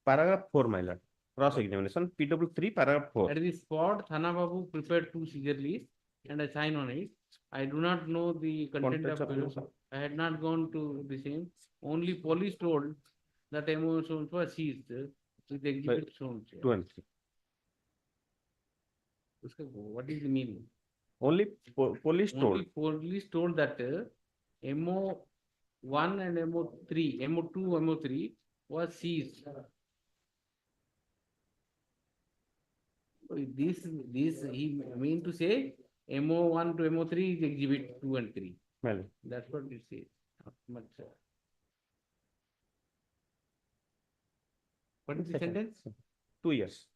Paragraph 4, my lord. Cross examination, PW3, paragraph 4. At the spot, Thana Babu prepared 2 seizure lists and I sign on it. I do not know the content Contents of of it. I had not gone to the same. Only police told that MO so was seized with the exhibit so and so. 2 and 3. What is the meaning? Only police told. Only police told that MO1 and MO3, MO2, MO3 was seized. This he mean to say MO1 to MO3 is exhibit 2 and 3. Well, that's what it says. Not much. What is the sentence? 2 years.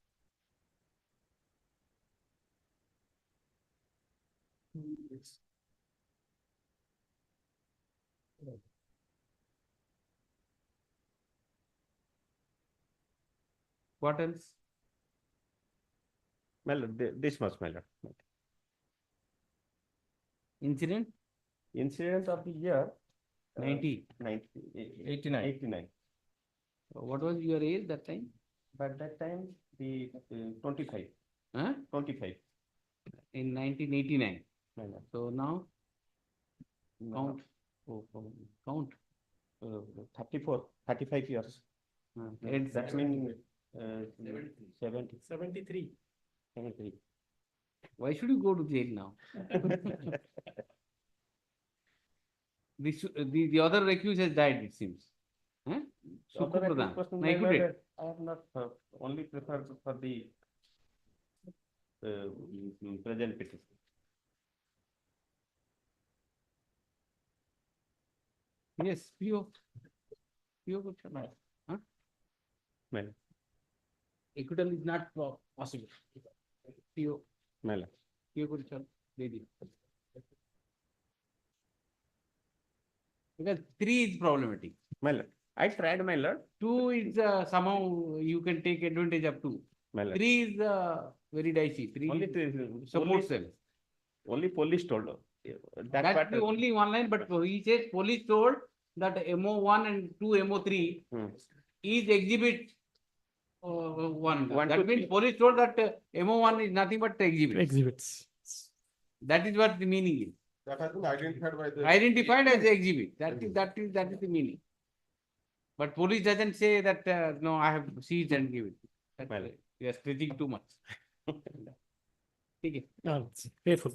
What else? Well, this much, my lord. Incident? Incident of the year 89. 89. What was your age that time? But that time, the 25, Huh? 25. In 1989. My lord. So now, count. Count. 34, 35 years. Eight, That means 70. 73. 73. Why should you go to jail now? The other accused has died, it seems. Huh? Sukhu Other Pradhan. person, No, my he lord, couldn't. I have not only preferred for the present petition. Yes, PO. PO could come out. Huh? My lord. Acquittal is not possible. PO. My lord. PO could come. Because 3 is problematic. My lord. I tried, my lord. 2 is somehow you can take advantage of 2. My lord. 3 is very dicey. 3 Only is support cell. Only police told. That's part, the only one line, but he says police told that MO1 and 2 MO3 is exhibit 1. One, That two, means three. police told that MO1 is nothing but exhibits. Exhibits. That is what the meaning is. That has been identified by the. Identified as exhibit. That is the meaning. But police doesn't say that no, I have seized and give it. That, you are stretching too much. Okay. No, it's faithful.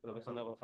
Professional